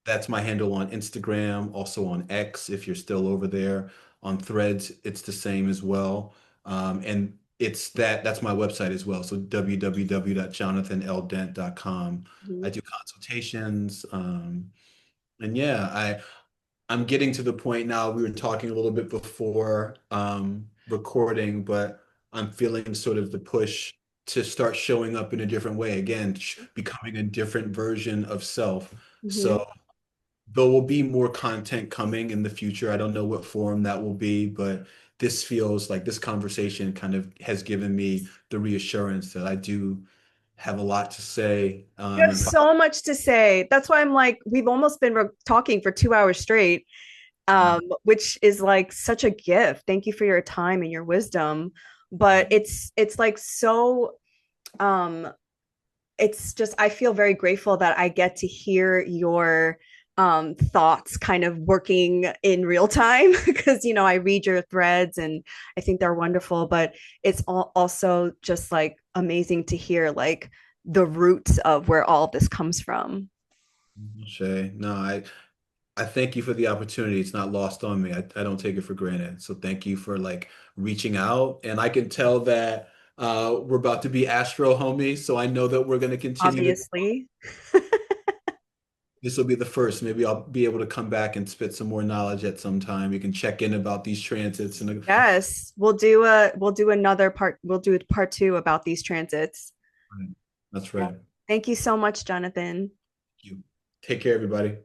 [SPEAKER 2] that's my handle on Instagram, also on X if you're still over there. On Threads, it's the same as well. And that's my website as well. So www.jonathanldent.com. I
[SPEAKER 1] Mhm.
[SPEAKER 2] do consultations. And yeah, I'm getting to the point now. We were talking a little bit before recording, but I'm feeling sort of the push to start showing up in a different way again, becoming a different version of self.
[SPEAKER 1] Mhm.
[SPEAKER 2] So there will be more content coming in the future. I don't know what form that will be, but this feels like this conversation kind of has given me the reassurance that I do have a lot to say.
[SPEAKER 1] You have
[SPEAKER 2] And
[SPEAKER 1] so much to say. That's why I'm like, we've almost been talking for 2 hours straight. which is like such a gift. Thank you for your time and your wisdom. But it's like so um it's just I feel very grateful that I get to hear your thoughts kind of working in real time because I read your threads and I think they're wonderful, but it's also just like amazing to hear like the roots of where all of this comes from.
[SPEAKER 2] Shay, no, I thank you for the opportunity. It's not lost on me. I don't take it for granted. So thank you for like reaching out. And I can tell that we're about to be Astro homies. So I know that we're going to continue to,
[SPEAKER 1] Obviously.
[SPEAKER 2] this will be the first. Maybe I'll be able to come back and spit some more knowledge at some time. We can check in about these transits and
[SPEAKER 1] Yes, we'll do another part. We'll do a part two about these transits.
[SPEAKER 2] that's
[SPEAKER 1] Yeah.
[SPEAKER 2] right.
[SPEAKER 1] Thank you so much, Jonathan.
[SPEAKER 2] You take care, everybody.